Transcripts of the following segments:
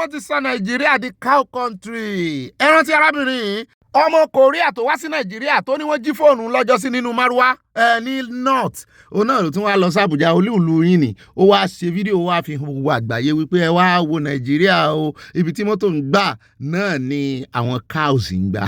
wọ́n ti sọ Nàìjíríà di cow country. Ẹ rántí arábìnrin ọmọ Korea tó wá sí Nàìjíríà tó ní wọ́n jí fóònù lọ́jọ́ sí nínú márúwá ní north. Òun náà ló tún wá lọ sí Àbújá olúùlú yín ni. Ó wá ṣe fídíò ó wá fi hàn gbogbo àgbáyé wípé ẹ wá wo Nàìjíríà o, ibi tí mọ́tò ń gbà náà ni àwọn cows ń gbà.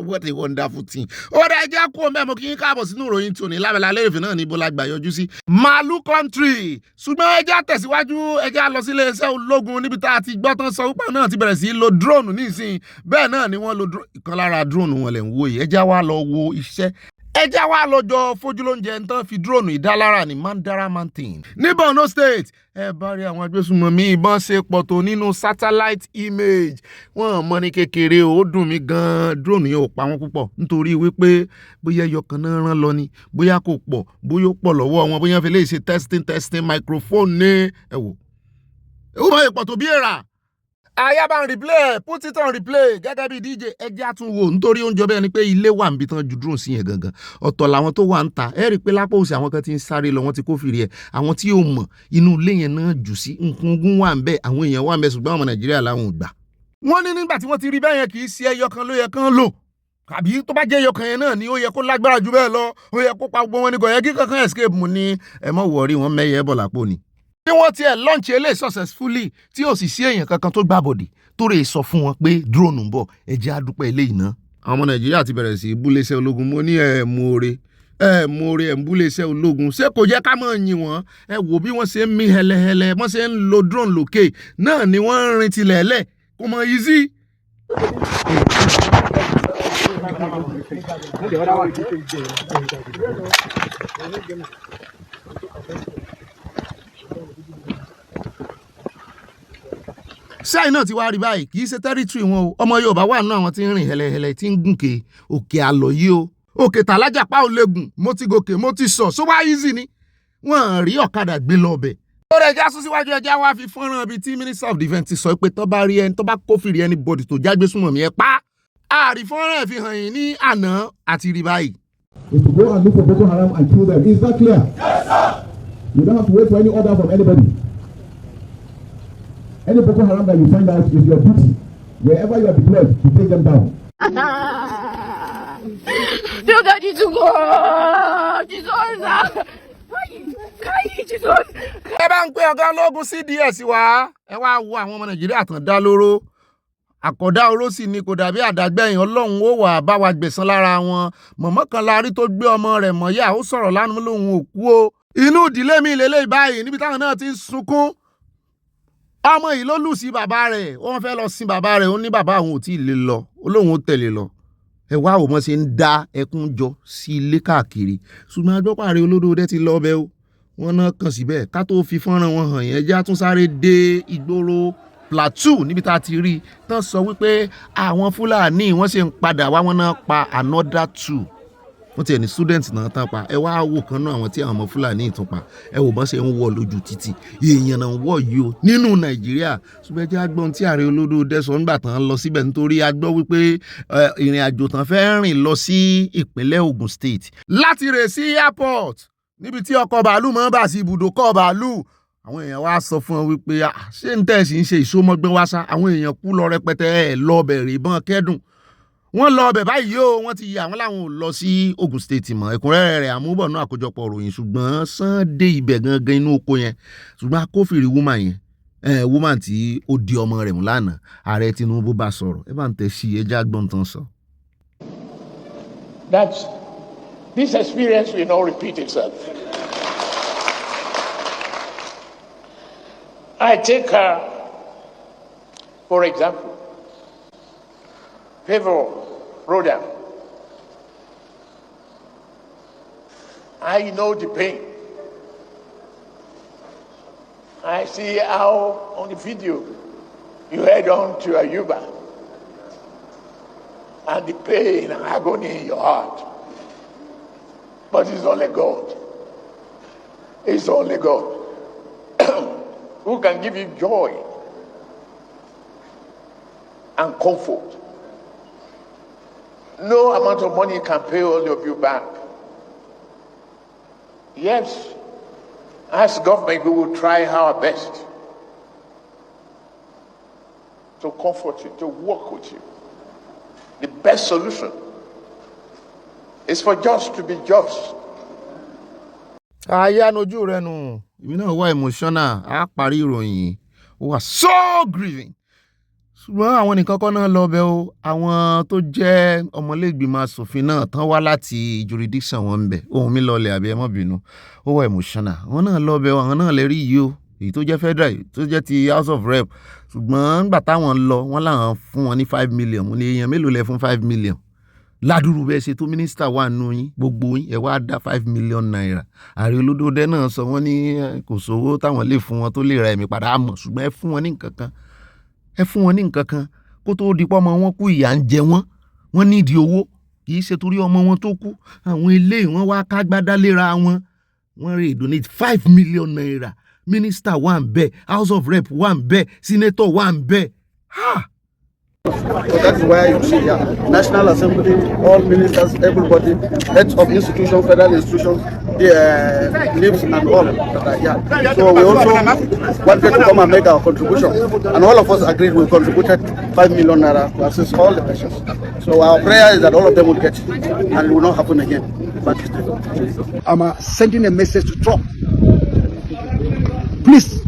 What a wonderful thing. Ó dá ẹjẹ́ kú omi ẹ̀mọ́ kí n káàbọ̀ sínú ìròyìn tòní Abala Lerefe náà ní bọ́lá gbà yọjú sí. Màálù country. Ṣùgbọ́n ẹjẹ́ tẹ̀síwájú ẹjẹ́ lọ sí iléeṣẹ́ ológun níbi tá a ti gbọ́ tán sọ wípé náà ti bẹ̀rẹ̀ sí lo drone nísìnyí. Bẹ́ẹ̀ náà ni wọ́n lo ìkan lára drone wọn lẹ̀ ń wò yìí. Ẹjẹ́ wá lọ wo iṣẹ́. Ẹjẹ́ wá lọ́jọ́ fojúlóúnjẹ ń tán fi drone ìdálára ní Mandara Mountain ní Borno State. Ẹ bá rí àwọn agbésùnmọ̀mí ìbọn ṣe pọ̀ tó nínú satellite image. Wọ́n mọ ní kékeré ó dùn mí gan-an. Drone yẹn ò pa wọ́n púpọ̀ nítorí wípé bóyá ẹyọ kan náà rán lọ ni, bóyá kò pọ̀, bóyá ó pọ̀ lọ́wọ́ wọn, bóyá fi lè ṣe testing microphone ní ẹ wò. Ó máa pọ̀ tó bí èèrà. Ayaba ń replay, put it on replay gẹ́gẹ́ bí DJ ẹjẹ́ àtúnwò nítorí oúnjẹ bẹ́ẹ̀ ni pé ilé wà níbi tán ju drone sí yẹn gangan. Ọ̀tọ̀ làwọn tó wà ń ta ẹ rí i pé lápò òsì àwọn kan ti ń sáré lọ wọ́n ti kófìrí ẹ̀. Àwọn tí yóò mọ̀ inú ilé yẹn náà jù sí nǹkan ogun wà ń bẹ àwọn èèyàn wà ń bẹ ṣùgbọ́n ọmọ Nàìjíríà làwọn ò gbà. Wọ́n ní nígbà tí wọ́n ti rí bẹ́ẹ̀ yẹn kì í ṣe ẹyọ kan ló yẹ kán lò. Àbí tó bá jẹ́ ẹyọ kan yẹn náà ni ó yẹ kó lágbára jù bẹ́ẹ̀ lọ. Ó yẹ kó pa gbogbo wọn ní kò yẹ kí kankan escape mu ni ẹ mọ̀ wọ̀rí wọn mẹ́yẹ bọ̀ lápò ni. Bí wọ́n tiẹ̀ launch eléyìí successfully tí ò sì sí èèyàn kankan tó gbá bọ̀dì tó rè sọ fún wọn pé drone ń bọ̀ ẹ jẹ́ á dúpẹ́ eléyìí ná. Àwọn ọmọ Nàìjíríà ti bẹ̀rẹ̀ sí búléṣẹ́ ológun mo ní mọ̀ọ́rẹ́ ń búléṣẹ́ ológun ṣé kò jẹ́ ká mọ̀ yìn wọ́n ẹ wò bí wọ́n ṣe ń mí hẹlẹhẹlẹ wọ́n ṣe ń lo drone lókè náà ni wọ́n ń rin tilẹ̀ lẹ̀ kò mọ̀ easy. Ṣáì náà ti wá rí báyìí kì í ṣe territory wọn o. Ọmọ Yorùbá wà nínú àwọn tí ń rìn hẹlẹhẹlẹ tí ń gùnkè òkè àlọ́ yìí o. Òkè tàlájàpá ò lè gùn mo ti gòkè mo ti sọ wá easy ni. Wọ́n rí ọ̀kadà gbé lọ bẹ̀. Ó rẹ̀ já sún síwájú ẹja wá fi fọ́nrán ibi tí Minister of Defence ti sọ pé tó bá rí ẹni tó bá kófìrí anybody tó jágbé súnmọ́ mi ẹ pa. Àrí fọ́nrán ẹ̀ fi hàn yín ní àná àti rí báyìí. If you go and look for Boko Haram and kill them, is that clear? Yes, sir. You don't have to wait for any order from anybody. Any Boko Haram that you find out is your duty. Wherever you are deployed, to take them down. Tell Daddy to go. Jesus. Jesus. Ẹ bá ń pe ọ̀gá ológun CDS wá. Ẹ wá wo àwọn ọmọ Nàìjíríà tán dá lóró. Àkọ́dá oró sì ni kò dàbí àdágbẹ̀yìn Ọlọ́run ó wà bá wa gbẹ̀san lára wọn. Mọ̀mọ́ kan la rí tó gbé ọmọ rẹ̀ mọ́yà ó sọ̀rọ̀ lánàá lóhun òkú o. Inú ìdílé mi lélẹ́yìí báyìí níbi táwọn náà ti ń sunkún. Ọmọ yìí ló lù sí bàbá rẹ̀ wọ́n fẹ́ lọ sin bàbá rẹ̀ ó ní bàbá àwọn ò tí ì lè lọ Olóhun ó tẹ̀lé lọ. Ẹ wá wò mọ́ ṣe ń dá ẹkún jọ sí ilé káàkiri ṣùgbọ́n agbọ́pàá rẹ̀ olódò ti lọ bẹ́ o wọ́n náà kàn síbẹ̀ ká tó fi fọ́nrán wọn hàn yẹn já tún sáré dé ìgboro Plateau níbi tá a ti rí tán sọ wípé àwọn Fúlàní wọ́n ṣe ń padà wá wọn náà pa another 2 wọ́n ti ẹni student náà tán pa ẹ wá wò kan náà àwọn tí àwọn ọmọ Fúlàní tún pa ẹ wò bọ́n ṣe ń wọ̀ lójú títì èèyàn náà wọ̀ yìí o nínú Nàìjíríà ṣùgbọ́n jẹ́ agbọ́n tí ààrẹ olódò dẹ́sọ̀ nígbà tán lọ síbẹ̀ nítorí a gbọ́ wípé ìrìn àjò tán fẹ́ rìn lọ sí ìpínlẹ̀ Ogun State láti rè sí airport níbi tí ọkọ̀ bàálù máa ń bà sí ibùdókọ̀ bàálù àwọn èèyàn wá sọ fún wọn wípé ṣé ń tẹ̀sí ń ṣe ìsọmọgbẹ́ wá sá àwọn èèyàn kú lọ rẹpẹtẹ ẹ̀ lọ bẹ̀rẹ̀ ìbọn kẹ́dùn wọ́n lọ ọbẹ̀ báyìí o wọ́n ti yà wọ́n láwọn ò lọ sí Ogun State mọ́ ẹ̀kúnrẹ́rẹ́ rẹ̀ àmúbọ̀ náà àkójọpọ̀ ròyìn ṣùgbọ́n Sunday ibẹ̀ gangan inú oko yẹn ṣùgbọ́n akófìrí woman yẹn woman tí ó di ọmọ rẹ̀ mú lánàá ààrẹ Tinubu bá sọ̀rọ̀ ẹ bá ń tẹ̀ sí ẹja gbọ́n tán sọ. That this experience will not repeat itself. I take for example, Favor Roda. I know the pain. I see how on the video you head on to Ayuba and the pain and agony in your heart. But it's only God. It's only God who can give you joy and comfort. No amount of money can pay all of you back. Yes, as government, we will try our best to comfort you, to work with you. The best solution is for just to be just. Ayánojú rẹ nù, èmi náà wá emotional, á parí ìròyìn, ó wà so grieving. Ṣùgbọ́n àwọn nìkan kọ́ náà lọ bẹ̀ o, àwọn tó jẹ́ ọmọlẹ́gbìmọ̀ asòfin náà tán wá láti jurisdiction wọn ń bẹ̀, ohun mi lọlẹ̀ àbí ẹ má bínú, ó wà emotional. Àwọn náà lọ bẹ̀ o, àwọn náà lè rí yìí o, èyí tó jẹ́ federal, èyí tó jẹ́ ti House of Rep. Ṣùgbọ́n nígbà táwọn lọ, wọ́n láwọn fún wọn ní 5 million, mo ní èèyàn mélòó lẹ fún 5 million? Ládùúrú bẹ́ẹ̀ ṣe tó mínísítà wà nù yín, gbogbo yín ẹ wá dá 5 million naira. Ààrẹ Olódòdé náà sọ wọ́n ní kò sówó táwọn lè fún wọn tó lè ra ẹ̀mí padà àmọ́, ṣùgbọ́n ẹ fún wọn ní nǹkan kan. Ẹ fún wọn ní nǹkan kan kó tó di pọ́ ọmọ wọn kú, ìyà ń jẹ wọ́n nídìí owó, kì í ṣe torí ọmọ wọn tó kú. Àwọn eléyìí wọ́n wá kágbádá léra wọn, wọ́n rè donate 5 million naira. Mínísítà wà ń bẹ̀, House of Rep wà ń bẹ̀, Senator wà ń bẹ̀. So that's why you see National Assembly, all ministers, everybody, heads of institutions, federal institutions, leaves and all that are here. So we also wanted to come and make our contribution, and all of us agreed we contributed 5 million naira to assist all the patients. So our prayer is that all of them will get it, and it will not happen again. But I'm sending a message to Trump. Please,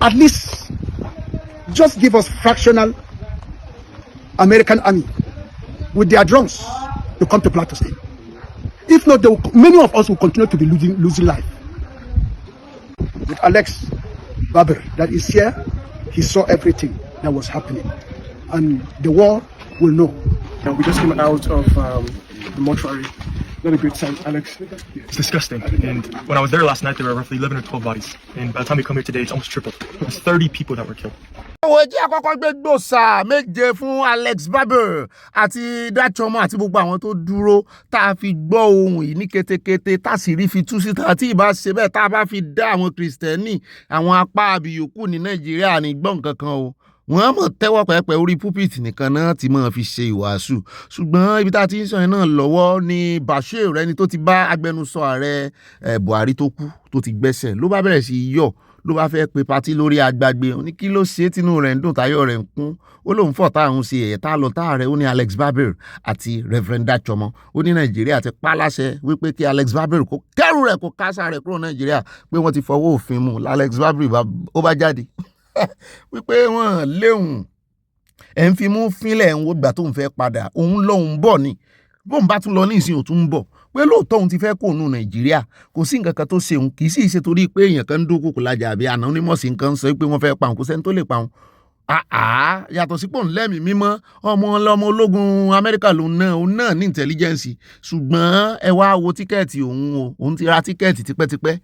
at least, just give us fractional American army with their drones to come to Plateau State. If not, many of us will continue to be losing life. With Alex Barber that is here, he saw everything that was happening, and the world will know. We just came out of the mortuary. Not a great sight, Alex. It's disgusting. And when I was there last night, there were roughly 11 or 12 bodies. And by the time we come here today, it's almost tripled. It's 30 people that were killed. Àwọn ẹjẹ́ àkọ́kọ́ gbé gbòòsà méje fún Alex Barber àti Dachomo àti gbogbo àwọn tó dúró tá a fi gbọ́ ohun yìí ní kétékété tá a sì rí fi tú síta tí ìbá ṣe bẹ́ẹ̀ tá a bá fi dá àwọn Kristẹni àwọn apá abiyòkù ní Nàìjíríà ní gbọ́n kankan o. Wọ́n mọ̀ tẹ́wọ́ pẹ́pẹ́ orí púpìtì nìkan náà ti máa fi ṣe ìwàásù. Ṣùgbọ́n ibi tá a ti ń sọ yẹn náà lọ́wọ́ ní Bashir ẹni tó ti bá agbẹnusọ ààrẹ Buhari tó kú tó ti gbẹ́sẹ̀ ló bá bẹ̀rẹ̀ sí yọ̀ ló bá fẹ́ pe patí lórí agbágbé. Ó ní kí ló ṣe tínú rẹ̀ ń dùn táyọ̀ rẹ̀ ń kún. Ó lóun fọ̀ táwọn ṣe ẹ̀yẹ tá a lọ táàrẹ̀ ó ní Alex Barber àti Reverend Dachomo. Ó ní Nàìjíríà ti pa láṣẹ wípé kí Alex Barber kó kẹ́rù rẹ̀ kó kásá rẹ̀ kúrò Nàìjíríà pé wọ́n ti fọwọ́ òfin mú Alex Barber ó bá jáde wípé wọ́n léhùn ẹ̀ ń fi mú fínlẹ̀ ń wo gbà tó ń fẹ́ padà òun lọ́hùn bọ̀ ni bóun bá tún lọ ní ìsìn òtún ń bọ̀ pé lóòótọ́ òun ti fẹ́ kó nù Nàìjíríà kò sí nǹkan kan tó ṣe òun kì í sì ṣe torí pé èèyàn kan ń dúnkòkò lájà àbí anonymous nǹkan sọ pé wọ́n fẹ́ pa òun kò sẹ́ni tó lè pa òun. Yàtọ̀ sípò ńlẹ́mìí mímọ́ ọmọ ológun Amẹ́ríkà òun náà ní intelligence ṣùgbọ́n ẹ wá wo tíkẹ́ẹ̀tì òun ti ra tíkẹ́ẹ̀tì tipẹ́tipẹ́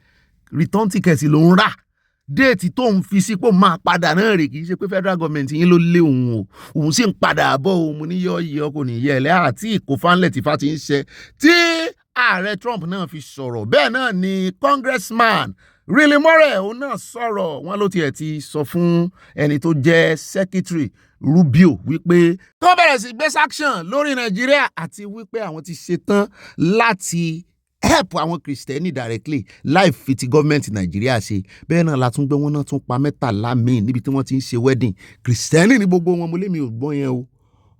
return tíkẹ́ẹ̀tì lòun rà déètì tó ń fi sípò máa padà náà rè kì í ṣe pé federal government yín ló lé òun sì ń padà bọ̀ òun ní yọ kò ní yẹ ẹ̀lẹ́ àti ìkófánlẹ̀ tìfá ti ń ṣe tí ààrẹ Trump náà fi sọ̀rọ̀ bẹ́ẹ̀ náà ni congressman Riley Moore òun náà sọ̀rọ̀ wọn ló tiẹ̀ ti sọ fún ẹni tó jẹ́ secretary Rubio wípé tó bẹ̀rẹ̀ sí gbé sanction lórí Nàìjíríà àti wípé àwọn ti ṣetán láti help àwọn Kristẹni directly láì fi ti gọ́ọ̀mẹ̀ntì Nàìjíríà ṣe. Bẹ́ẹ̀ náà la tún gbọ́ wọn náà tún pa 13 míì níbi tí wọ́n ti ń ṣe wedding Kristẹni ní gbogbo wọn mo lé mi ò gbọ́ yẹn o.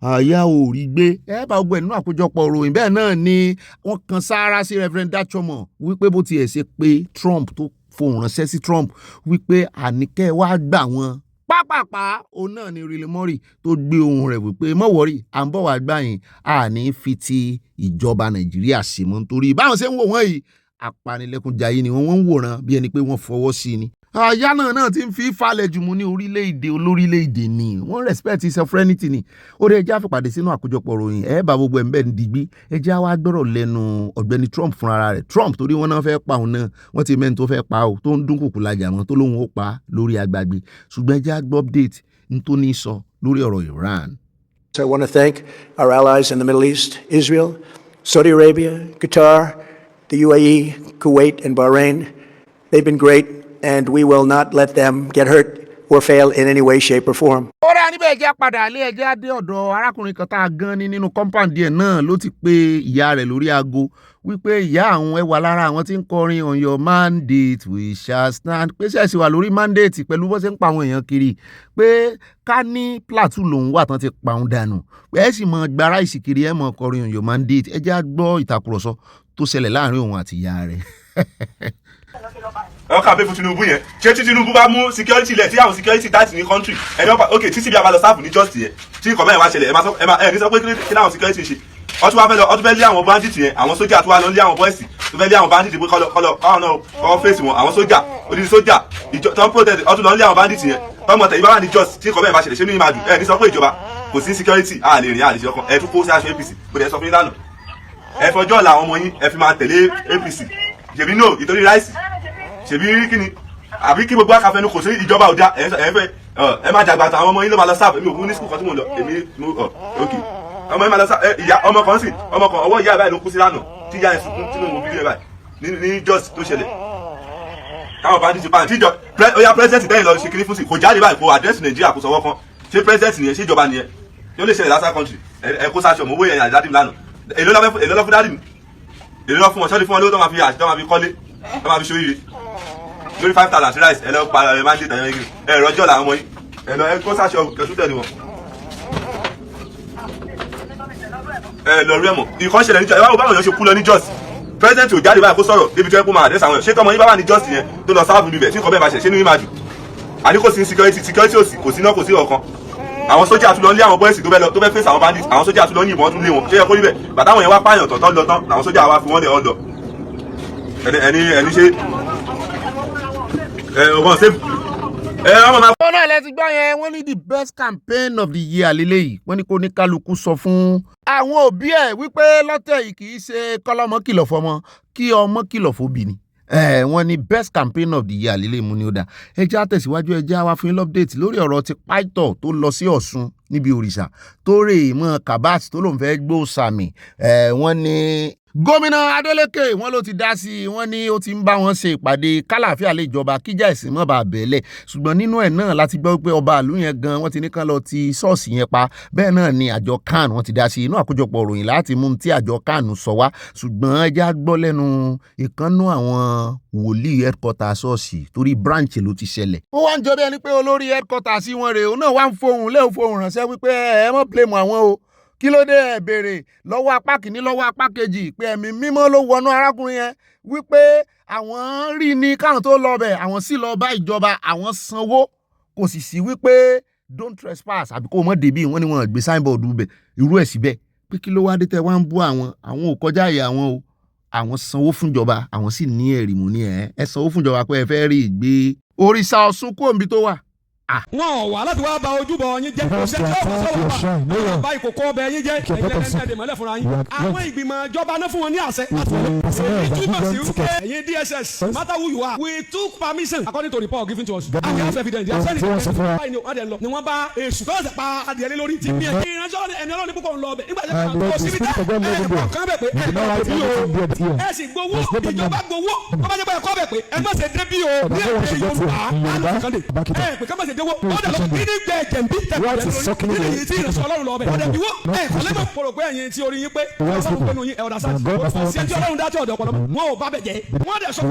Àyà ò rí gbé ẹ bá gbọ́ ẹ̀ nínú àkójọpọ̀ ròyìn. Bẹ́ẹ̀ náà ni wọ́n kan sáárá sí Reverend Dachomo wípé bó tiẹ̀ ṣe pé Trump tó fohùn ránṣẹ́ sí Trump wípé àníkẹ́ wá gbà wọ́n pápápá òun náà ni Riley Moore tó gbé ohun rẹ̀ wípé mọ́ wọ́rí à ń bọ̀ wá gbà yín àní fi ti ìjọba Nàìjíríà sí mọ́ nítorí báwọn ṣe ń wò wọ́n yìí apanilẹ́kúnjayé ni wọ́n ń wòran bí ẹni pé wọ́n fọwọ́ sí ni. Àyà náà ti ń fi falẹ̀ jùmọ̀ ní orílẹ̀-èdè olórílẹ̀-èdè ni wọ́n respect sovereignty ni. Ó dé ẹjẹ́ àfipàdé sínú àkójọpọ̀ ròyìn ẹ̀ bá gbogbo ẹ̀ ń bẹ́ẹ̀ ní digbí ẹjẹ́ àwa gbọ́rọ̀ lẹ́nu ọ̀gbẹ́ni Trump fúnra rẹ̀ Trump torí wọ́n náà fẹ́ pa òun náà wọ́n ti mẹ́ni tó fẹ́ pa ò tó ń dún kùkù lajà mọ́ tó lóun ó pa lórí agbágbé ṣùgbọ́n ẹjẹ́ àgbọ̀ update nítorí sọ lórí ọ̀rọ̀ Iran. I want to thank our allies in the Middle East, Israel, Saudi Arabia, Qatar, the UAE, Kuwait, and Bahrain. They've been great, and we will not let them get hurt or fail in any way, shape, or form. ó rẹ́ níbẹ̀ ẹjẹ́ padà lé ẹjẹ́ dé ọ̀dọ̀ arákùnrin kan tá a gan ni nínú compound díẹ̀ náà ló ti pe ìyá rẹ̀ lórí aago wípé ìyá àwọn ẹwà lára àwọn tí ń kọrin on your mandate we shall stand pé ṣẹ̀ṣì wà lórí mandate pẹ̀lú bó ṣe ń pa àwọn èèyàn kiri pé ká ní Plateau lòun wà tán ti pa òun dànù pé ẹ sì mọ gbára ìsìkiri ẹ mọ kọrin on your mandate ẹjẹ́ á gbọ́ ìtàkùrọ̀sọ tó ṣẹlẹ̀ láàrin òun àti ìyá rẹ̀. wọ́n kà pé fún Tinubu yẹn ṣé tí Tinubu bá mú security lẹ̀ tí àwọn security tight ní country ẹni ọ̀pá ok tí CBN bá lọ sáàfù ní just yẹn tí nǹkan bẹ́ẹ̀ wá ṣẹlẹ̀ ẹ ní sọ pé kí láwọn security ṣe ọtún fẹ́ lé àwọn bandit yẹn àwọn sójà tó wà lọ lé àwọn boys tó fẹ́ lé àwọn bandit pé kọ́ fèsì wọn àwọn sójà odidi sójà tó ń protest ọtún lọ lé àwọn bandit yẹn tọ́mọ tẹ̀ ìbára ní just tí nǹkan bẹ́ẹ̀ bá ṣẹlẹ̀ ṣé ní ìmáàdù ẹ ní sọ pé ìjọba kò sí security a lè rìn a lè ṣe ọkàn ẹ tún kó sí aṣọ APC bó dẹ̀ sọ fún yín lánàá ẹ fọjọ́ ọ̀la àwọn ọmọ yín ẹ fi máa tẹ̀lé APC ṣèbí no ìtorí ráìsì ṣèbí kíni àbí kí gbogbo àkàfẹ́nu kò sí ìjọba ọ̀dà ẹ má jàgbà àwọn ọmọ yín ló máa lọ sáàbù èmi òkú ní skul kan tí mo lọ èmi ok ọmọ yín máa lọ sáàbù ìyá ọmọ kan sì ọmọ kan ọwọ́ ìyá báyìí ló kú sí lánàá tí ìyá ẹ̀ sunkún tí mo wò bílíọ̀ báyìí ní just tó ṣẹlẹ̀ káwọn bá díje báyìí tíjọ oya president bẹ́ẹ̀ lọ ṣe kiri fún sí kò jáde báyìí kò àdírẹ́sì Nàìjíríà kò sọwọ́ kan ṣé president nìyẹn ṣé ìjọba nìyẹn yóò lè ṣẹlẹ̀ lásán country ẹ kó sáṣọ mọ owó yẹn àdádì lánàá èló lọ fún dádì mi èló lọ fún wọn sọ́ọ́dí fún wọn lówó tó máa fi àṣì tó máa fi kọ́lé tó máa fi ṣoríire lórí 5,000 rice ẹ lọ pa ẹ máa ń dé tàyàn igi ẹ rọjò làwọn ọmọ yìí ẹ lọ ẹ kó sáṣọ kẹtù tẹ̀lé wọn. ẹ lọ rí ẹmọ ìkan ṣẹlẹ̀ níjọ ẹ wá báwọn èèyàn ṣe kú lọ ní Jos president ò jáde báyìí kó sọ̀rọ̀ débi tó yẹ kó máa àdẹ́sà àwọn ṣé tọmọ yín bá wà ní Jos yẹn tó lọ sáàbù níbẹ̀ tí nǹkan bẹ́ẹ̀ bá ṣe ṣé ní yín máa jù àní kò sí security òsì kò sí náà kò sí ọ̀kan àwọn sójà tún lọ lé àwọn bọ́ẹ̀sì tó fẹ́ fèsì àwọn bandits àwọn sójà tún lọ yìnbọn tún lé wọn ṣé yẹ kó níbẹ̀ bàtà àwọn yẹn wá pààyàn tọ̀tọ̀ lọ tán làwọn sójà wá fi wọ́n lẹ̀ ọ̀dọ̀ ẹni ṣe ọmọ ṣe ọmọ máa. ọ̀nà ilẹ̀ ti gbọ́ yẹn wọ́n ní the best campaign of the year lélẹ́yìí wọ́n ní kó ní kálukú sọ fún àwọn òbí ẹ̀ wípé lọ́tẹ̀ yìí kì í ṣe kọ́lọ́mọ kìlọ̀ fọmọ kí ọmọ kìlọ̀ fóbi ni wọ́n ní best campaign of the year lélẹ́yìí mú ní ó dá ẹ jẹ́ àtẹ̀síwájú ẹ jẹ́ àwa fún yín lọ́pdẹ̀tì lórí ọ̀rọ̀ ti pàìtọ̀ tó lọ sí Ọ̀ṣun níbi òrìṣà tó rè mọ́ Kabas tó lòun fẹ́ gbó sàmì wọ́n ní gómìnà Adeleke wọn ló ti dá sí i wọn ní ó ti ń bá wọn ṣe ìpàdé kálàáfíà lè jọba kíjà ẹ̀sìn mọ́ bá bẹ̀ẹ́lẹ̀ ṣùgbọ́n nínú ẹ̀ náà láti gbọ́ pé ọba àlú yẹn gan wọ́n ti ní kán lọ ti ṣọ́ọ̀ṣì yẹn pa bẹ́ẹ̀ náà ni àjọ CAN wọ́n ti dá sí inú àkójọpọ̀ òròyìn láti mú tí àjọ CAN sọ wá ṣùgbọ́n ẹja gbọ́ lẹ́nu ìkànnú àwọn wòlíì headquarter ṣọ́ọ̀ṣì torí branch ló ti ṣẹlẹ̀. ó wá ń jọ bí ẹni pé olórí headquarter sí wọn rèé òun náà wá ń fohùn ránṣẹ́ wípé ẹ mọ́ blame àwọn o kí ló dé ẹ béèrè lọ́wọ́ apá kìíní lọ́wọ́ apá kejì pé ẹ̀mí mímọ́ ló wọnú arákùnrin yẹn wípé àwọn rí ní káwọn tó lọ bẹ̀ àwọn sì lọ bá ìjọba àwọn sanwó kò sì sí wípé don't trespass àbí kó mọ́ débí wọ́n ní wọ́n gbé signboard bẹ̀ irú ẹ̀ síbẹ̀ pé kí ló wá dé tẹ́ wá ń bú àwọn ò kọjá àyè àwọn o àwọn sanwó fúnjọba àwọn sì ní ẹ̀rí mú ní ẹ sanwó fúnjọba pé ẹ fẹ́ rí ìgbé òrìṣà Ọ̀ṣun kúrò níbi tó wà. wọn wà láti wá ba ojúbọ yín jẹ́ kò sẹ́ni ọ̀fọ̀ sọ̀rọ̀ bá bá ìkòkò ọbẹ̀ yín jẹ́ ẹ̀yìn mọ́lẹ̀ fúnra yín àwọn ìgbìmọ̀ ìjọba náà fún wọn ní àṣẹ ẹ̀yin DSS no matter who you are we took permission according to report given to us and we have evidence they are sending ni wọ́n bá èsù tó ṣe pa adìẹ lé lórí tí mi ẹ̀ ìrìnàjò ẹni ọlọ́ni púpọ̀ ń lọ ọbẹ̀ nígbà tí kò síbi tẹ́ ẹ̀ẹ́dẹ̀kọ̀ bẹ̀ pé ẹ̀ sì gbowó ìjọba gbowó ọba jẹ́ bẹ́ẹ̀ kọ́ bẹ̀ pé ẹ má ṣe débí o ní ẹ̀ẹ́dẹ̀ Yorùbá ẹ̀ pé ká má ṣe déwó ọ̀dà lọ bí ní gbẹ jẹ̀mbí tẹ̀lé ní tí ìrìnsọ ọlọ́run lọ bẹ̀ ọ̀dà bí wó ẹ̀ kọ́lẹ́mọ̀ pọ̀rọ̀ pé ẹ̀yin tí orí yín pé ọlọ́run pẹ̀lú yín ọ̀dà sáà sí ẹjọ́ ọlọ́run dá tí ọ̀dọ̀ ọ̀pọ̀lọpọ̀ wọn ò bá bẹ̀ jẹ́ wọ́n dẹ̀ sọ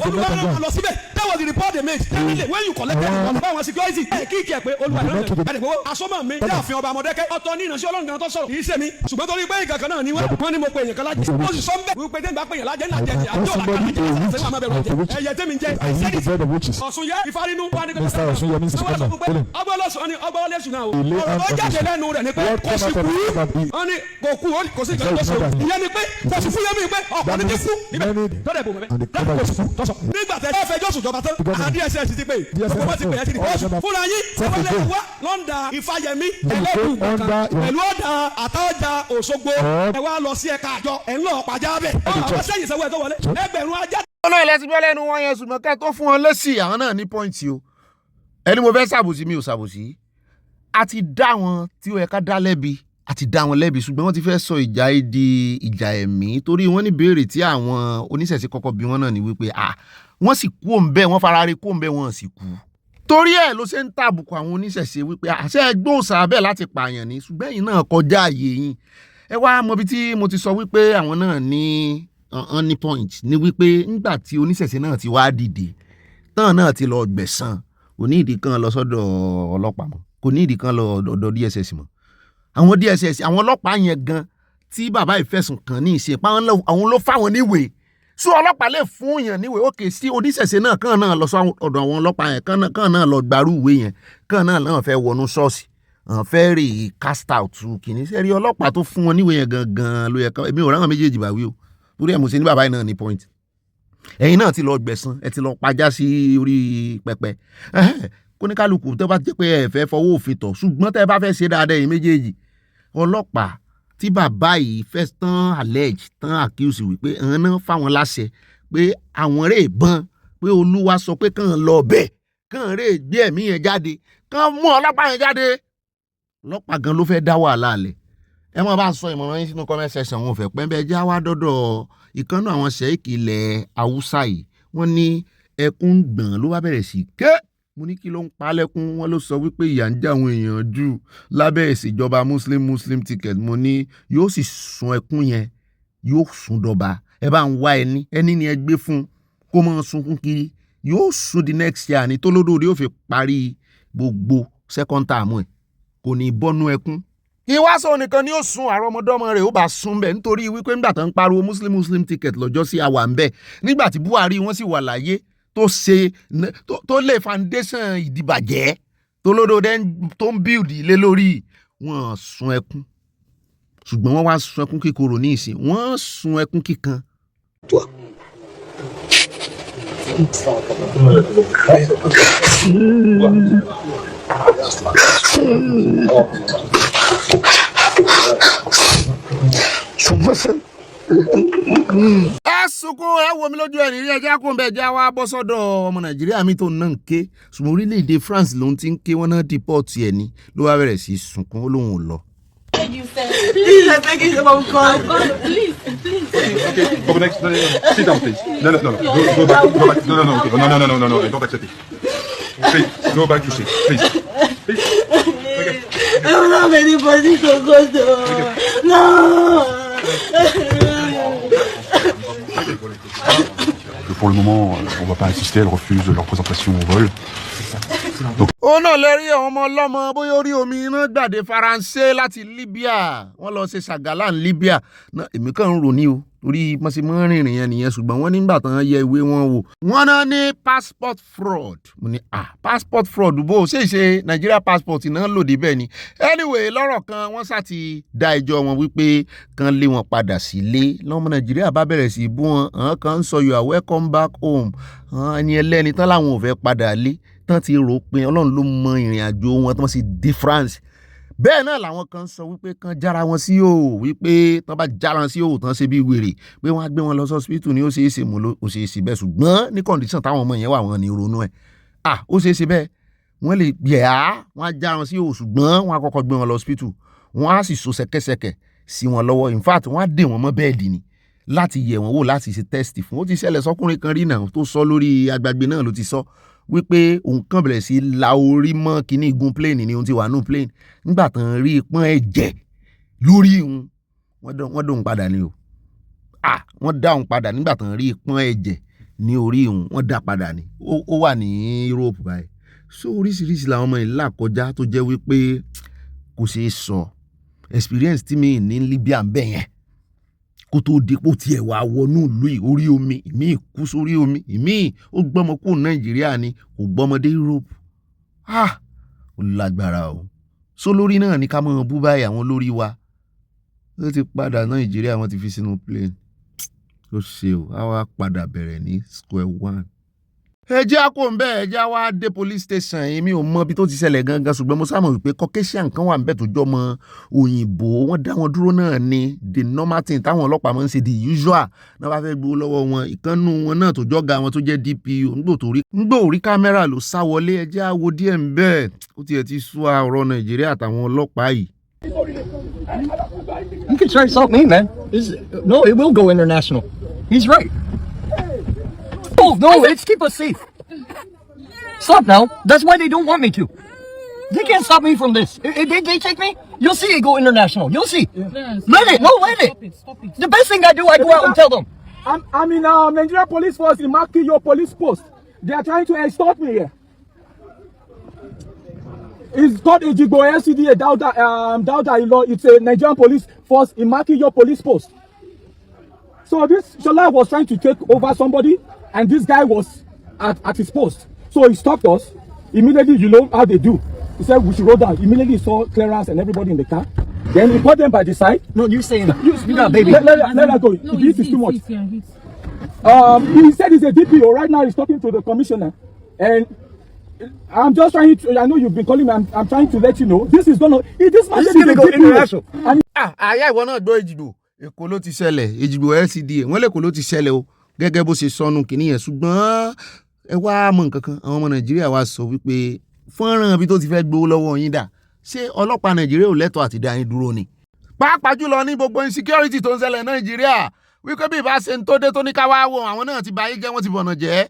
olùwàlọ́run lọ síbẹ̀ that was the report they made when you collect ọ̀nà báwọn security kíkì ẹ̀ pé olùwàlọ́run asọ́mọ̀ mi dé àfihàn ọba àmọ̀dẹ́kẹ́ ọ̀tọ̀ ní ìrìnsọ ọlọ́run kan tó sọ̀rọ̀ kì í ṣe mi ṣùgbọ́n torí pé ìkankan náà ni wọ́n ní mo pe èèyàn kan lájẹ́ ó sì sọ ń bẹ̀ wípé tẹ́ ń bá pe èèyàn lájẹ́ ńlá jẹ́ àjọ làkàtà ẹ̀yẹ tẹ́mi jẹ́ Ọ̀ṣun yẹ ìfarinu wà ní ọgbọ́lọ́sùn náà ọ̀rọ̀ tó jáde lẹ́nu rẹ̀ ni pé kò sí kú wọ́n ní kò kú kò sí ìjọba tó sọ ìyẹn ni pé kò sí fún yẹmi pé ọ̀pọ̀ ní ti kú ibẹ̀ tọ́lẹ̀ bò mẹ́mẹ́ kò sí kú tọ́sọ̀ nígbà tẹ ẹ fẹjọ́ sùn jọba tán DSS ti pé ọgbọ́n ti pè é ti di kóòsù fúnra yín ọgbọ́n wá lọ́ndà Ifáyẹmí ẹlẹ́kùn pẹ̀lú ọ̀dà àtọ́jà Òṣogbo ẹ wá lọ sí ẹ̀ka àjọ ẹ̀ ń lọ pàjá bẹ̀ àwọn sẹ́yìn sẹ́wọ́ ẹ̀ tó wọlé ẹgbẹ̀rún ajá. ọ̀nà ilẹ̀ ti gbọ́ lẹ́nu wọn yẹn ṣùgbọ́n kẹ́ tó fún wọn lésì àwọn náà ní pọ́ìntì o ẹni mo fẹ́ ṣàbòsí mi ò ṣàbòsí a ti dá wọn tí ó yẹ ká dá lẹ́bi a ti dá wọn lẹ́bi ṣùgbọ́n wọ́n ti fẹ́ sọ ìjà yìí di ìjà ẹ̀mí torí wọ́n ní béèrè tí àwọn oníṣẹ̀ṣe kọ́kọ́ bí wọ́n náà ní wípé wọ́n sì kú òǹbẹ́ wọ́n fara rí kú òǹbẹ́ wọn sì kú torí ẹ̀ ló ṣe ń tàbùkù àwọn oníṣẹ̀ṣe wípé àṣẹ gbóòsà bẹ́ẹ̀ láti pààyàn ní ṣùgbọ́n ẹ̀yin náà kọjá àyè yín. Ẹ wá mọ ibi tí mo ti sọ wípé àwọn náà ní ní point ní wípé nígbà tí oníṣẹ̀ṣe náà ti wá dìde tán náà ti lọ gbẹ̀san kò ní ìdí kan lọ sọ́dọ̀ ọlọ́pàá mọ́, kò ní ìdí kan lọ ọ̀dọ̀ DSS mọ́. Àwọn DSS àwọn ọlọ́pàá yẹn gan tí bàbá ìfẹ̀sùn kàn ní ìṣe pa àwọn ló fáwọn níwèé. So ọlọ́pàá lè fún yàn níwèé òkè sí oníṣẹ̀ṣe náà kàn náà lọ sọ ọ̀dọ̀ àwọn ọlọ́pàá yẹn kàn náà lọ gbarú ìwé yẹn kàn náà fẹ́ wọnú ṣọ́ọ̀ṣì fẹ́ rè cast out kìíní sẹ́rí ọlọ́pàá tó fún wọn níwèé yẹn gangan ló yẹ ká èmi ò ráwọn méjèèjì bá wí o torí ẹ̀ mo ṣe ní bàbá yìí náà ní point. Ẹ̀yin náà ti lọ gbẹ̀san ẹ ti lọ pajá sí orí pẹpẹ kóníkálukú tó bá jẹ́ pé ẹ fẹ́ fọwọ́ òfin tọ̀ ṣùgbọ́n tẹ́ ẹ bá fẹ́ ṣe dáadáa ẹ̀yin méjèèjì ọlọ́pàá tí bàbá yìí fẹ́ tán allege tán accuse wípé àwọn náà fáwọn láṣẹ pé àwọn rè bọ́n pé olúwa sọ pé kàn lọ bẹ́ẹ̀ kàn rè gbé ẹ̀mí yẹn jáde kàn mú ọlọ́pàá yẹn jáde ọlọ́pàá gan ló fẹ́ dá wàhálà lẹ̀. Ẹ máa bá ń sọ ìmọ̀ràn yín sínú comment section wọn ò fẹ́ pẹ́ bẹ́ẹ̀ já wá dọ́dọ̀ ìkànnì àwọn ṣẹ́ẹ̀kì ilẹ̀ haúsá yìí wọ́n ní ẹkún gbọ̀n ló wá bẹ̀rẹ̀ sí ké mo ní kí ló ń pa lẹ́kún wọn ló sọ wípé ìyà ń jẹ àwọn èèyàn jù lábẹ́ ìṣèjọba muslim ticket mo ní yóò sì sun ẹkún yẹn yóò sun dọba ẹ bá ń wá ẹni ni ẹ gbé fún kó máa sunkún kiri yóò sun the next year ní tó lódòdó yóò fi parí gbogbo second term ẹ̀ kò ní bọ́nú ẹkún. Ìwáṣọ nìkan ni ó sun àrọmọdọ́mọ rẹ̀ ó bá sun bẹ́ẹ̀ nítorí wípé nígbà tó ń pariwo muslim ticket lọ́jọ́ sí àwà ń bẹ̀ nígbà tí Buhari wọ́n sì wà láyé tó lè foundation ìdìbàjẹ́ tó lódòdó tó ń build ilé lórí wọ́n sun ẹkún ṣùgbọ́n wọ́n wá sun ẹkún kíkorò ní ìsìn wọ́n sun ẹkún kíkan. Ẹ sunkún ẹ wo mi lójú ẹni rí ẹjẹ kó ń bẹ ẹjẹ wa bọ́ sọ́dọ̀ ọmọ Nàìjíríà mi tó náà ń ké ṣùgbọ́n orílẹ̀-èdè France ló ń ti ń ké wọ́n náà deport ẹ̀ ní ló wá bẹ̀rẹ̀ sí sunkún ó lóun ò lọ. Please, I beg you, oh God, please. Okay, go next. No. Sit down, please. No. Go back. No. Don't accept it. Please, go back to sit. Please. Okay. I don't have anybody to go to. No. Pour le moment, on ne va pas insister, elle refuse leur présentation au vol. Ó náà lè rí àwọn ọmọ ọlọ́mọ bóyá orí omi iná gbàdé Faransé láti Libya wọ́n lọ ṣe ṣàgálà ní Libya náà èmi kàn ń rò ní o torí wọ́n sì mọ́ rìnrìn yẹn nìyẹn ṣùgbọ́n wọ́n nígbà tán yẹ ìwé wọn wò wọ́n náà ní passport fraud mo ní passport fraud bó ṣe Nigeria passport náà lòdì bẹ́ẹ̀ ni anyway lọ́rọ̀ kan wọ́n sá ti dá ẹjọ́ wọn wípé kan lé wọn padà sílé lọ́mọ Nàìjíríà bá bẹ̀rẹ̀ sí bú wọn àwọn kan ń sọ you are welcome back home ẹni ẹlẹ́ni tán láwọn ò fẹ́ padà lé tán ti rò pé Ọlọ́run ló mọ ìrìn àjò wọn tán sì dé France bẹ́ẹ̀ náà làwọn kan sọ wípé kan jára wọn sí òò wípé tán bá jára wọn sí òò tán ṣe bí wèrè pé wọ́n á gbé wọn lọ sọ́sibítù ní ó ṣeé ṣe mọ́ ó ṣeé ṣe bẹ́ẹ̀ ṣùgbọ́n ní kọ́ndíṣàn táwọn ọmọ yẹn wà wọ́n ní ronú ẹ̀ ó ṣeé ṣe bẹ́ẹ̀ wọ́n lè wọ́n á jára wọn sí òò ṣùgbọ́n wọ́n á kọ́kọ́ gbé wọn lọ sọ́sibítù wọ́n á sì so ṣẹ̀kẹ̀ṣẹ̀kẹ̀ sí wọn lọ́wọ́ in fact wọ́n á dè wọ́n mọ́ bẹ́ẹ̀dì ni láti yẹ̀ wọ́n wò láti ṣe test fún ó ti ṣẹlẹ̀ sọ́kùnrin kan rí náà tó sọ lórí agbègbè náà ló ti sọ wípé òun kàn bẹ̀rẹ̀ sí la orí mọ́ kíní igun plane ni òun ti wà nù plane nígbà tán rí ìpọ́n ẹ̀jẹ̀ lórí òun wọ́n dóhun padà ni o wọ́n dá òun padà nígbà tán rí ìpọ́n ẹ̀jẹ̀ ní orí òun wọ́n dá padà ni ó wà ní Europe báyìí so oríṣiríṣi làwọn ọmọ yìí là kọjá tó jẹ́ wípé kò ṣeé sọ experience tí mi ní Libya ń bẹ̀ yẹn kó tó dípò tiẹ̀ wá wọnú ìlú yìí orí omi ìmí kú sórí omi ìmí ó gbọ́mọ kó Nàìjíríà ni kò gbọ́mọdé Europe ó lágbára o so lórí náà ní ká mọ̀ bú báyìí àwọn lórí wa ó ti padà Nàìjíríà wọ́n ti fi sínú plane ó ṣe o á wá padà bẹ̀rẹ̀ ní square one. ẹjẹ́ àkó ń bẹ́ẹ̀ ẹjẹ́ wá dé police station èmi ò mọ ibi tó ti ṣẹlẹ̀ gangan ṣùgbọ́n mo sábà wípé Caucasian kan wà ń bẹ̀ tó jọ mọ òyìnbó wọ́n dá wọn dúró náà ni the normal thing táwọn ọlọ́pàá máa ń ṣe the usual náà bá fẹ́ gbowó lọ́wọ́ wọn ìkànnù wọn náà tó jọ́ga wọn tó jẹ́ DPO ńgbò orí kámẹ́rà ló sá wọlé ẹjẹ́ àwo díẹ̀ ń bẹ́ẹ̀ ó tiẹ̀ ti sú ọ̀rọ̀ Nàìjíríà àtàwọn ọlọ́pàá yìí. You can try to insult me, man. No, it will go international. He's right. No, let's keep us safe. Stop now. That's why they don't want me to. They can't stop me from this. If they take me, you'll see it go international. You'll see. Yeah. Let it. Stop it. The best thing I do, I go out and tell them. I'm in Nigeria police force in Makiyo police post. They are trying to extort me here. It's called Ejigbo LCDA Dauda Ilo. It's a Nigerian police force in Makiyo police post. So this Shola was trying to take over somebody, and this guy was at his post. So he stopped us. Immediately, you know how they do. He said we should roll down. Immediately he saw clearance and everybody in the car. Then he put them by the side. No, you're saying that. You got baby. Let her go. No, this is too much. He said he's a DPO. Right now he's talking to the commissioner. And I'm just trying to, I know you've been calling me, I'm trying to let you know. This is gonna go international. Àyà ìwọ náà gbọ́ Èjìgbò. Èkó ló ti ṣẹlẹ̀. Èjìgbò LCDA. Wọ́n lè kó ló ti ṣẹlẹ̀ o. Gẹ́gẹ́ bó ṣe sọnù kìíní yẹn. Ṣùgbọ́n ẹ wá mọ̀ nǹkan kan. Àwọn ọmọ Nàìjíríà wá sọ wípé fọ́nrán ibi tó ti fẹ́ gbowó lọ́wọ́ yín dà. Ṣé ọlọ́pàá Nàìjíríà ò lẹ́tọ̀ọ́ àti dá yín dúró ni? Pàápàá jùlọ ní gbogbo insecurity tó ń ṣẹlẹ̀ Nàìjíríà. Wípé bí ìbá ṣe ń tó dé tó ní ká wá wò àwọn náà ti bà ayé jẹ́ wọ́n ti bọ̀nà jẹ́.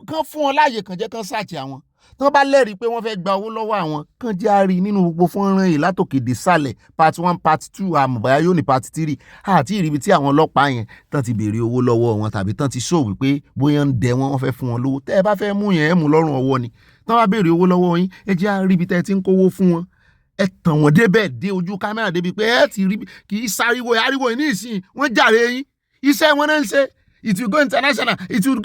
Kán fún wọn láàyè kàn jẹ́ kán ṣàtì àwọn. Tán bá lẹ́rìí pé wọ́n fẹ́ gba owó lọ́wọ́ àwọn kán jẹ́ àárí nínú gbogbo fọ́nrán yìí látòkè dé sàlẹ̀ part 1 part 2 àmọ̀báyá yóò ní part 3 àti ìrìbí tí àwọn ọlọ́pàá yẹn tán ti béèrè owó lọ́wọ́ wọn tàbí tán ti show wípé bóyá ń dẹ wọ́n fẹ́ fún wọn lówó. Tẹ́ ẹ bá fẹ́ mú yẹn ẹ mú lọ́rùn ọwọ́ ni. Tán bá béèrè owó lọ́wọ́ yín ẹ jẹ́ àárí tẹ́ ẹ ti ń kówó fún wọn. Ẹ tàn wọ́n débẹ̀ dé ojú kámẹ́rà débi pé ẹ ti rí kì í sáriwo ariwo yìí ní ìsìn wọ́n jàre yín iṣẹ́ wọn náà ń ṣe it will go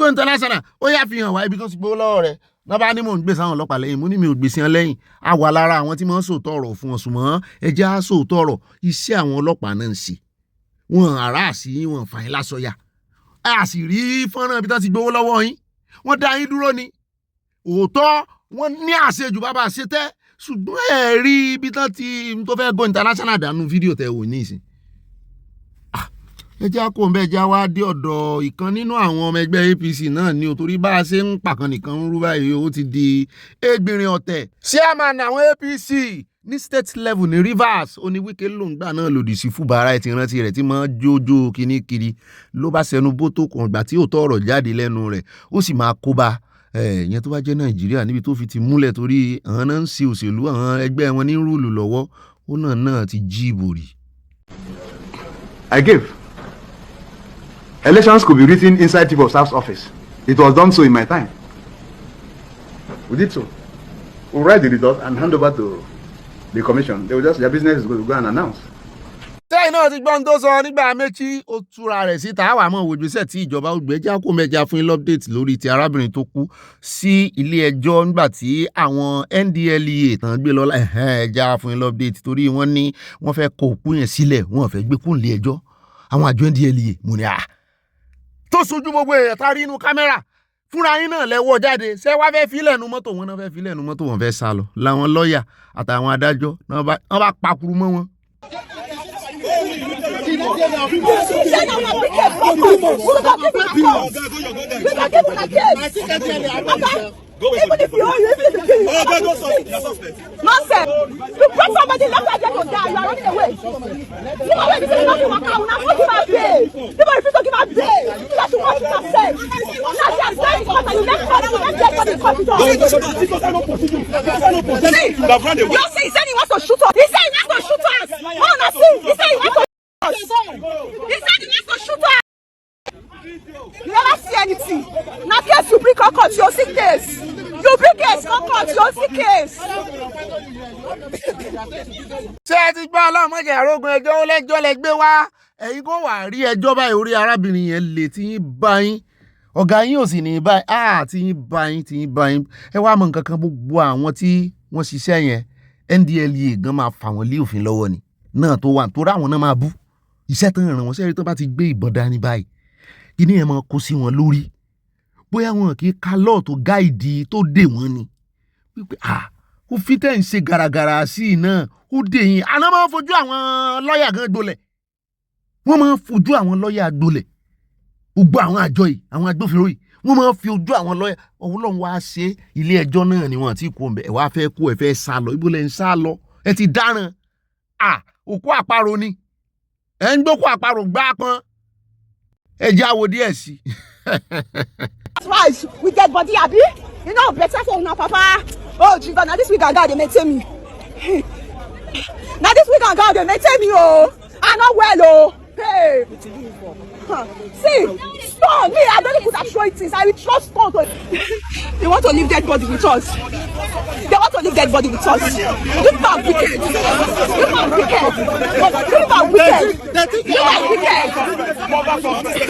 international ó yá fi hàn wá ibi tó ti gbowó lọ́wọ́ rẹ̀ náà bá ní mò ń gbé sáwọn ọlọ́pàá lẹ́yìn mo ní mi ò gbé sí wọn lẹ́yìn a wà lára àwọn tí wọ́n sòótọ́ ọ̀rọ̀ fún wọn ṣùgbọ́n ẹ jẹ́ á sòótọ́ ọ̀rọ̀ iṣẹ́ àwọn ọlọ́pàá náà ń ṣe wọn àrà sí wọn fà yín lásọyà a sì rí fọ́nrán ibi tó ti gbowó lọ́wọ́ yín wọ́n dá yín dúró ni òótọ́ wọ́n ní àṣejù bàbá àṣetẹ́ ṣùgbọ́n ẹ rí ibi tó fẹ́ go international dànù fídíò tẹ wò ní ìsìn ẹ jẹ́ àkó ń bẹ́ẹ̀ já wá dé ọ̀dọ̀ ìkan nínú àwọn ọmọ ẹgbẹ́ APC náà ni o torí bá a ṣe ń pàkan nìkan ń rú báyìí ó ti di ẹgbìnrin ọ̀tẹ̀. chairman àwọn APC ní state level ní Rivers ó ní Wike lòǹgbà náà lòdì sí Fubara ẹ̀ ti rántí rẹ̀ tí máa jójó kíní kiri ló bá sẹnu bó tó kàn gbà tí òótọ́ ọ̀rọ̀ jáde lẹ́nu rẹ̀ ó sì máa kó bá ìyẹn tó bá jẹ́ Nàìjíríà níbi tó fi ti múlẹ̀ torí àwọn náà ń ṣe òṣèlú àwọn ẹgbẹ́ wọn ní rúùlù lọ́wọ́ ó náà ti jí ìbò rí. I gave. Elections could be written inside Chief of Staff's office. It was done so in my time. We did so. We'll write the result and hand over to the commission. They will just, their business is going to go and announce. Sẹ́yìn náà ti gbọ́n tó sọ nígbà méjì ó túra rẹ̀ síta àwọn àmọ́ òwòjúṣẹ́ tí ìjọba ògbẹ́jà kó mẹ́jà fún lọ́pdẹ̀tì lórí ti arábìnrin tó kú sí ilé ẹjọ́ nígbà tí àwọn NDLEA tán gbé lọ ẹja fún lọ́pdẹ̀tì torí wọ́n ní wọ́n fẹ́ kó òkú yẹn sílẹ̀ wọ́n fẹ́ gbé kún ilé ẹjọ́ àwọn àjọ NDLEA mo ní tó sojú gbogbo èèyàn tá rí inú kámẹ́rà fúnra yín náà lẹ́wọ́ jáde ṣé wá fẹ́ filẹ̀ nu mọ́tò wọn náà fẹ́ filẹ̀ nu mọ́tò wọn fẹ́ sá lọ làwọn lọ́ọ̀yà àtàwọn adájọ́ wọ́n bá pakuru mọ́ wọn. Even if you are using the thing, nonsense. You brought somebody left there to die. You are running away. You are ready to give us your account. Now, what do you pay? You are refusing to give us pay. You have to watch yourself. Now, you are very smart and you left for the hospital. You say he said he wants to shoot us. He said he wants to shoot us. Oh, no, see. He said he wants to shoot us. He said he wants to shoot us. You never see anything. Now, case you bring cockroach, you'll see case. You bring case, cockroach, you'll see case. Ṣé ẹ ti gbọ́ ọlọ́mọdé àrógun ẹjọ́ ó lẹ́jọ́ lẹ gbé wá ẹ̀yin kò wá rí ẹjọ́ báyìí orí arábìnrin yẹn lè tí yín bá yín ọ̀gá yín ò sì ní báyìí tí yín bá yín ẹ wá mọ nǹkan kan gbogbo àwọn tí wọ́n ṣiṣẹ́ yẹn NDLEA gan máa fà wọ́n lé òfin lọ́wọ́ ni náà tó wà tó ráwọn náà máa bú iṣẹ́ tó ń ràn wọ́n sẹ́yìn tó bá ti gbé ìbọn dání báyìí kíní ẹ̀ máa kó sí wọn lórí bóyá wọn kì í ka lọ́ọ̀ tó gáìdì tó dè wọ́n ni wípé òfin tẹ̀ ń ṣe gàràgàrà sí i náà ó dè yín àná máa ń fojú àwọn lọ́ọ̀yà gan gbolẹ̀ wọ́n máa ń fojú àwọn lọ́ọ̀yà gbolẹ̀ gbogbo àwọn àjọ yìí àwọn agbófinró yìí wọ́n máa ń fi ojú àwọn lọ́ọ̀yà Ọlọ́run wá ṣe ilé ẹjọ́ náà ni wọ́n ti kú ọ̀bẹ ẹ̀ wá fẹ́ kú ẹ̀ fẹ́ sá lọ ibo lẹ́ ń sá lọ ẹ ti dáràn òkú àparò ni ẹ̀ ń gbókú àparò gbá pọ́n ẹ jẹ́ àwò díẹ̀ sí Right, we get body abi. You know better for una papa. Oh Jesus, now this week and God they maintain me. Now this week and God they maintain me oh. I not well oh. Hey. See, stone me. I don't even show it things. I will trust stone. They want to leave dead body with us. They want to leave dead body with us. Look how wicked. Look how wicked. Look how wicked. Look how wicked.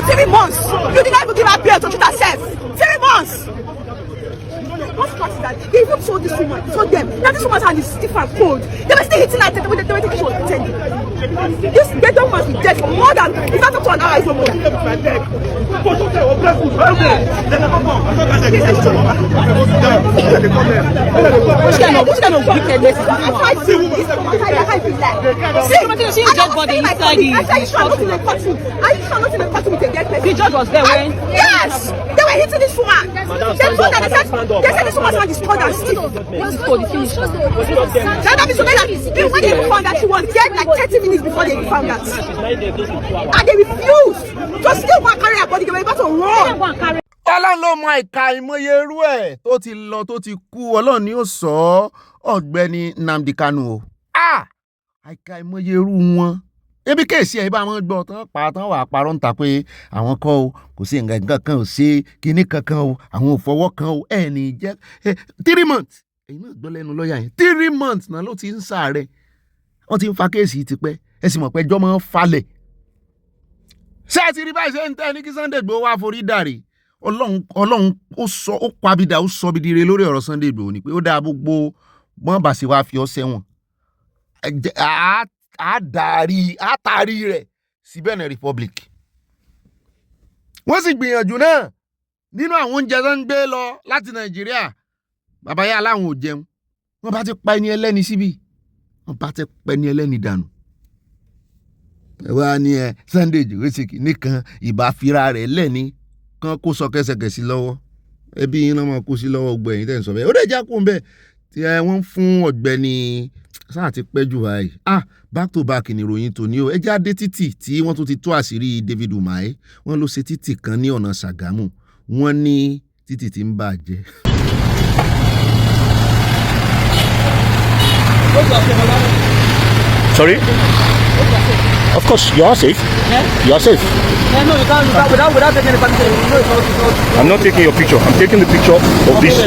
3 months. You did not even give her bail to treat herself. 3 months. What's part that? They even told this woman, told them, now this woman's hand is stiff and cold. They were still hitting her when they were thinking she was pretending. This better must be dead for more than, if not up to an hour, it's no more. Which kind of wickedness is that? I can't see this. I can't feel like. See, I dead body inside the. I said, you sure not in a cotton. Are you sure not in a cotton with a dead person? The judge was there when. Yes! They were hitting this woman. They told that they said this woman's hand is cold and stiff. What's cold? When they found that she was dead like 30 minutes before they found that. And they refused to still go and carry her body. They were about to run. Ọlọ́run ló mọ àìka ìmọye irú ẹ̀ tó ti lọ tó ti kú Ọlọ́run ni ó sọ Ọ̀gbẹ́ni Nnamdi Kanu o. Àìka ìmọye irú wọn. Ebi kéèsì ẹ̀ bá wọn gbọ́ tán pa tán wà parọ́ ń ta pé àwọn kọ́ o kò sí nǹkan kan ò sí kinní kankan o àwọn ò fọwọ́ kan o ẹ̀ ní jẹ́ 3 months. Èyí náà gbọ́ lẹ́nu lọ́ọ̀yà yẹn 3 months náà ló ti ń sàárẹ̀. Wọ́n ti ń fa kéèsì tipẹ́ ẹ sì mọ̀ pé ẹjọ́ máa ń falẹ̀. Ṣé ẹ ti rí báyìí ṣe ń tẹ́ ní kí Sunday Igboho wá forí dàrí? Ọlọ́run ó sọ ó pabidà ó sọ bidire lórí ọ̀rọ̀ Sunday Igboho ni pé ó dáa gbogbo wọ́n bá sì wá fi ọ́ sẹ́wọ̀n. Àtàrí rẹ̀ sí Benin Republic. Wọ́n sì gbìyànjú náà nínú àwọn oúnjẹ tó ń gbé lọ láti Nàìjíríà. Bàbá yá láwọn ò jẹun. Wọ́n bá ti pa ẹni ẹlẹ́ni síbí. Wọ́n bá ti pa ẹni ẹlẹ́ni dànù. Wá ní Sunday Igboho nìkan ìbá fira rẹ̀ lẹ́ni kan kó sọ kẹsẹkẹsí lọ́wọ́. Ẹbí yín náà máa kó sí lọ́wọ́ Ọ̀gbẹ́ni tẹ́ ń sọ bẹ́ẹ̀. Ó dẹ̀ já kó ń bẹ́ẹ̀ tí wọ́n fún Ọ̀gbẹ́ni sáà ti pẹ́ jù báyìí. Back to back ni ìròyìn tòní o. Ẹ já dé títì tí wọ́n tún ti tó àṣírí David Umahi. Wọ́n ló ṣe títì kan ní ọ̀nà Ṣàgámù. Wọ́n ní títì tí ń bàjẹ́. Sorry? Of course, you are safe. Yeah? You are safe. Yeah, no, you can't without taking the picture. I'm not taking your picture. I'm taking the picture of this.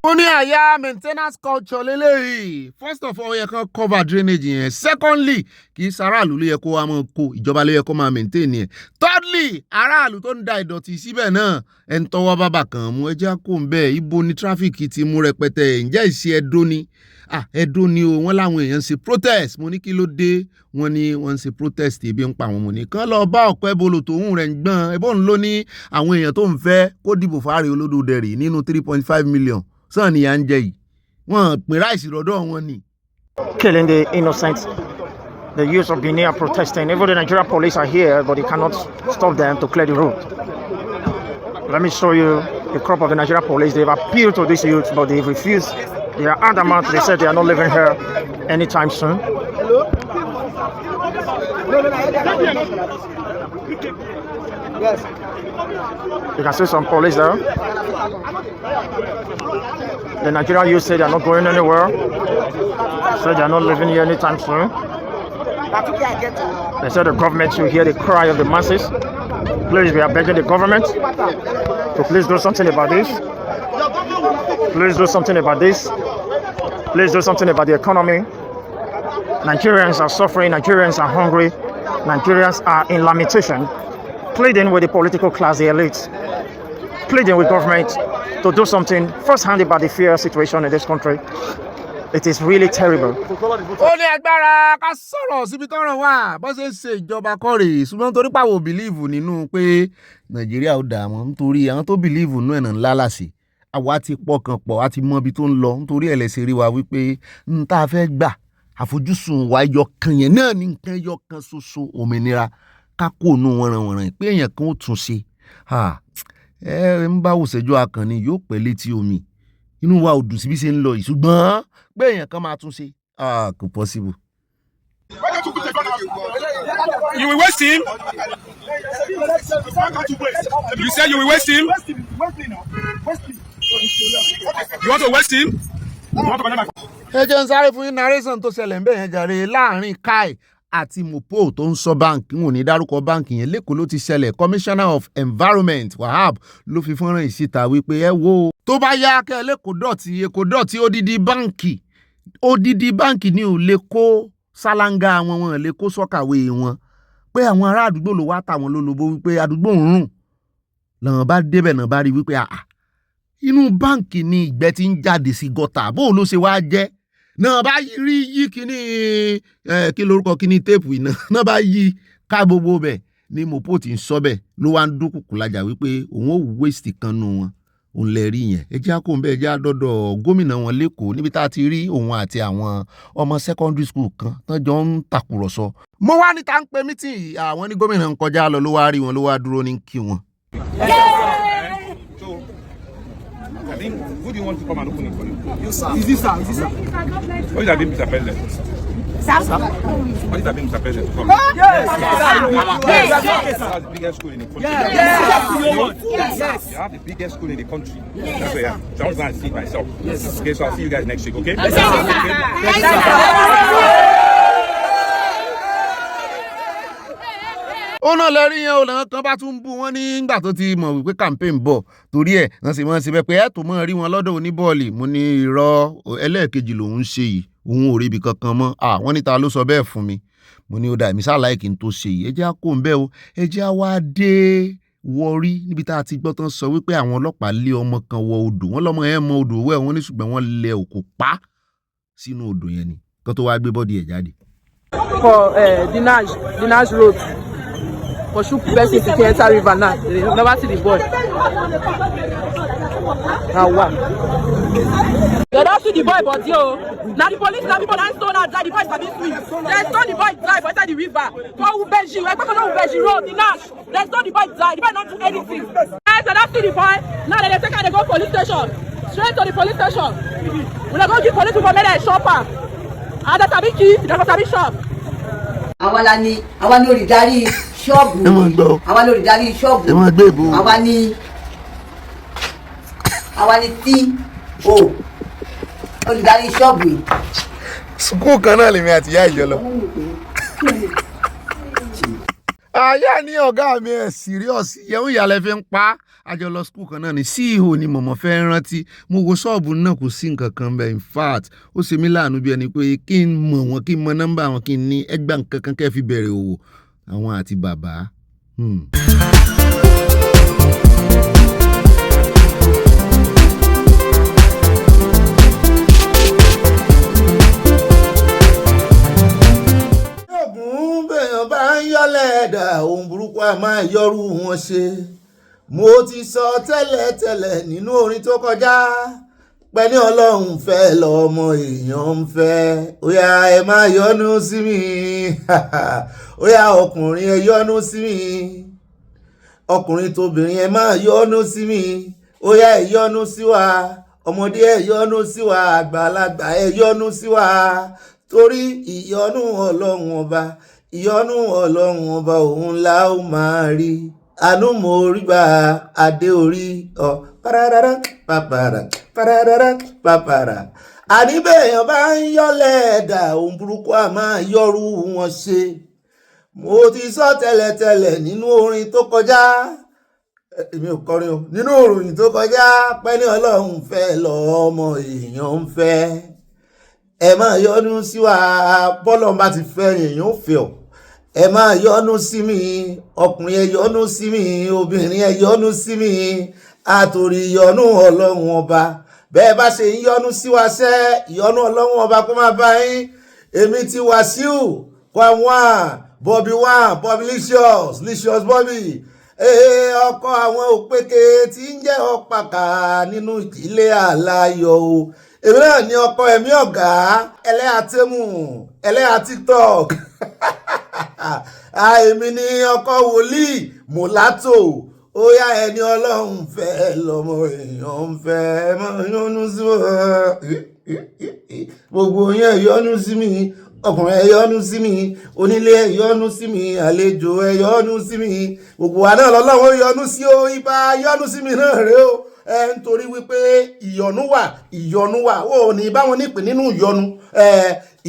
Ó ní àyà maintenance culture lélẹ́yìí. First of all, ó yẹ kó cover drainage yẹn. Secondly, kì í sàráàlú ló yẹ kó wá máa kó ìjọba ló yẹ kó máa maintain yẹn. Thirdly, aráàlú tó ń da ìdọ̀tí síbẹ̀ náà ẹ̀ ń tọwọ́ bàbà kan mú ẹjẹ́ kó ń bẹ́ẹ̀ ibo ni traffic ti mú rẹpẹtẹ ǹjẹ́ ìṣe Ẹdó ni Ẹdó ni o wọ́n láwọn èèyàn ń ṣe protest mo ní kí ló dé wọ́n ní wọ́n ń ṣe protest ebi ń pa àwọn ọmọ nìkan lọ bá ọ̀pẹ́ bolo tòun rẹ̀ ń gbọ́n ẹbọ́n ló ní àwọn èèyàn tó ń fẹ́ kó dìbò fáre olódòdẹ̀rì nínú 3.5 million sàn ni à ń jẹ yìí wọ́n pè ráìsì lọ́dọ̀ wọn ni. Killing the innocent. The youth of Benin are protesting. Even the Nigerian police are here, but they cannot stop them to clear the road. Let me show you the crop of the Nigerian police. They've appealed to these youths, but they've refused. They are adamant. They said they are not living here anytime soon. Yes. You can see some police there. The Nigerian youth say they are not going anywhere. Say they are not living here anytime soon. They said the government should hear the cry of the masses. Please, we are begging the government to please do something about this. Please do something about this. Please do something about the economy. Nigerians are suffering. Nigerians are hungry. Nigerians are in lamentation, pleading with the political class, the elites, pleading with government to do something first-hand about the fear situation in this country. It is really terrible. Ó ní agbára ká sọ̀rọ̀ síbi tọ́rọ̀ wà bó ṣe ń ṣe ìjọba kọ́rè ṣùgbọ́n torí pàwọ̀ bìlíìfù nínú pé Nàìjíríà ó dà wọ́n nítorí àwọn tó bìlíìfù nú ẹ̀nà ńlá làṣẹ àwa ti pọkàn pọ̀ àti mọ ibi tó ń lọ nítorí ẹlẹ́sẹ̀ rí wa wípé n tá a fẹ́ gbà àfojúsùn wa ẹyọkan yẹn náà ní nǹkan ẹyọkan ṣoṣo òmìnira ká kó nù wọ̀nrànwọ̀nràn pé èèyàn kan ó tún ṣe ẹ ń bá òṣèjọ́ akànnì yóò pẹ́ létí omi inú wa ò dùn síbi ṣe ń lọ yìí ṣùgbọ́n pé èèyàn kan máa tún ṣe kò possible. You will waste him. You said you will waste him? You want to waste him? ẹ jẹ́ ń sáré fún yín narration tó ṣẹlẹ̀ ń bẹ̀ yẹn jàre láàrin Kpai àti Mopo tó ń sọ báǹkì wọn ò ní dárúkọ báǹkì yẹn lẹ́kọ̀ọ́ ló ti ṣẹlẹ̀ Commissioner of Environment Wahab ló fi fọ́nrán ìsìta wípé ẹ wo tó bá yá kẹ́ lẹ́kọ̀ọ́ dọ̀tí odidi báǹkì ni ò lè kó sálángà wọn lè kó sọ́kàwé wọn pé àwọn ará àdúgbò ló wá tàwọn lólobó wípé àdúgbò ń rùn làwọn bá débẹ̀ náà bá rí wípé inú báǹkì ni ìgbẹ́ ti ń jáde sí gọ́tà bó ló ṣe wá jẹ́ náà bá rí yí kíní kí lórúkọ kíní téèpù iná náà bá yí ká gbogbo bẹ̀ ni Mopo ti ń sọ bẹ̀ ló wá ń dúnkùkù lájà wípé òun ò wéṣítì kan nù wọn òun lè rí yẹn ẹ jẹ́ àkóhùn bẹ́ẹ̀ jẹ́ àdọ́dọ̀ gómìnà wọn lẹ́kọ̀ọ́ níbi tá a ti rí òun àti àwọn ọmọ secondary school kan tán jọ ń tàkùrọ̀sọ. mo wá ní tá ń pe mítìn àwọn ní gómìnà ń kọjá lọ ló wá rí wọn ló wá dúró ní kí wọn. I think, who do you want to come and open it for you? You, sir. Is this, sir? What is that being Mr. President? Sir? What is that being Mr. President? Come. Yes. That's the biggest school in the country. Yes. You have the biggest school in the country. That's where I am. So I was going to see it myself. Yes. Okay, so I'll see you guys next week, okay? Yes, ó náà lẹ́rí yẹn olè kan bá tún bú wọn nígbà tó ti mọ̀ wípé campaign bọ̀ torí ẹ̀ wọ́n sì mọ̀ síbẹ̀ pé ẹ̀ tó mọ̀ rí wọn lọ́dọ̀ oníbọ́ọ̀lì mo ní irọ́ ẹlẹ́ẹ̀kejì lòun ṣe yìí òun ò rí ibi kankan mọ́ wọ́n níta ló sọ bẹ́ẹ̀ fún mi mo ní ó dà mí sáláì kí n tó ṣe yìí ẹ jẹ́ á kó ń bẹ́ o ẹ jẹ́ á wá dé Warri níbi tá a ti gbọ́ tán sọ wípé àwọn ọlọ́pàá lé ọmọ kan wọ odò wọ́n lọ́mọ yẹn mọ odò wẹ̀ wọ́n ní ṣùgbọ́n wọ́n lẹ òkú pa sínú odò yẹn ni kó tó wá gbé bọ́dì ẹ̀ jáde. For Dinaj Road for shoot person to enter river now. They never see the boy. Now what? They don't see the boy, but now the police, now people don't stone outside the boy is having swim. They stone the boy drive inside the river. For Ubeji, we're going to Ubeji Road, the Nash. They stone the boy drive. The boy not do anything. Guys, they don't see the boy. Now they take her, they go police station. Straight to the police station. When they go give police people, make a shopper. And that's a big key. That's a big shop. Àwa ni olùdarí ṣọ́ọ̀bù àwa ni olùdarí ṣọ́ọ̀bù àwa ni tí olùdarí ṣọ́ọ̀bù. Sukuu kan náà lèmi àti ìyá ìjọ lọ. Àyà ní ọ̀gá mi ẹ̀ serious yẹ̀wò ìyàlẹ̀ fi ń pa àjọ lọ sukuu kan náà ni CEO ni mọ̀mọ́ fẹ́ rántí mo wo ṣọ́ọ̀bù náà kò sí nǹkan kan bẹ́ẹ̀ in fact ó ṣe mí láàánú bí ẹni pé kí n mọ̀ wọ́n kí n mọ nọ́mbà wọn kí n ní ẹgbà nǹkan kan kẹ́ fi bẹ̀rẹ̀ òwò àwọn àti bàbá. Ògùn bèèyàn bá ń yọ́lẹ̀ ẹ̀dà ohun burúkú a máa yọrù wọn ṣe. Mo ti sọ tẹ́lẹ̀tẹ́lẹ̀ nínú orin tó kọjá pé ní Ọlọ́run fẹ́ lọ́mọ èèyàn ń fẹ́ ó yá ẹ má yọ́nú sí mi ó yá ọkùnrin ẹ yọ́nú sí mi ọkùnrin tóbìnrin ẹ má yọ́nú sí mi ó yá ẹ yọ́nú sí wa ọmọdé ẹ yọ́nú sí wa àgbàlagbà ẹ yọ́nú sí wa torí ìyọ́nú Ọlọ́run ọba òun la ó máa rí. Àánú mo rí bá adé orí pararara papara pararara papara. Àní bẹ́ẹ̀yàn bá ń yọ́lẹ̀ ẹ̀dà ohun burúkú a máa yọrù wọn ṣe. Mo ti sọ tẹ́lẹ̀tẹ́lẹ̀ nínú orin tó kọjá èmi ò kọrin o nínú òròyìn tó kọjá pé ní Ọlọ́run fẹ́ lọ́mọ èèyàn ń fẹ́ ẹ máa yọ́nú sí wa bọ́lọ̀ bá ti fẹ́ èèyàn ó fẹ́ ọ. Ẹ máa yọ́nú sí mi ọkùnrin ẹ yọ́nú sí mi obìnrin ẹ yọ́nú sí mi àtòrí yọ́nú Ọlọ́run ọba bẹ́ẹ̀ bá ṣe ń yọ́nú sí wa ṣẹ́ ìyọ́nú Ọlọ́run ọba kó máa bá yín èmi ti Wàsíù Bobby licious Bobby ọkọ àwọn òpèkè tí ń jẹ́ ọ̀pàkà nínú ìdílé aláyọ̀ o èmi náà ní ọkọ ẹ̀mí ọ̀gá ẹlẹ́yà tẹ́mù ẹlẹ́yà TikTok èmi ní ọkọ wòlíì mọ̀látò ó yá ẹni Ọlọ́run fẹ́ lọ́mọ èèyàn ń fẹ́ mọ́ yọ́nú sí gbogbo yẹn yọ́nú sí mi ọkùnrin ẹ yọ́nú sí mi, onílé ẹ yọ́nú sí mi, àlejò ẹ yọ́nú sí mi, gbogbo wa náà lọ́lọ́run yọ́nú sí o, ibà yọ́nú sí mi náà rèé o. Nítorí wípé ìyọ́nú wà ó ní báwọn nípìn nínú ìyọ́nú.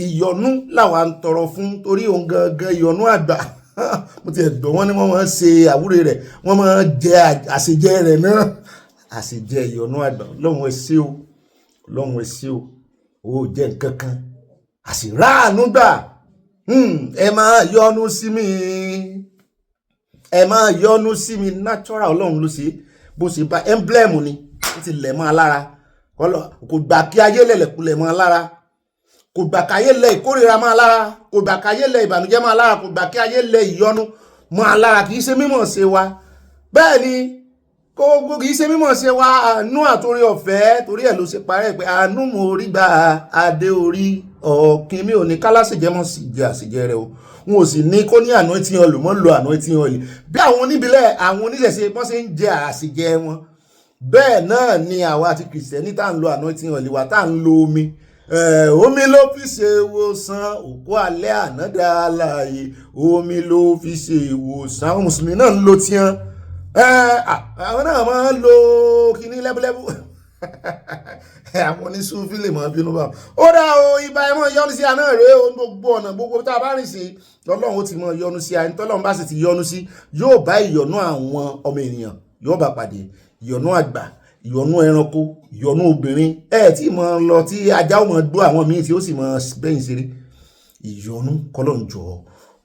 Ìyọ́nú làwa ń tọrọ fún torí òun gangan ìyọ́nú àgbà. Mo ti ẹ̀dọ̀ wọn ni wọ́n máa ń ṣe àwúre rẹ̀, wọ́n máa ń jẹ àṣejẹ rẹ̀ náà, àṣejẹ ìyọ́nú àgbà. Ọlọ́run ẹ ṣé o, Ọlọ́run ẹ ṣé o, ó jẹ́ nǹkan kan àṣìráàánú gbà. Ẹ máa yọ́nú sí mi, ẹ máa yọ́nú sí mi. Natural Ọlọ́run ló ṣe bó ṣe bá emblem ni ó ti lẹ̀ mọ́ alára, kò gbà kí ayé lẹ̀lẹ̀kulẹ̀ mọ́ alára, kò gbà káyé lẹ ìkórìíra mọ́ alára, kò gbà káyé lẹ ìbànújẹ́ mọ́ alára, kò gbà kí ayé lẹ ìyọnu mọ́ alára. Kì í ṣe mímọ̀ ṣe wa, bẹ́ẹ̀ ni kì í ṣe mímọ̀ ṣe wa, àánú àtòrí ọ̀fẹ́, torí ẹ̀ ló ṣe parẹ́ pé àánú mo rí gbà adé orí ọ̀kìn mi ò ní kálásìjẹ́ mọ́ sí jẹ́ àṣìjẹ́ rẹ o, n ò sì ní kó ní anointing oil mọ́ lo anointing oil bí àwọn oníbílẹ̀ àwọn oníṣẹ̀ṣe bọ́n ṣe ń jẹ àṣìjẹ́ wọn. Bẹ́ẹ̀ náà ni àwa àti kìrìsìtẹ́nì tá à ń lo anointing oil wa, tá à ń lo omi. Omi ló fi ṣe ìwòsàn òkú alẹ́ àná dá láàyè, omi ló fi ṣe ìwòsàn. Àwọn mùsùlùmí náà ń lo tiẹ̀, àwọn náà máa ń lo kíní lẹ́bùlẹ́bù. Àwọn oníṣúfì lè máa bínú bá ó dá o, ibà ẹ mọ̀ yọ́nú sí àná rèé o, gbogbo ọ̀nà gbogbo tá a bá rìn sí lọ́lọ́run ó ti mọ̀ yọ́nú sí àyìn tọ́lọ́run bá sì ti yọ́nú sí yóò bá ìyọ́nú àwọn ọmọ ènìyàn yóò bá pàdé, ìyọ́nú àgbà, ìyọ́nú ẹranko, ìyọ́nú obìnrin. Tí mo lọ tí ajá ó mọ̀ gbọ́ àwọn míì tí ó sì mọ̀ bẹ́yìn ṣeré. Ìyọ́nú kọ́lọ́run jọ̀ọ́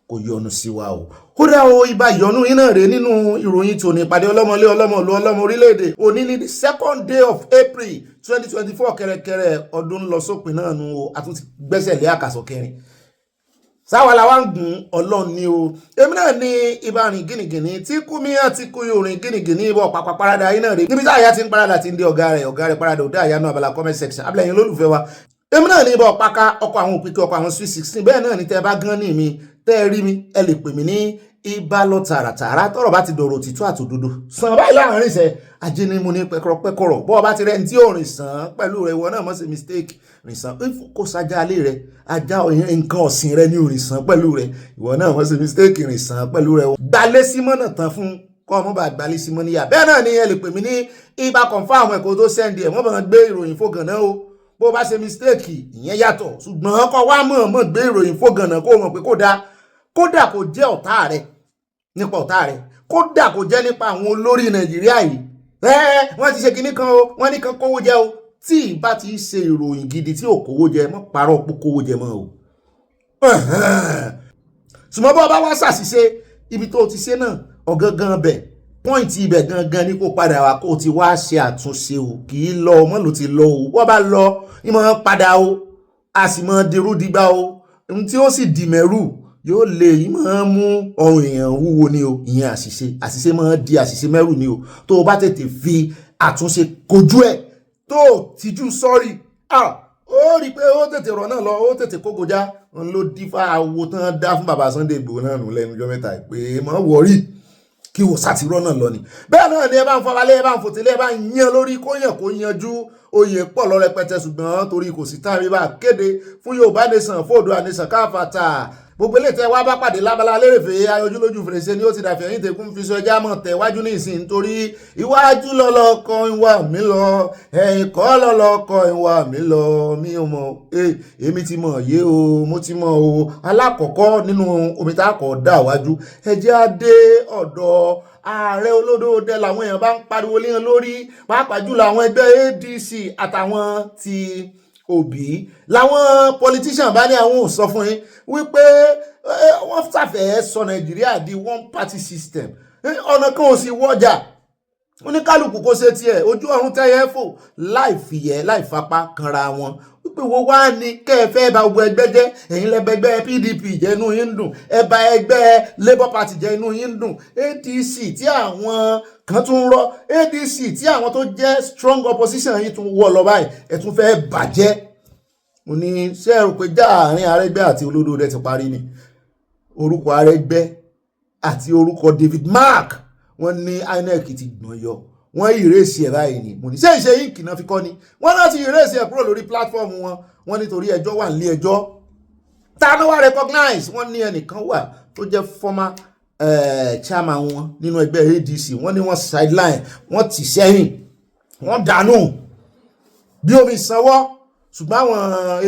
kó yọ́nú sí wa o. Ó dá o, ibà ìyọ́nú iná rèé nínú ìròyìn tòní. Ìpàdé ọlọ́mọlé ọlọ́mọlú ọlọ́mọ orílẹ̀-èdè òní ní the 2nd day of April 2024 kẹrẹkẹrẹ ọdún lọ sópin náà nu o, àtúntì gbẹ́sẹ̀ lé àkàsọ̀ kẹrin. Sáwàlá wa ń gùn Ọlọ́run ni o. Èmi náà ní ibà rìn gìnìgìnì tí kú mi àti kú yóò rìn gìnìgìnì ibọ̀ pàpà parada iná rèé. Níbi tí àyà ti ń parada ti ń dé ọ̀gá rẹ̀ parada òde àyà náà abala comment section. Abẹ́lẹ̀yìn olólùfẹ́ wa. Èmi náà ní ibọ̀ pàkà ọkọ̀ àwọn òpìkì ọkọ̀ àwọn sweet 16. Bẹ́ẹ̀ náà ni tẹ́ bá gán ní mi tẹ́ rí mi ẹ lè pè mí ní ibà lọ tààràtààrà tọ́rọ̀ bá ti dọ̀rọ̀ òtítọ́ àtòdodo. Sàn báyìí láàrin ìṣẹ́ ajé ni mo ní pẹ́kọ̀rọ̀ bọ́ ọba ti rẹ̀ ní tí ò rìn sàn pẹ̀lú rẹ̀ ìwọ náà mọ̀ sí mistake rìn sàn kó sajá alé rẹ̀ ajá nǹkan ọ̀sìn rẹ̀ ní ò rìn sàn pẹ̀lú rẹ̀ ìwọ náà mọ̀ sí mistake rìn sàn pẹ̀lú rẹ̀. Gbalẹ̀ símọ́nà tán fún kọ́ ọmọ bá gbalẹ̀ símọ́ níyà. Bẹ́ẹ̀ náà ni ẹ lè pè mí ní ibà confam ẹ̀kọ́ tó sẹ́ndì ẹ̀ wọ́n bá gbé ìròyìn fógànná o. Bó bá ṣe mistake ìyẹn yàtọ̀ ṣùgbọ́n kọ́ wá mọ̀ gbé ìròyìn fógànná kó mọ̀ pé kódà kò jẹ́ ọ̀tá rẹ̀ nípa ọ̀tá rẹ̀, kódà kò jẹ́ nípa àwọn olórí Nàìjíríà yìí. Wọ́n ti ṣe kinní kan o, wọ́n ní kan kówó jẹ o. Tí ìbá ti ṣe ìròyìn gidi tí ò kówó jẹ mọ́ parọ́ pé kówó jẹ mọ́ o. Ṣùgbọ́n bọ́ bá wá ṣàṣìṣe ibi tó ti ṣe náà ọ̀gangan bẹ̀ pọ́ìntì ibẹ̀ gangan ní kó padà wá kó ti wá ṣe àtúnṣe o. Kì í lọ ọmọ ló ti lọ o, wọ́n bá lọ ìmọ̀ padà o, a sì mọ̀ dirú dìgbà o. Ohun tí ó sì dì mẹ́rù yóò lè yí máa mú ọrùn èèyàn wúwo ni o. Ìyẹn àṣìṣe máa di àṣìṣe mẹ́rù ni o. Tó o bá tètè fi àtúnṣe kojú ẹ̀ tó tijú sọ́rí ó rí pé ó tètè rọ̀ náà lọ, ó tètè kókojá ń ló dífá awo tán dá fún bàbá Sunday Igboho náà nù lẹ́nu ọjọ́ mẹ́ta pé mọ́ wọ̀rí kí wò sátìrọ́ náà lọ ni. Bẹ́ẹ̀ náà ni ẹ bá ń fọwálé ẹ bá ń fòtélé ẹ bá ń yan lórí kó yanjú oyè pọ̀ lọ rẹpẹtẹ ṣùgbọ́n torí kò sí táàrí bá kéde fún Yorùbá nation fóòdù àníṣàn káfàtà gbogbo ilé tẹ wá bá pàdé lábala lérèfé ayọjúlójú fèrèsé ni ó ti dàfẹ́ yín tẹkùn fi sọ ẹjá mọ̀ tẹ̀wájú ní ìsìn nítorí iwájú lọ́lọ́kọ ìwà mi lọ ẹ̀yìn kọ́ lọ́lọ́kọ ìwà mi lọ mi ò mọ̀ èmi ti mọ̀ yé o mo ti mọ̀ o. Alákọ̀ọ́kọ́ nínú omi tá a kọ̀ dá wájú ẹjẹ́ á dé ọ̀dọ̀ ààrẹ olódòdó làwọn èèyàn bá ń pariwo léèyàn lórí pàápàá jùlọ àwọn ẹgbẹ́ ADC àtàwọn ti Òbí làwọn politician bá ní àwọn ò sọ fún yín wípé wọ́n ṣàfẹ́ sọ Nàìjíríà di one party system. Ọ̀nà kan ò sí wọ́jà oníkálukú kó ṣe tiẹ̀ ojú ọ̀run tẹ́yẹ fò láì fìyẹ́ láì fapá kanra wọn wípé wo wá ní kẹ́ẹ̀fẹ́ bá gbogbo ẹgbẹ́ jẹ́ ẹ̀yin lẹ́gbẹ́gbẹ́ PDP jẹ́ inú yín dùn ẹ̀bà ẹgbẹ́ Labour Party jẹ́ inú yín dùn ADC tí àwọn kan tún rọ ADC tí àwọn tó jẹ́ strong opposition yìí tún wọ́ lọ báyìí ẹ̀ tún fẹ́ bàjẹ́. Mo ní ṣé ẹ rò pé já àárín Arẹ́gbẹ́ àti Olódòdó ti parí ni orúkọ Arẹ́gbẹ́ àti orúkọ David Mark wọ́n ní INEC ti gbọ̀n yọ wọ́n ìrèsì ẹ̀ báyìí ni. Mo ní ṣé ìṣe yín kìnnà fi kọ́ ni wọ́n láti ìrèsì ẹ̀ kúrò lórí platform wọn nítorí ẹjọ́ wà nílé ẹjọ́ tánú wá recognize wọ́n ní ẹnìkan wà tó jẹ́ former chairman wọn nínú ẹgbẹ́ ADC wọ́n ní wọ́n sideline wọ́n tì sẹ́yìn wọ́n dànù bí omi sanwó ṣùgbọ́n àwọn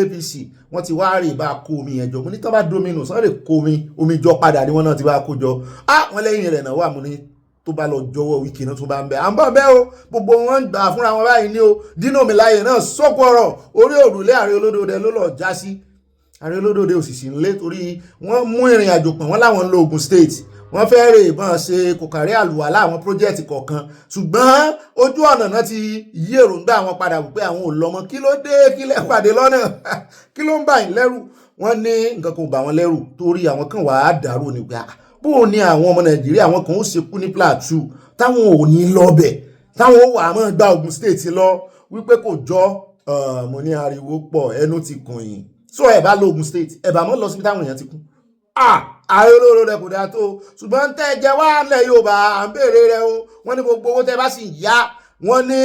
APC wọ́n ti wá rí bá kó omi yẹn jọ mo ní tán bá domino sọ́n lè kó omi jọ padà ní wọ́n náà ti bá kó jọ wọ́n lẹ́yìn rẹ̀ náà wà mo ní tó bá lọ jọ̀wọ́ wíkì náà tó bá ń bẹ à ń bọ̀ bẹ́ o gbogbo wọn gbà fúnra wọn báyìí ní o dínà mi láàyè náà sọ́kù ọ̀rọ̀ orí òrùlé Ààrẹ Olódòdè ló lọ já sí Ààrẹ Olódòdè òsìsì ńlé torí wọ́n mú ìrìn àjò pọ̀ wọ́n láwọn ń lo Ògùn State wọ́n fẹ́ rè bọ́n ṣe kòkàrí àlùwàlá àwọn pírójẹ́tì kọ̀ọ̀kan ṣùgbọ́n ojú ọ̀nà náà ti yí èròǹgbà wọn padà wípé àwọn ò lọ́mọ kí ló dé kí lẹ́ pàdé lọ́nà kí ló ń bà yín lẹ́rù wọ́n ní nǹkan kan ò bà wọ́n lẹ́rù torí àwọn kan wàá dàrú nígbà bó ní àwọn ọmọ Nàìjíríà àwọn kan ó ṣekú ní Plateau táwọn ò ní lọ́bẹ̀ táwọn ó wà á máa gba Ògùn State lọ wípé kò jọ mo ní ariwo pọ̀ ẹnu ti kùn yín so ẹ̀ bá lọ Ògùn State ẹ̀ bá mọ́ lọ síbi táwọn èèyàn ti kú Ààrẹ Olódòdè kò dáa tó ṣùgbọ́n tẹ́ jẹ wá lẹ̀ Yorùbá à ń béèrè rẹ o wọ́n ní gbogbo owó tẹ́ bá sì yá wọ́n ní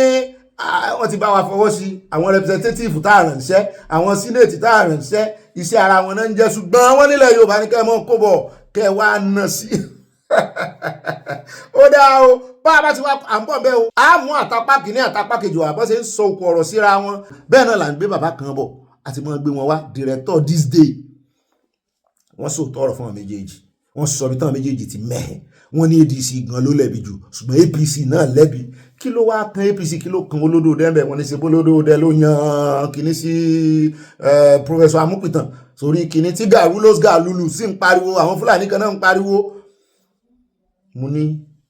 wọ́n ti bá wa fọwọ́ sí àwọn representative tá a ránṣẹ́ àwọn senate tá a ránṣẹ́ iṣẹ́ ara wọn náà ń jẹ́ ṣùgbọ́n wọ́n nílẹ̀ Yorùbá ní kẹ́ mọ́ kó bọ̀ kẹ́ wá ná sí ó dáa o bá a bá ti wá à ń bọ̀ bẹ́ẹ̀ o a mú àtàpá kìíní àtàpá kejì wà bọ́ ṣe ń sọ òkú ọ̀rọ̀ síra wọn bẹ́ẹ̀ náà là ń gbé bàbá kan bọ̀ àti mọ́ gbé wọn wá director this day wọ́n sọ tọrọ fún àwọn méjèèjì wọ́n sọ bí táwọn méjèèjì ti mẹ́hẹ̀ wọ́n ní ADC gan ló lẹ́bi jù ṣùgbọ́n APC náà lẹ́bi kí ló wá kan APC kí ló kan Olódòdè ẹ̀bẹ̀ wọ́n ní ṣe bólódòdè ló yan kìíní sí Professor Amúpìtàn sórí kìíní tí gàrúlós gàlúlù sí ń pariwo àwọn Fúlàní kan náà ń pariwo mo ní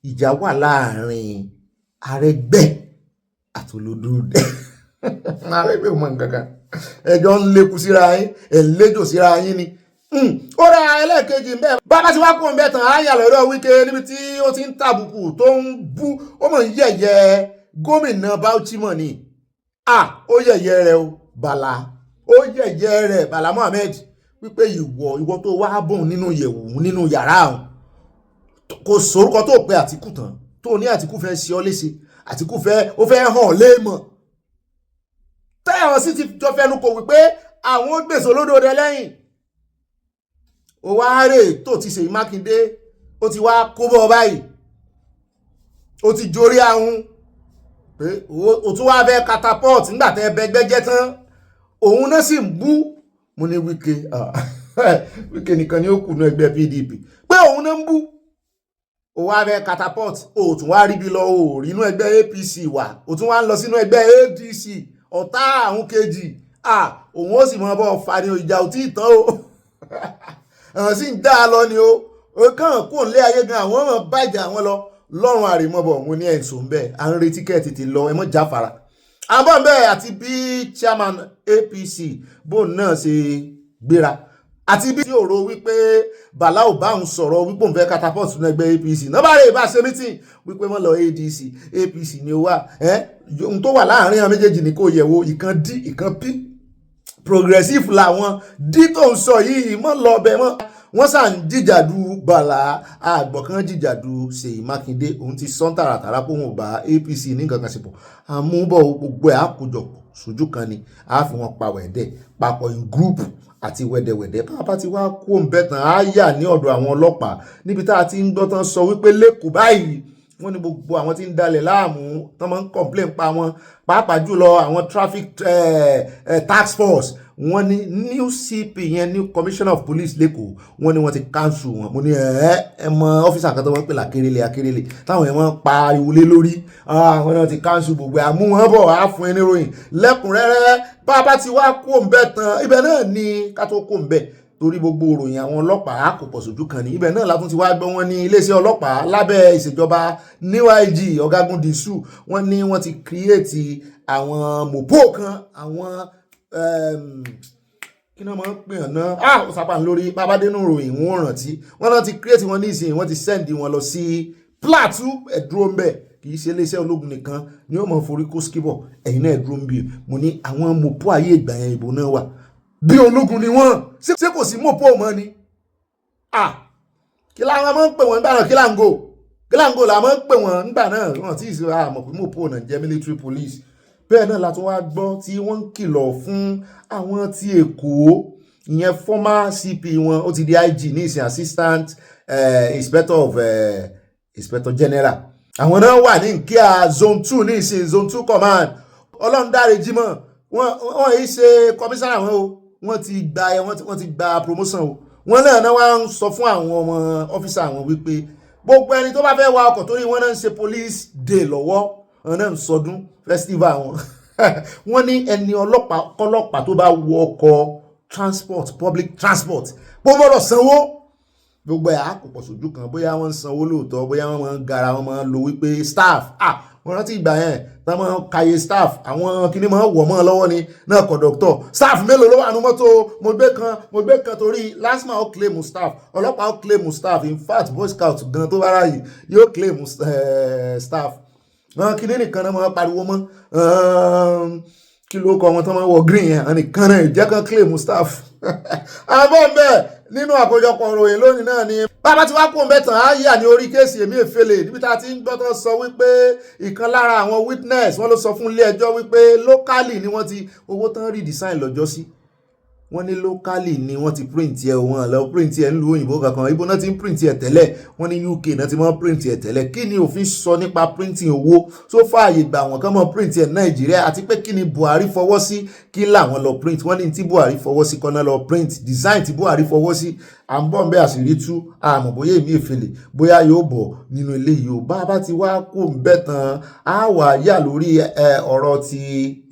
ìjà wà láàrin Arẹ́gbẹ́ àti Olódòdè Arẹ́gbẹ́ mọ̀ nǹkan kan ẹjọ́ ń lékú síra yín ẹ̀ ń léjò síra yín ni ó ra ẹlẹ́ẹ̀kejì ń bẹ́ẹ̀ bàbá tí wá kó ń bẹ́ tàn áyà lọ́dọ̀ Wike níbi tí ó ti ń tàbùkù tó ń bú ó mọ̀ ń yẹ̀yẹ́ gómìnà Bauchi mọ̀ ni ó yẹ̀yẹ́ rẹ̀ o Bala ó yẹ̀yẹ́ rẹ̀ Bala Mohammed wípé ìwọ tó wá bùn nínú yẹ̀wù nínú yàrá ọ̀hún kò sórúkọ tó pé Àtíkù tán tó ní Àtíkù fẹ́ ṣe ọ́ léṣe Àtíkù ó fẹ́ hàn léèmọ̀ tẹ́yàn sì ti jọ fẹnu kò wípé àwọn gbèsè Olódòdè lẹ́yìn ó wá rè tó ti Ṣèyí Mákindé ó ti wá kó bọ́ báyìí ó ti jórí ahun pé ó tún wá fẹ́ catapult nígbàtẹ́ ẹgbẹ́gbẹ́jẹ́ tán òun náà sì ń bú mo ní Wike nìkan ni ó kù ní ẹgbẹ́ PDP pé òun náà ń bú ó wá fẹ́ catapult ó tún wá rí bí lọ ó rí inú ẹgbẹ́ APC wà ó tún wá ń lọ sínú ẹgbẹ́ ADC ọ̀tá àwọn kejì òun ó sì mọ bọ́ fani ìjà ò tí ì tán o àwọn sì ń dá a lọ ni ó kàn kó lé ayé gan àwọn ọmọ bàjẹ́ àwọn lọ lọ́rùn àrèmọ́bọ̀ òun ní ẹ̀sùn bẹ́ẹ̀ à ń retí kẹ́ẹ̀tì ti lọ ẹ mọ́ jáfara àbọ̀ bẹ́ẹ̀ àti bí chairman APC bóun náà ṣe gbéra àti bí tí òro wípé Bala ò bá òun sọ̀rọ̀ wípé òun fẹ́ catapult ní ẹgbẹ́ APC náà bá rè bá ṣe meeting wípé wọ́n lọ ADC APC ni ó wà ohun tó wà láàrin àwọn méjèèjì ni kò yẹ̀wò ìkan D ìkan P progressive làwọn dí tó ń sọ yìí mọ́ lọ bẹ mọ́ wọ́n sà ń jìjàdù Bala àgbọ̀kan jìjàdù Ṣèyí Mákindé òun ti sọ́n tààràtàrà pé òun ò bá APC ní nǹkan kan sípò àmúbọ̀ gbogbo ẹ̀ àkójọpọ̀ sójú kan ni a fi wọn pa wẹ̀dẹ̀ papọ̀ in group àti wẹ̀dẹ̀wẹ̀dẹ̀ bàbá ti wá kó ń bẹ́ tán á yà ní ọ̀dọ̀ àwọn ọlọ́pàá níbi tá a ti ń gbọ́ tán sọ wípé lẹ́kọ̀ọ́ báyìí wọ́n ní gbogbo àwọn tí ń dalẹ̀ láàmú tán máa ń complain pa wọn pàápàá jùlọ àwọn traffic task force wọ́n ní new CP yẹn new commissioner of police lẹ́kọ̀ọ́ wọ́n ní wọ́n ti cancel wọn mo ní ẹmọ ọ́fíìsà kan tó wọ́n pè lákérélé táwọn ẹ̀ wọ́n pa ariwo lé lórí àwọn náà ti cancel gbogbo àmú wọn bọ̀ á fún ẹni ròyìn lẹ́kùnrẹ́rẹ́ bàbá ti wá kó ń bẹ́ tán ibẹ̀ náà ni ká tó kó ń bẹ́ torí gbogbo ìròyìn àwọn ọlọ́pàá kò pọ̀ sójú kan ní ibẹ̀ náà látún ti wá gbọ́ wọn ní iléeṣẹ́ ọlọ́pàá lábẹ́ ìṣèjọba new IG ọ̀gágun Disu wọ́n ní wọ́n ti create àwọn mopo kan àwọn kí náà máa ń pè hàn náà ó sápá lórí babadénú ròyìn wọn rántí wọ́n náà ti create wọn ní ìsìn wọ́n ti send wọn lọ sí Plateau ẹ̀dúró ń bẹ̀ kì í ṣe iléeṣẹ́ ológun nìkan ni ó mọ̀ forí kó skibọ̀ ẹ̀yin náà ẹ̀dúró ń bì mo ní àwọn mopo ayé ìgbà yẹn ìbò náà wà bí ológun ni wọ́n ṣé kò sí mopo mọ́ ni kí láwọn máa ń pè wọ́n nígbà náà kíláǹgò la máa ń pè wọ́n nígbà náà wọ́n ti ṣe àmọ̀ pé mopo náà jẹ́ military police bẹ́ẹ̀ náà la tún wá gbọ́ tí wọ́n ń kìlọ̀ fún àwọn tí Èkó ìyẹn former CP wọn ó ti di IG ní ìsìn assistant inspector general. Àwọn náà wà ní nkíà zone 2 ní ìsìn zone 2 command. Ọlọ́run dáre jímọ̀ wọ́n yìí ṣe commissioner wọn o wọ́n ti gba promotion o. Wọ́n náà wá ń sọ fún àwọn ọmọ ọ́fíìsà wọn wípé gbogbo ẹni tó bá fẹ́ wa ọkọ̀ torí wọ́n náà ń ṣe police day lọ́wọ́ wọ́n náà ń sọdún festival wọn. Wọ́n ní ẹni ọlọ́pàá tó bá wọ ọkọ̀ transport public transport gbogbo lọ sanwó. Gbogbo ẹ̀ á kò pọ̀ sójú kan bóyá wọ́n ń sanwó lóòótọ́ bóyá wọ́n máa ń gara wọ́n máa ń lo wípé staff wọ́n rántí ìgbà yẹn tí wọ́n máa ń kàyé staff àwọn kìíní máa ń wọ̀ mọ́ lọ́wọ́ ni náà kọ̀dọ̀tọ̀ staff mélòó ló wà ní mọ́tò mo gbé kan torí last man ó claim staff ọlọ́pàá ó claim staff in fact boy scout gan tó bá ráyè yóò claim staff kìíní nìkan náà máa pariwo mọ́ kí ló kọ wọn tó máa wọ green yẹn nìkan náà ìjẹ́ kan claim staff. Àbọ̀ bẹ́ẹ̀ nínú àkójọpọ̀ ìròyìn lónìí náà ni bàbá tí wàá kó mẹ́tàn á yà ní orí kéèsì Emefiele níbi tá a ti ń gbọ́dọ̀ sọ wípé ìkan lára àwọn witness wọ́n ló sọ fún ilé ẹjọ́ wípé locally ni wọ́n ti owó tán redesign lọ́jọ́ sí wọ́n ní locally ni wọ́n ti print ẹ̀ wọ́n lọ print ẹ̀ nílùú òyìnbó kankan ibo náà ti ń print ẹ̀ tẹ́lẹ̀ wọ́n ní UK náà ti mọ́ print ẹ̀ tẹ́lẹ̀ kí ni òfin sọ nípa printing owó tó fààyè gbà wọ́n kàn mọ́ print ẹ̀ Nàìjíríà àti pé kí ni Buhari fọwọ́ sí kí làwọn lọ print wọ́n ní tí Buhari fọwọ́ sí kọ́nà lọ print design tí Buhari fọwọ́ sí à ń bọ̀ ń bẹ́ àṣírí tú àmọ́ bóyá Emefiele bóyá yóò bọ̀ nínú ilé yìí ó bá ti wá kó ń bẹ́ tán á wà yà lórí ọ̀rọ̀ ti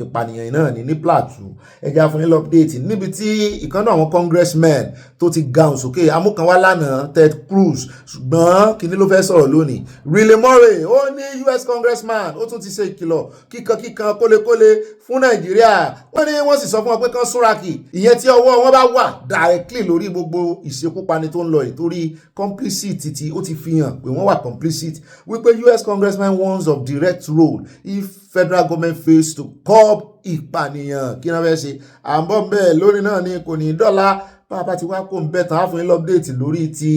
ìpànìyàn náà ní Plateau ẹja fún yín update níbi tí ìkànnì àwọn congressmen tó ti gahùn sókè amúkanwá lánàá Ted Cruz ṣùgbọ́n kíní ló fẹ́ sọ̀rọ̀ lónìí Riley Murray ó ní US congressman ó tún ti ṣe ìkìlọ̀ kíkan kólekóle fún Nàìjíríà ó ní wọ́n sì sọ fún wọn pé kán súnrakì ìyẹn tí ọwọ́ wọn bá wà directly lórí gbogbo ìṣekúpani tó ń lọ ìtorí complicit tí ó ti fi hàn pé wọ́n wà complicit wípé US congressman warns of direct role if federal government fails to curb ìpànìyàn kí náà fẹ́ ṣe à ń bọ̀ bẹ́ẹ̀ lórí náà ni kò ní dọ́là bàbá ti wá kó ń bẹ̀ tán á fún yín lọ́pdéètì lórí ti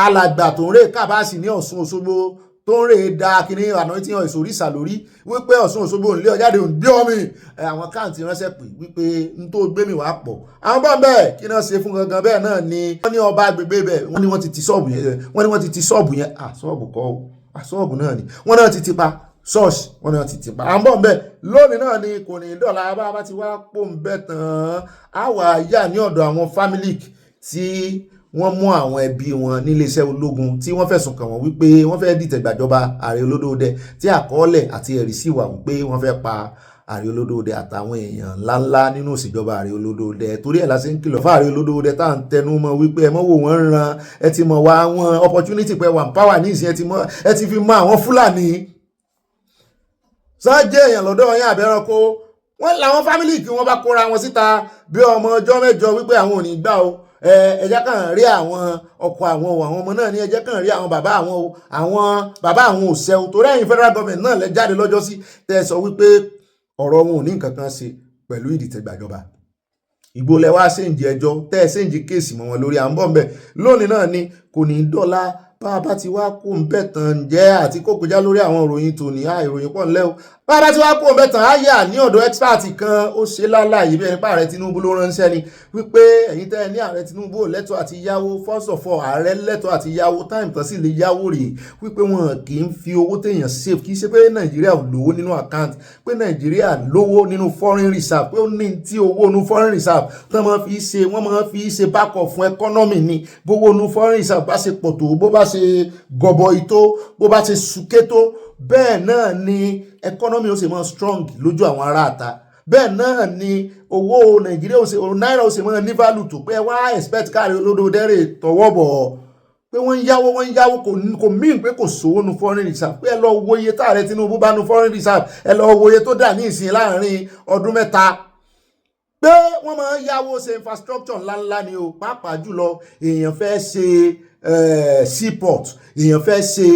alàgbà tó ń rè kábàásì ní Ọ̀ṣun Òṣogbo tó ń rè da kíní anointing oil òrìṣà lórí wípé Ọ̀ṣun Òṣogbo ń lé ọjáde ń gbé ọmọ àwọn káàntì ránṣẹ́ pé wípé n tó gbé mi wá pọ̀ àwọn bọ́ bẹ́ẹ̀ kí náà ṣe fún gangan bẹ́ẹ̀ náà ni wọ́n ní ọba agbègbè bẹ́ẹ̀ wọ́n ní wọ́n ti ti ṣọ́ọ̀bù yẹn ṣọ́ọ̀bù kọ́ ṣọ́ọ̀bù náà ni wọ́n náà ti ti pa ṣọ́ọ̀ṣì wọn ni wọ́n ti tìpa à ń bọ̀ ń bẹ̀ lónìí náà ni kò ní dọ̀la bá ti wá pò ń bẹ̀ tán á wà yà ní ọ̀dọ̀ àwọn family tí wọ́n mú àwọn ẹbí wọn níléeṣẹ́ ológun tí wọ́n fẹ̀sùn kàn wọ́n wípé wọ́n fẹ́ dìtẹ̀ gbàjọba ààrẹ olódòdẹ tí àkọọ́lẹ̀ àti ẹ̀rí sì wà wípé wọ́n fẹ́ pa ààrẹ olódòdẹ àtàwọn èèyàn ńláńlá nínú ìṣèjọba ààrẹ olódòdẹ torí ẹ̀ la ṣe ń kìlọ̀ fún ààrẹ olódòdẹ tá à ń tẹnu mọ́ wípé ẹ mọ́ wò wọ́n ran ẹ ti mọ̀ wá àwọn opportunity pé wà ń power ní ìsìn ẹ ti fi mọ àwọn Fúlàní sáájẹ́ èèyàn lọ́dọ̀ yẹn àbẹ́ranko wọ́n làwọn fámílì kí wọ́n bá kóra wọn síta bí ọmọ ọjọ́ mẹ́jọ wípé àwọn ò ní gbà o ẹjẹ́ kàn rí àwọn ọkọ àwọn ọmọ náà ní ẹjẹ́ kàn rí àwọn bàbá àwọn òṣèlú torí ẹ̀yin federal government náà lẹ jáde lọ́jọ́ sí tẹ́ ẹ sọ wípé ọ̀rọ̀ wọn ò ní nǹkan kan ṣe pẹ̀lú ìdìtẹ̀gbàjọba ìgbò lẹ́wà ṣèǹjì ẹjọ́ tẹ́ ẹ ṣèǹjì kéèsì mọ́ wọn lórí à ń bọ̀ ń bẹ̀ lónìí náà ni kò ní dọ́là bá ti wá kó ń bẹ̀ tán jẹ́ àti kó kọjá lórí àwọn ìròyìn tòní ìròyìn pọ̀ ńlẹ́ o bá ti wá kó ń bẹ̀ tán á yà ní ọ̀dọ̀ expert kan ó ṣe láláyé bí ẹni pa ààrẹ Tinubu ló ránṣẹ́ ni wípé ẹ̀yin tẹ́ ẹ ní ààrẹ Tinubu ò lẹ́tọ̀ọ́ àti yáwó first of all ààrẹ lẹ́tọ̀ọ́ àti yáwó time tán sì lè yáwó rèé wípé wọn kì í fi owó téèyàn save kì í ṣe pé Nàìjíríà ò lówó nínú account pé Nàìjíríà lówó nínú foreign reserve pé ó ní tí owó nínú foreign reserve tán máa fi ṣe wọ́n máa fi ṣe backup fún economy ni gbogbo nínú foreign reserve bá ṣe pọ̀ tó bó bá ṣe gọbọi tó bó bá ṣe súké tó bẹ́ẹ̀ náà ni economy ó ṣe mọ́ strong lójú àwọn ará àta bẹ́ẹ̀ náà ni owó Nàìjíríà náírà ó ṣe mọ́ ní value tó pé wá expect káàrí olódòdẹ́rẹ̀ tọwọ́ bọ̀ pé wọ́n ń yáwó kò mean pé kò sówó nu foreign reserve pé ẹ lọ wo iye táàrẹ Tinubu bá nu foreign reserve ẹ lọ wo iye tó dà ní ìsìn láàrin ọdún mẹ́ta pé wọ́n máa ń yáwó ṣe infrastructure ńláńlá ni o pàápàá jùlọ èèyàn fẹ́ ṣe seaport èèyàn fẹ́ ṣe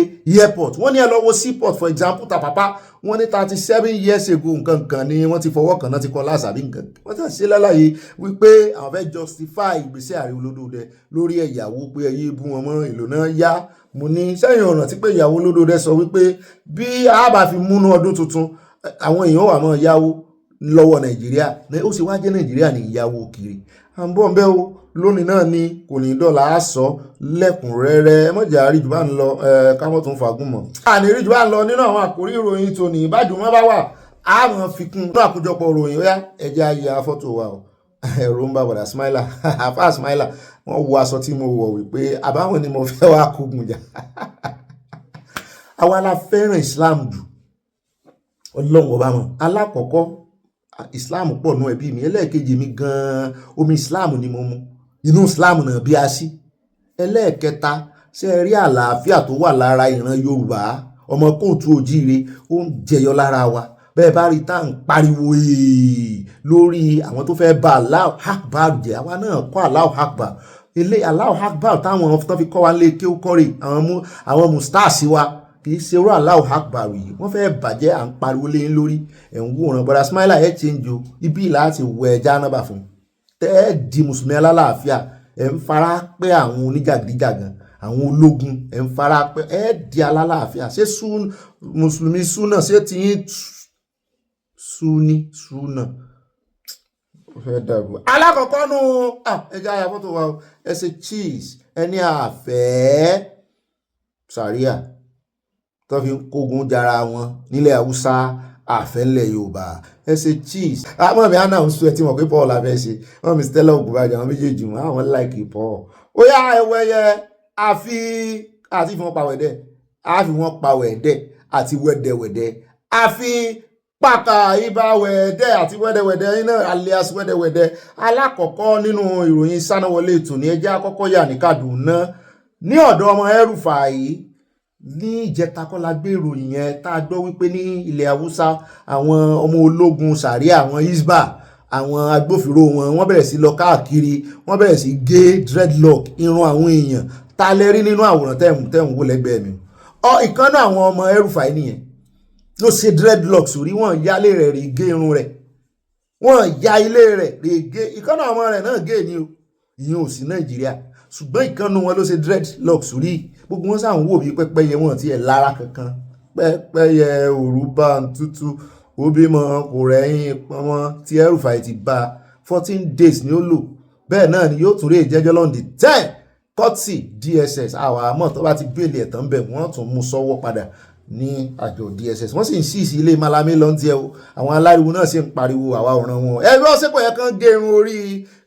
airport wọ́n ní ẹ lọ wo seaport for example Tapapa wọ́n ní 37 years ago nǹkan ni wọ́n ti fọwọ́ kàn náà ti kọ́ lásàbí nǹkan wọ́n ti ṣe lálàyé wípé àwọn fẹ́ justify ìgbésẹ̀ ààrẹ olódòdẹ lórí ẹ̀yàwó pé ẹyẹ bú wọn mọ́ ìlò náà yá mo ní sẹ́yìn ọ̀nà tí pé ìyàwó olódòdẹ sọ wípé bí a bá fi múnú ọdún tuntun àwọn èèyàn wà mọ́ yáwó lọ́wọ́ Nàìjíríà ó sì wá jẹ́ Nàìjíríà ní ìyàwó kiri à ń bọ̀ ń bẹ́ o lónìí náà ni kò ní dọ́là á sọ lẹ́kùnrẹ́rẹ́ ẹ mọ̀jà rí jù bá ń lọ kámọ́ tó ń fagún mọ̀. àní rí jù bá ń lọ nínú àwọn àkórí ìròyìn tòní ìbájúmọ́ bá wà á mọ̀ fi kún nínú àkójọpọ̀ ìròyìn ó yá ẹja ayé afọ́tò wa o ẹ̀rọ ń bá bọ̀dà smiler àfa smiler wọ́n wo aṣọ tí mo wọ̀ wípé àbáwọn ni mo fẹ́ wá kógun jà àwa la fẹ́ràn Islam jù ọlọ́run ọba mọ̀ alákọ̀ọ́kọ́ Islam pọ̀ nù ẹbí mi ẹlẹ́ẹ̀kejì mi gan-an omi Islam ni mo mu inú Islam náà bí a sí ẹlẹ́ẹ̀kẹta ṣe rí àlàáfíà tó wà lára ìran Yorùbá ọmọ kóòtù òjíire ó ń jẹyọ lára wa bẹ́ẹ̀ bá rí tá à ń pariwo lórí àwọn tó fẹ́ bá Allahu Akbar jẹ́ àwa náà kọ́ Allahu Akbar ilé Allahu Akbar táwọn tó fi kọ́ wa lé kí ó kọ́rè àwọn mustasi wa kì í ṣe orú Allahu Akbar yìí wọ́n fẹ́ bàjẹ́ à ń pariwo lé lórí ẹ̀ ń wòran bọ́dà smiler ẹ̀ change o ibi láti wọ ẹja náà bà fún tẹ́ ẹ̀ di mùsùlùmí alálàáfíà ẹ̀ ń fara pẹ́ àwọn oníjàgídíjàgan àwọn ológun ẹ̀ ń fara pẹ́ ẹ̀ di alálàáfíà ṣé mùsùlùmí súnà ṣé ti yín súnà fẹ́ dàrú. alákọ̀ọ́kọ́ nù ẹja ayà fọ́tò wa ẹ ṣe cheese ẹni àfẹ́ sàríà tó fi ń kógun jara wọn nílẹ̀ Haúsá àfẹ́lẹ̀ Yorùbá ẹ ṣe cheese. àmọ́ mi àná ń sọ ẹ tí mo pé Paul abẹ́ ṣe wọ́n mi Stella Ogunbaja àwọn méjèèjì wọn àwọn láìkì Paul. ó yá ẹwẹ́yẹ àti fi wọn pa wẹ̀dẹ̀ àfi wọn pa wẹ̀dẹ̀ àti wẹ̀dẹ̀wẹ̀dẹ̀ àfi pàkà ibà wẹ̀dẹ̀ àti wẹ̀dẹ̀wẹ̀dẹ̀ iná alias wẹ̀dẹ̀wẹ̀dẹ̀. alákọ̀ọ́kọ́ nínú ìròyìn Sanawole ètò ní ẹjẹ́ àkọ́kọ́ yà ní Kaduna ní ọ̀dọ̀ ọmọ El-Rufai ní ìjẹta kọ́ la gbé ìròyìn yẹn tá a gbọ́ wípé ní ilẹ̀ Haúsá àwọn ọmọ ológun sàríà àwọn ISWAP àwọn agbófinró wọ́n bẹ̀rẹ̀ sí lọ káàkiri wọ́n bẹ̀rẹ̀ sí gé dreadlock irun àwọn èèyàn tá a lè rí nínú àwòrán tẹ̀hún wò lẹ́gbẹ̀ẹ́ mi ìkànnì àwọn ọmọ El-Rufai nìyẹn ló ṣe dreadlock sórí wọ́n ya ilé rẹ̀ rè gé irun rẹ̀ wọ́n ya ilé rẹ̀ rè gé ìkànnì ọmọ rẹ̀ náà gé ni o ìyẹn ò sí Nàìjíríà ṣùgbọ́n ìkànnì wọn ló ṣe dreadlock sórí gbogbo wọn sáà ń wò bí pẹ́pẹ́yẹ wọn ti ẹ̀ lára kankan pẹ́pẹ́yẹ òrùba tútù obìmọ̀ kò rẹ̀yìn pọ́nmọ́ tí El-Rufai ti bá 14 days ni ó lò bẹ́ẹ̀ náà ni yóò tún rí ìjẹ́jọ́ lọ́ndì 10 kọ́tì DSS àwọn àmọ́ tó bá ti bẹ́ẹ̀lì ẹ̀tàn bẹ̀ wọ́n tún mú sọ́wọ́ padà ní àjọ DSS wọ́n sì ń sí ilé malami lọ́ntì ẹ̀ o àwọn aláriwo náà sì ń pariwo àwa ọ̀ràn wọn ẹgbẹ́ ọ̀sẹ̀pọ̀ yẹn kan gé irun orí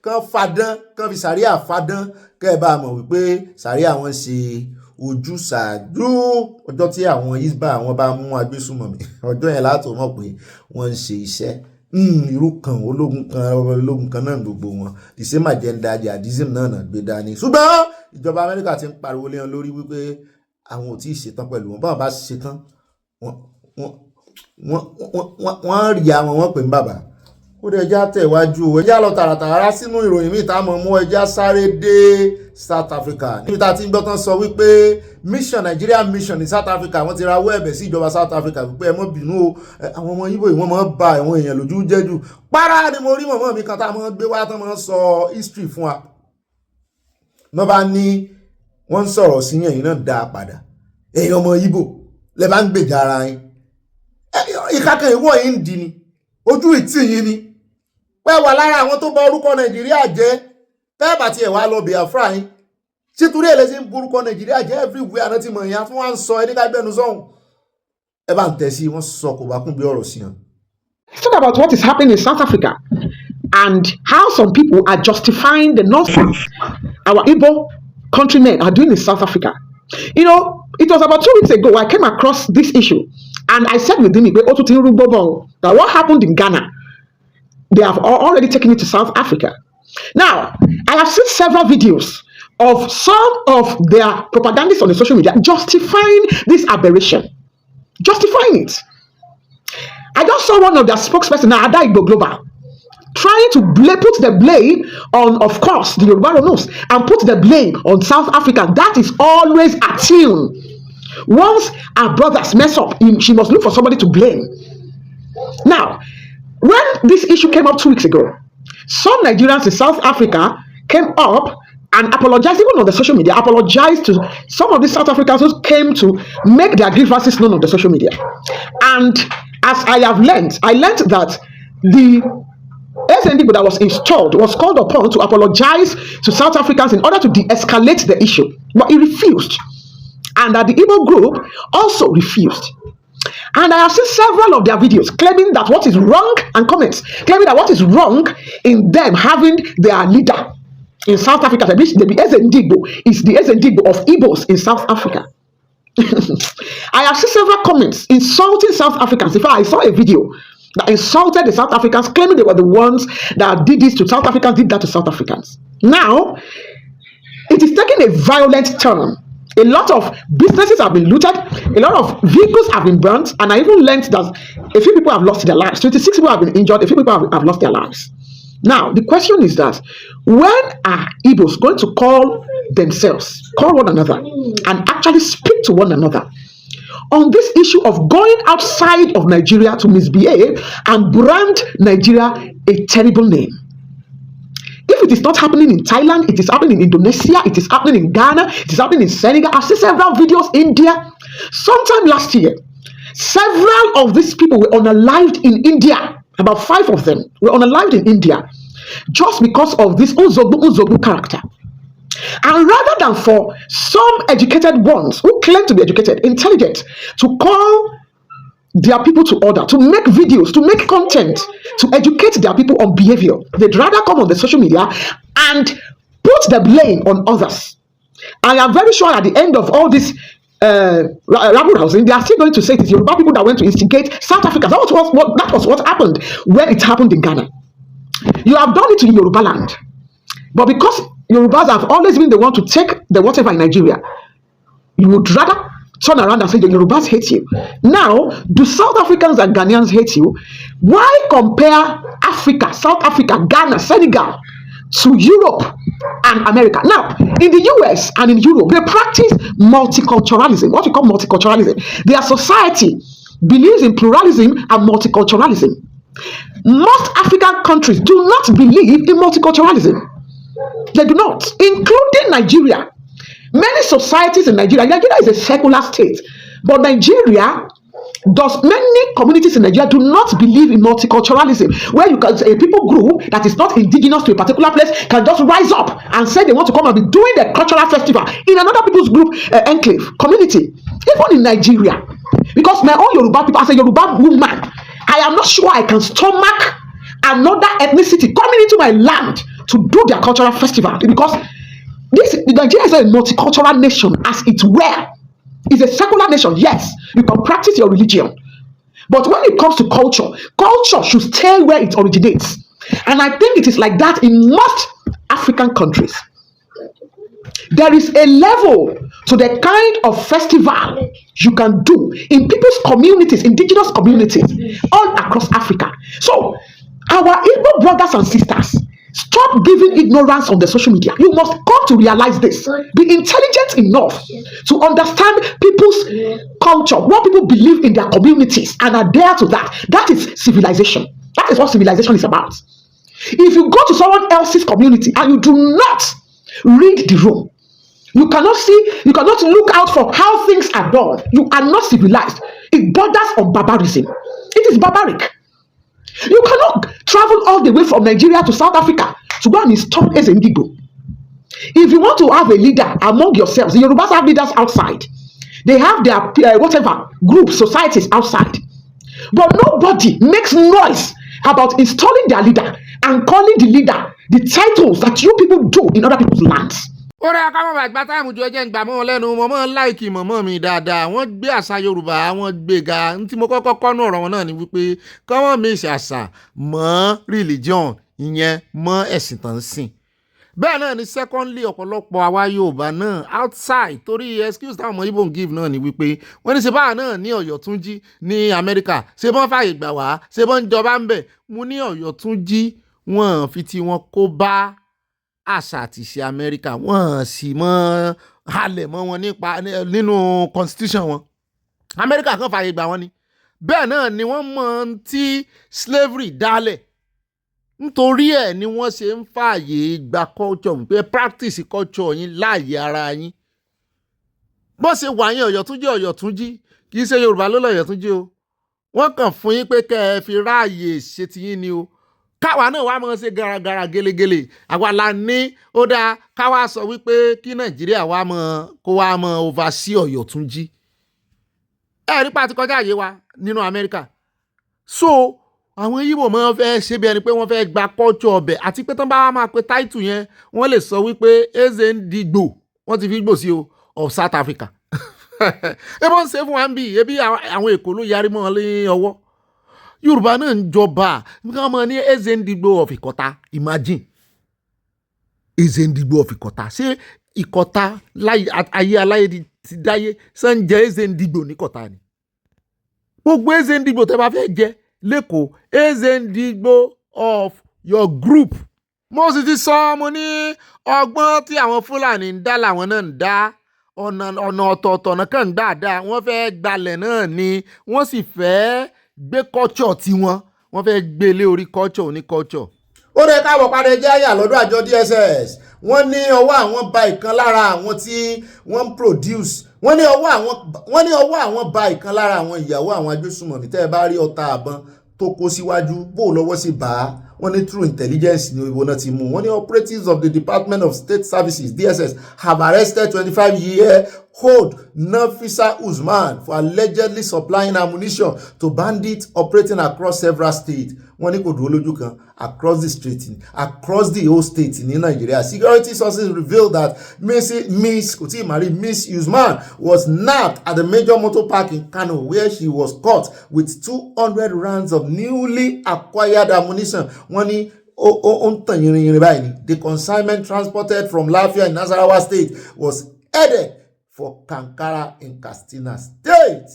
kan fadán kan fi sàríà fadán kẹ́ ẹ bá mọ̀ wípé sàríà wọn ṣe ojúsàájú ọjọ́ tí àwọn ISWAP àwọn bá mú agbésùmọ̀mí ọjọ́ yẹn látò mọ̀ pé wọ́n ń ṣe iṣẹ́ irú kan ológun kan náà gbogbo wọn the same agenda jihadism náà gbé dání ṣùgbọ́n ìjọba Amẹ́ríkà ti ń pariwo lé wọn lórí wípé àwọn ò tí ì ṣetán pẹ̀lú wọn báwọn bá ṣetán wọ́n rí àwọn wọn pè ń bàbá ó dẹ̀ ẹjá tẹ̀wájú ẹjá lọ tààràtàrà sínú ìròyìn míì tá a mọ̀ mú ẹjá sáré dé South Africa níbi tá a ti ń gbọ́ tán sọ wípé Nigeria mission ní South Africa wọ́n ti rawọ́ ẹ̀bẹ̀ sí ìjọba South Africa wípé ẹ mọ́ bínú o àwọn ọmọ Ìgbò yìí wọ́n máa ń ba àwọn èèyàn lójú jẹ́ jù párá ni mo rí mọ̀mọ́ mi kan tá a máa ń gbé wá tán máa ń sọ history fún wa náà bá ní wọ́n ń sọ̀rọ̀ sí yẹn náà dá a padà èèyàn ọmọ Ìgbò lẹ bá ń gbèjà ara yín ìkàkàn ìwọ̀ yìí ń di ni ojú ìtì yín ni pẹ́ wà lára àwọn tó bà orúkọ Nàìjíríà jẹ́ tẹ́ bá tiẹ̀ wá lọ Biafra yín títorí ẹ̀ lẹ́sìn burúkọ Nàìjíríà jẹ́ everywhere àná tí mọ̀ yẹn fún wa ń sọ ẹni ká gbẹnu sọ́hùn ẹ bá ń tẹ̀ sí wọ́n sọ kò bá kún bí ọ̀rọ̀ sí yàn. Let's talk about what is happening in South Africa and how some people are justifying the nonsense our Igbo countrymen are doing in South Africa. You know, it was about 2 weeks ago I came across this issue and I said within me that what happened in Ghana, they have already taken it to South Africa. Now, I have seen several videos of some of their propagandists on the social media justifying this aberration. Justifying it. I just saw one of their spokesperson, Ada Igbo Global, trying to put the blame on, of course, the Yoruba knows, and put the blame on South Africa. That is always a tune. Once our brothers mess up, she must look for somebody to blame. Now, when this issue came up 2 weeks ago, some Nigerians in South Africa came up and apologized, even on the social media, apologized to some of the South Africans who came to make their grievances known on the social media. And as I learned that the SND that was installed was called upon to apologize to South Africans in order to de-escalate the issue, but he refused. And that the Igbo group also refused. And I have seen several of their videos claiming that what is wrong, and comments claiming that what is wrong in them having their leader in South Africa, the SND is the SND of Igbos in South Africa. I have seen several comments insulting South Africans. In fact, I saw a video that insulted the South Africans, claiming they were the ones that did this to South Africans, did that to South Africans. Now, it is taking a violent turn. A lot of businesses have been looted, a lot of vehicles have been burnt, and I even learned that a few people have lost their lives. 26 people have been injured, a few people have lost their lives. Now, the question is that when are Igbos going to call themselves, call one another, and actually speak to one another on this issue of going outside of Nigeria to misbehave and brand Nigeria a terrible name? If it is not happening in Thailand, it is happening in Indonesia, it is happening in Ghana, it is happening in Senegal. I've seen several videos in India. Sometime last year, several of these people were unalived in India. About 5 of them were unalived in India just because of this Uzobu character. And rather than for some educated ones who claim to be educated, intelligent, to call their people to order, to make videos, to make content, to educate their people on behavior, they'd rather come on the social media and put the blame on others. I am very sure at the end of all this rabble housing, they are still going to say it is Yoruba people that went to instigate South Africa. That was what happened when it happened in Ghana. You have done it in Yoruba land, but because Yorubas have always been the one to take the whatever in Nigeria, you would rather turn around and say the Yorubas hate you. Now, do South Africans and Ghanaians hate you? Why compare Africa, South Africa, Ghana, Senegal to Europe and America? Now, in the US and in Europe, they practice multiculturalism. What we call multiculturalism. Their society believes in pluralism and multiculturalism. Most African countries do not believe in multiculturalism. They do not, including Nigeria. Many societies in Nigeria is a secular state, but Nigeria many communities in Nigeria do not believe in multiculturalism, where you can say a people group that is not indigenous to a particular place can just rise up and say they want to come and be doing the cultural festival in another people's group enclave community, even in Nigeria. Because my own Yoruba people, as a Yoruba woman, I am not sure I can stomach another ethnicity coming into my land to do their cultural festival, because Nigeria is a multicultural nation, as it were. It's a secular nation. Yes, you can practice your religion, but when it comes to culture, culture should stay where it originates. And I think it is like that in most African countries. There is a level to the kind of festival you can do in people's communities, indigenous communities, all across Africa. So, our Igbo brothers and sisters, stop giving ignorance on the social media. You must come to realize this. Be intelligent enough to understand people's culture, what people believe in their communities, and adhere to that. That is civilization. That is what civilization is about. If you go to someone else's community and you do not read the room, you cannot look out for how things are done. You are not civilized. It borders on barbarism. It is barbaric. You cannot travel all the way from Nigeria to South Africa to go and install as a Igbo. If you want to have a leader among yourselves, the Yorubas have leaders outside. They have their whatever groups, societies outside. But nobody makes noise about installing their leader and calling the leader the titles that you people do in other people's lands. ó rẹ akáwọn àgbà táìmù jọ jẹ́ ń gbà mọ́ lẹ́nu mo mọ́ láìkì mọ̀mọ́ mi dáadáa wọ́n gbé àṣà Yorùbá wọ́n gbé ga ní tí mo kọ́kọ́ kọ́nú ọ̀rọ̀ wọn náà ni wípé kọ́mọ́ mi ṣe àṣà mọ́ religion ìyẹn mọ́ ẹ̀sìn tán sìn. Bẹ́ẹ̀ náà ni secondly ọ̀pọ̀lọpọ̀ àwa Yorùbá náà outside torí excuse táwọn ọmọ Igbo ń give náà ni wípé wọ́n ní ṣe báà náà ní Ọ̀yọ́túnjí ní Amẹ́ríkà ṣe bọ́n fàyè gbà wá ṣe bọ́n jọba ń bẹ̀ mo ní Ọ̀yọ́túnjí wọ́n fi ti wọn kó bá àṣà àti ìṣe Amẹ́ríkà wọ́n sì mọ́ halẹ̀ mọ́ wọn nínú constitution wọn. Amẹ́ríkà kan fàyè gbà wọ́n ni. Bẹ́ẹ̀ náà ni wọ́n mọ̀ tí slavery dálẹ̀. Nítorí ẹ̀ ni wọ́n ṣe ń fàyè gba culture pé practice culture yín láàyè ara yín. Bó ṣe wà yín Ọ̀yọ́túnjí kì í ṣe Yorùbá ló lọ Ọ̀yọ́túnjí o. Wọ́n kàn fún yín pé kẹ́ ẹ fi ráàyè ṣe ti yín ni o. káwa náà wá máa ṣe garagara gelegele àwa la ní ó dáa káwa sọ wípé kí Nàìjíríà wá máa kó wá máa oversee Ọ̀yọ́ tún jí ẹ nípa ti kọjá àyè wa nínú Amẹ́ríkà so àwọn Yíbò máa fẹ́ ṣe bí ẹni pé wọ́n fẹ́ gba culture ọbẹ̀ àti pé tán bá wá máa pe title yẹn wọ́n lè sọ wípé Ezendigbo wọ́n ti fi gbò sí o of South Africa ebi wọ́n ń ṣe fún wa ń bì ebi àwọn Èkó ló yarí mọ́ ní ọwọ́ Yorùbá náà ń jọba nǹkan ọmọ ní Ezendigbo of Ìkọ̀tà imagine Ezendigbo of Ìkọ̀tà ṣé Ìkọ̀tà ayé aláyé ti dáyé sànjẹ Ezendigbo ní Ìkọ̀tà ni gbogbo Ezendigbo tẹ́ bá fẹ́ jẹ lẹ́kọ̀ọ́ Ezendigbo of your group mo sì ti sọ mo ní ọgbọ́n tí àwọn Fúlàní ń dá làwọn náà ń dá ọ̀nà ọ̀tọ̀ọ̀tọ̀ náà kàn ń gbà dá wọ́n fẹ́ gbalẹ̀ náà ni wọ́n sì fẹ́ gbé culture tiwọn wọ́n fẹ́ gbé lé orí culture oní culture. ó dẹ káàbọ̀ padà jẹ́ àyà lọ́dọ̀ àjọ DSS wọ́n ní ọwọ́ àwọn ba ìkan lára àwọn tí wọ́n ń produce wọ́n ní ọwọ́ àwọn ba ìkan lára àwọn ìyàwó àwọn agbésùmọ̀mí tẹ́ ẹ bá rí ọta àbọn tó kó síwájú bó lọ́wọ́ sí bá a wọ́n ní through intelligence ní ìbò náà ti mú wọ́n ní operatives of the Department of State Services DSS have arrested 25-year-old Nafisa Usman for allegedly supplying ammunition to bandits operating across several states. Wọ́n ní kò dúró lójú kan across the whole state ní Nigeria. Security sources revealed that Miss Usman was nabbed at the major motor park in Kano where she was caught with 200 rounds of newly acquired ammunition. Wọ́n ní the consignment transported from Lafia in Nasarawa State was headed for Kankara in Katsina State.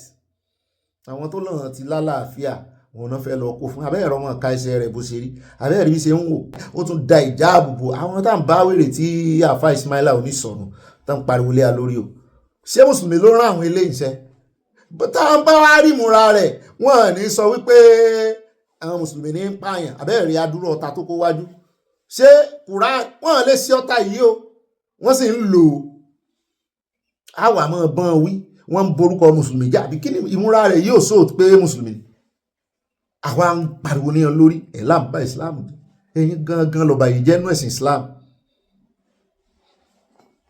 Àwọn tó lọ́nà ti lálàáfíà wọn náà fẹ́ lọ kó fún abẹ́rẹ́ ọmọ ká iṣẹ́ rẹ̀ bó ṣe rí abẹ́rẹ́ bí ṣe ń wò ó tún da ìjà àbùbò àwọn tá à ń bá wèrè tí àfa Ismaila onísọ̀nù tá ń pariwo lé a lórí o ṣé mùsùlùmí ló rán àwọn eléyìí iṣẹ́ tá à ń bá wá rí ìmúra rẹ̀ wọ́n ní sọ wípé àwọn mùsùlùmí ní ń pààyàn abẹ́rẹ́ adúrú ọ̀tá tó kó wájú ṣé Quran wọ́n lè ṣe ọ̀tá yìí o wọ́n sì ń lò ó àwa mọ̀ bọ́n wí wọ́n ń borúkọ mùsùlùmí jà àbí kí ni ìmúra rẹ̀ yóò sọ pé mùsùlùmí ni àwa ń pariwo níyan lórí ẹ̀ láǹbá Islam ẹ̀yin gangan lọ́ba yìí jẹ́ nú ẹ̀sìn Islam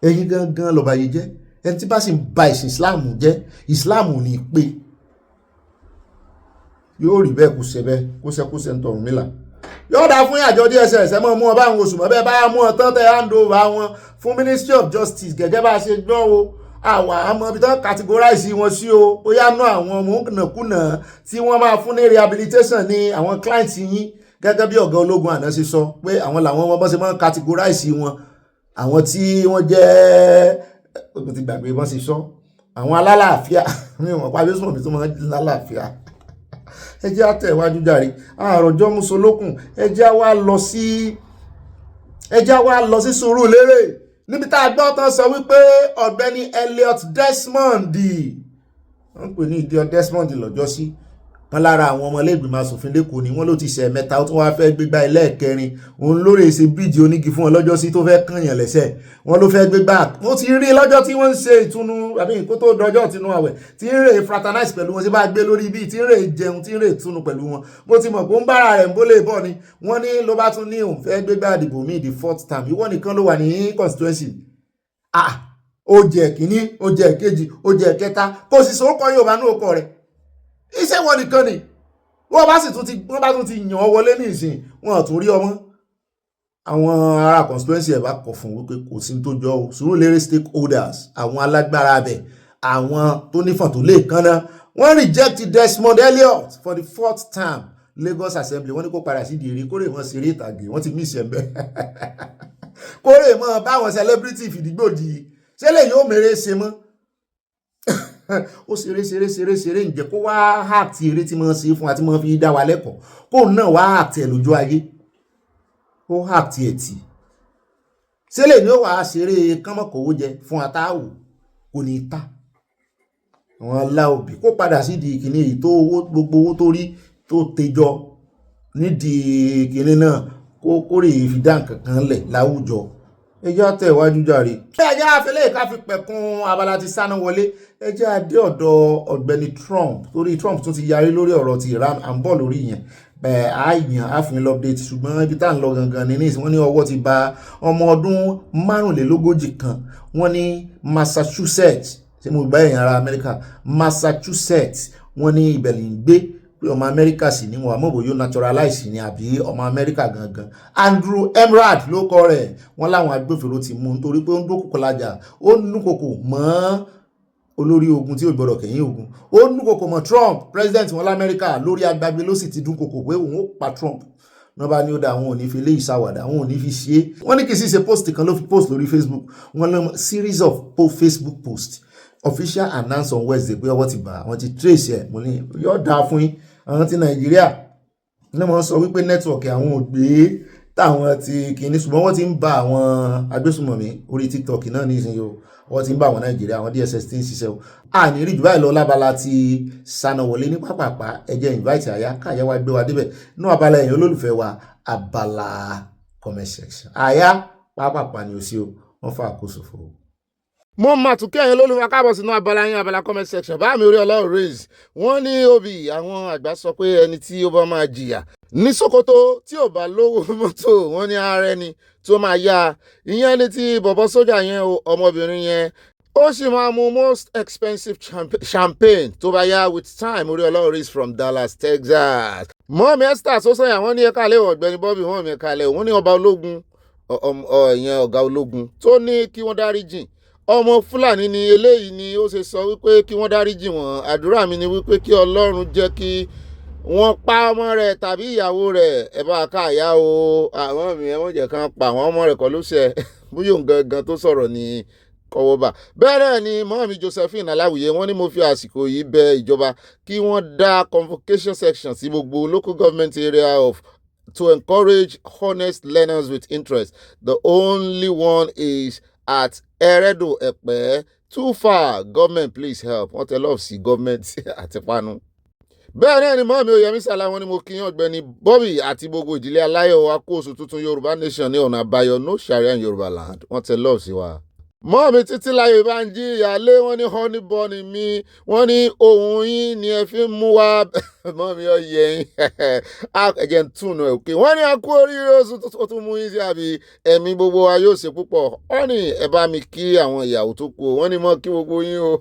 ẹ̀yin gangan lọ́ba yìí jẹ́ ẹni tí bá sì ń ba ẹ̀sìn Islam jẹ́ Islam ò ní pé yóò rí bẹ́ẹ̀ kó ṣe bẹ́ẹ̀ kó ṣe ń tọrùn mílà yóò dá fún àjọ DSS ẹ mọ̀ mú ọ bá àwọn oṣù mọ́ bẹ́ẹ̀ bá mú ọ tán tẹ hand over wọn fún Ministry of Justice gẹ́gẹ́ bá a ṣe gbọ́ o àwa àmọ́ ibi tó categorize wọn sí o bóyá ná àwọn ọmọ òkùnàkùnà tí wọ́n máa fún ní rehabilitation ní àwọn client yín gẹ́gẹ́ bí ọ̀gá ológun àná ṣe sọ pé àwọn làwọn ọmọ bọ́n ṣe máa ń categorize wọn àwọn tí wọ́n jẹ́ ogun ti gbàgbé bọ́n ṣe sọ àwọn alálàáfíà mi ò mọ̀ pa abẹ́sùn mi tó máa ń lálàáfíà ẹ jẹ́ àtẹ̀wájú jàre àròjọ́ musolókun ẹ jẹ́ wá lọ sí Sùúrùlérè níbi tá a gbọ́ tán sọ wípé Ọ̀gbẹ́ni Elliot Desmond wọ́n pè ní Elliot Desmond lọ́jọ́ sí wọn lára àwọn ọmọlẹ́gbìmọ̀ asòfin lẹ́kọ̀ọ́ ni wọ́n ló ti ṣe mẹ́ta ó tún wáá fẹ́ gbégbá ẹlẹ́ẹ̀kẹrin òun lórí èsè bíríìjì onígi fún wọn lọ́jọ́ sí tó fẹ́ kànyàn lẹ́sẹ̀ wọn ló fẹ́ gbégbá wọ́n ti rí lọ́jọ́ tí wọ́n ń ṣe ìtùnú àbí kó tó dọjọ́ ìtùnú àwẹ̀ tí ń rè fraternize pẹ̀lú wọn sí bá gbé lórí bíi tí ń rè jẹun tí ń rè túnú pẹ̀lú wọn mo ti mọ̀ pé ó ń bára rẹ̀ ń bólè bọ̀ ni wọ́n ní ló bá tún ní òun fẹ́ gbégbá àdìbò míì the fourth term ìwọ nìkan ló wà ní constituency ó jẹ́ kínní ó jẹ́ kejì ó jẹ́ kẹta kò sì sórúkọ Yorùbá ní òkọ rẹ̀ iṣẹ́ wọn nìkan ni wọ́n bá tún ti yàn ọ́ wọlé ní ìsìn wọn tún rí ọmọ àwọn ará constituency ẹ̀ bá kọ̀ fún wípé kò sí tó jọ o Sùúrùlérè stakeholders àwọn alágbára abẹ àwọn tó nífọ̀n tó lè kánná wọ́n reject Desmond Elliot for the fourth term Lagos Assembly wọ́n ní kó padà sí ìdí kórè wọn ṣeré ìtàgé wọ́n ti mí ìṣẹ̀mbẹ́ kórè mọ́ báwọn celebrity fìdígbòdì ṣé lè yóò mèrè ṣe mọ́ ó ṣeré ǹjẹ́ kó wá àti eré tí wọ́n ṣe fún àti wọ́n fi dá wa lẹ́kọ̀ọ́ kó náà wá àti ẹ̀ lójú ayé ó àti ẹ̀ tì ṣé lè ní ó wàá ṣeré kánmọ́kòwó jẹ fún àtàwò kò ní ta àwọn aláòbí kó padà sídìí ìkíní èyí tó gbogbo owó tó rí tó tẹjọ nídìí ìkíní náà kó kórè fi dá nǹkan kan lẹ̀ láwùjọ ẹjẹ́ àtẹ̀wájú jàre. ẹjẹ́ àfẹ́lẹ́ ká fi pẹ̀kun Abala ti Sanawole ẹjẹ́ adé ọ̀dọ̀ Ọ̀gbẹ́ni Trump torí Trump tún ti yarí lórí ọ̀rọ̀ ti Iran à ń bọ̀ lórí yẹn àyàn àfihàn update ṣùgbọ́n ibi tá à ń lọ gangan ní nísìn wọ́n ní ọwọ́ ti ba ọmọ ọdún 45 kan wọ́n ní Massachusetts tí mo gbá èèyàn ará Amẹ́ríkà Massachusetts wọ́n ní ibẹ̀ lè ń gbé pé ọmọ Amẹ́ríkà sì ní wọn àmọ́ bòyó naturalize ni àbí ọmọ Amẹ́ríkà gangan Andrew Emerald ló kọ rẹ̀ wọ́n láwọn agbófinró ti mú nítorí pé ó ń dúnkòkò lájà ó ń dúnkòkò mọ́ olórí ogun tí ò gbọdọ̀ kẹ̀yìn ogun ó ń dúnkòkò mọ́ Trump president wọn l'Amẹ́ríkà lórí agbágbé ló sì ti dúnkòkò pé òun ó pa Trump náà bá ní ó dá àwọn ò ní fi léyìí ṣàwàdà àwọn ò ní fi ṣe é wọ́n ní kì í sì ṣe post kan ló fi post lórí Facebook wọ́n lọ series of Facebook post official announce on Wednesday pé ọwọ́ ti bà wọ́n ti trace ẹ̀ mo ní yóò dáa fún yín àwọn ti Nàìjíríà ní wọ́n sọ wípé nẹ́tíwọ̀kì àwọn ò gbé táwọn ti kìíní ṣùgbọ́n wọ́n ti ń ba àwọn agbésùmọ̀mí orí TikTok náà nísìnyí o wọ́n ti ń bá àwọn Nàìjíríà àwọn DSS ti ń ṣiṣẹ́ o àní rí jù báyìí lọ lábala ti Sanawole ní pápápá ẹjẹ́ invite àyà káyà wá gbé wa débẹ̀ ní abala ẹ̀yìn olólùfẹ́ wa abala comment section àyà pápápá ni ó sí o wọ́n fà àkóso fún o. Mo mà tún kí ẹ̀yin olólùfẹ́ káàbọ̀ sínú abala yín abala comment section bá mi orí ọlọ́run raise wọ́n ní obì àwọn àgbà sọ pé ẹni tí ó bá máa jìyà ní Sokoto tí ò bá lówó mọ́tò wọ́n ní ààrẹ ni tó máa yá ìyẹn ní ti bọ̀bọ̀ sójà yẹn ọmọbìnrin yẹn ó sì máa mu most expensive champagne tó bá yá with time orí ọlọ́run raise from Dallas, Texas. Mọ́mí Esther sọ́sọ́yà wọ́n ní ẹ̀ka àlẹ́ ọ̀gbẹ́ni Bobby wọ́n mi ẹ̀ka àlẹ́ wọ́n ní ọba ológun ìyẹn ọ̀gá ológun tó ní kí wọ́n dáríjì ọmọ Fúlàní ni eléyìí ni ó ṣe sọ wípé kí wọ́n dáríjì wọ́n àdúrà mi ni wípé kí Ọlọ́run jẹ́ kí wọ́n pa ọmọ rẹ̀ tàbí ìyàwó rẹ̀ ẹ bá ká àyà o àwọn mi ẹ̀wọ̀n jẹ̀ kan pa àwọn ọmọ rẹ̀ kọ́ ló ṣe bóyá òun gangan tó sọ̀rọ̀ ní kọ́wọ́bà bẹ́ẹ̀ ni mọ́mí Josephine Aláwìyé wọ́n ní mo fi àsìkò yìí bẹ ìjọba kí wọ́n dá convocation section sí gbogbo local government area of to encourage honest learners with interest. The only one is at Eredo Epe. Too far. Government, please help. Wọ́n tẹ love sí government àti panu. Bẹ́ẹ̀ náà ni mọ́mí Oyèmí Sàlá wọn ni mo kí yín Ọ̀gbẹ́ni Bobby àti gbogbo ìdílé aláyọ̀ akóso tuntun Yorùbá nation ní ọ̀nà àbáyọ no Sharia in Yorùbá land. Wọ́n tẹ love sí wa. Mọ́mí Títílayọ̀ Ìbánjí ìyáálé wọn ní honey bunny mi wọ́n ní ohun yín ni ẹ fi ń mú wá mọ́mí ọyẹ yín ẹ̀jẹ̀ ń túnú ẹ̀ òkè wọ́n ní a kú oríire oṣù tó tún mú yín sí àbí ẹ̀mí gbogbo wa yóò ṣe púpọ̀ wọ́n ní ẹ bá mi kí àwọn ìyàwó tó kú wọ́n ní mọ́ kí gbogbo yín o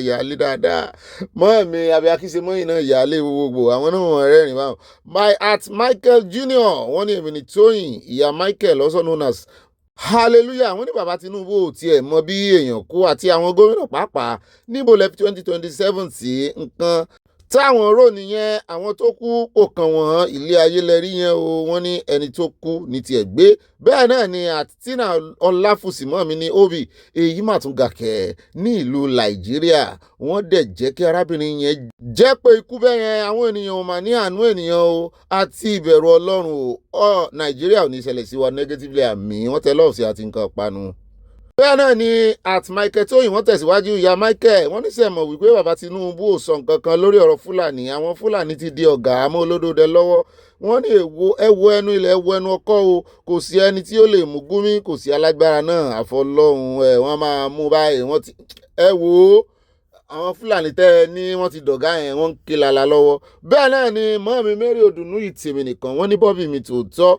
ìyáálé dáadáa mọ́mí àbí akíṣe mọ́yìn náà ìyáálé gbogbo àwọn náà wọ́n rẹ́rìn báwọn. My at Michael Junior wọ́n ní èmi ní Tóyìn ìyá Michael also known as hallelujah wọ́n ní bàbá Tinubu ò tiẹ̀ mọ bí èèyàn kú àti àwọn gómìnà pàápàá níbo lẹ fi 2027 sí nǹkan táwọn rò nìyẹn àwọn tó kú kò kàn wọ́n ilé ayé lẹ́rí yẹn o wọ́n ní ẹni tó kú ní tiẹ̀ gbé bẹ́ẹ̀ náà ni àtìtínà ọláfùsìmọ́ mi ní Obi èyí mà tún gàkẹ́ ní ìlú Nàìjíríà wọ́n dẹ̀ jẹ́ kí arábìnrin yẹn jẹ́ pé ikú bẹ́ẹ̀ yẹn àwọn ènìyàn ò mà ní àánú ènìyàn o àti ìbẹ̀rù Ọlọ́run o Nàìjíríà ò ní ṣẹlẹ̀ sí wa negatively àmì wọ́n tẹ lọ́ọ̀sì àti nǹkan panu. Bẹ́ẹ̀ náà ni at Michael Tóyìn wọ́n tẹ̀síwájú ìyá Michael wọ́n ní sẹ́mọ̀ wípé bàbá Tinubu ò sọ nǹkan kan lórí ọ̀rọ̀ Fúlàní àwọn Fúlàní ti di ọ̀gá àmọ́ olódòdẹ lọ́wọ́ wọ́n ní ẹwo ẹnu ilẹ̀ ẹwo ẹnu ọkọ́ o kò sí ẹni tí ó lè mú gúnmí kò sí alágbára náà àfọlọ́hún wọ́n máa mú báyìí wọ́n ti ẹ wò ó àwọn Fúlàní tẹ́ ní wọ́n ti dọ̀gá yẹn wọ́n ń ké lala lọ́wọ́ bẹ́ẹ̀ náà ni mọ́mí Mary Odùnú ìtìmì nìkan wọ́n ní Bobby mi tòótọ́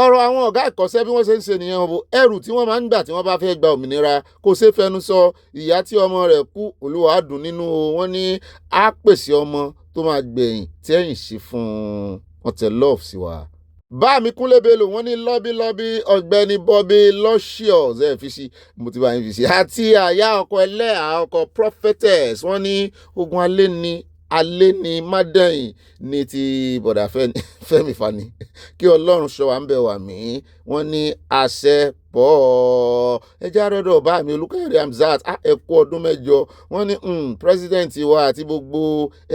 ọ̀rọ̀ àwọn ọ̀gá ìkọ́ṣẹ́ bí wọ́n ṣe ń ṣe nìyẹn o ẹrù tí wọ́n máa ń gbà tí wọ́n bá fẹ́ gba òmìnira kò ṣe fẹnu sọ ìyá tí ọmọ rẹ̀ kú Olúwa á dùn nínú wọn ní á pèsè ọmọ tó máa gbẹ̀yìn tí ẹ̀yìn ṣe fún wọn tẹ love sí wa. bá mi Kúnlé Bello wọ́n ní lọ́bílọ́bí Ọ̀gbẹ́ni Bobby Locious ẹ̀ fi sí mo ti bá yín fi sí àti àyà ọkọ̀ ẹlẹ́à ọkọ̀ prophetess wọ́n ní ogun alẹ́ ni mádẹ́yìn ní ti bọ̀dà Fẹ́mi Fani kí Ọlọ́run ṣọ́ wa ń bẹ̀ wà mí wọ́n ní àṣẹ pọ̀ ẹjẹ́ àrọ́dọ̀ bá mi Olúkáyọ̀dé Hamzat ẹ kú ọdún mẹ́jọ wọ́n ní president wa àti gbogbo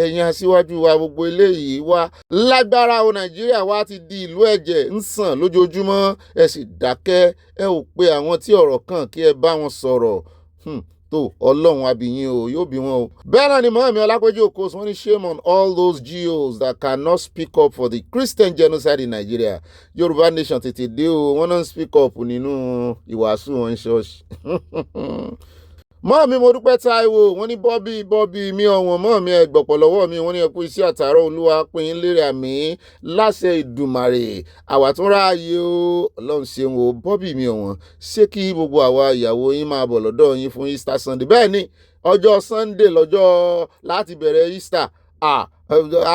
ẹ̀yin aṣíwájú wa gbogbo eléyìí wa lágbára o Nàìjíríà wa ti di ìlú ẹ̀jẹ̀ ń sàn lójoojúmọ́ ẹ sì dákẹ́ ẹ ò pe àwọn tí ọ̀rọ̀ kàn kí ẹ bá wọn sọ̀rọ̀ tó Ọlọ́run abìyín o yóò bí wọn o. bẹ́ẹ̀ náà ni mọ́mí Ọlápẹ́jú Okos wọ́n ní shame on all those GOs that cannot speak up for the Christian genocide in Nigeria. Yorùbá nation tètè dé o wọ́n náà speak up nínú ìwàásù wọn ṣọ́ọ̀ṣì. mọ́ mi mo dúpẹ́ Táíwò wọ́n ní bọ́bí mi ọ̀wọ̀n mọ́ mi ẹ̀gbọ̀pọ̀ lọ́wọ́ mi wọ́n ní ẹkú iṣẹ́ àtàárọ̀ olúwa pín in lérè àmì láṣẹ ìdùmàrè àwàtúnrà ayé o ọlọ́run ṣeun o bọ́bí mi ọ̀wọ̀n ṣé kí gbogbo àwa ìyàwó yín máa bọ̀ lọ́dọ̀ yín fún Easter Sunday bẹ́ẹ̀ ni ọjọ́ Sunday lọ́jọ́ láti bẹ̀rẹ̀ Easter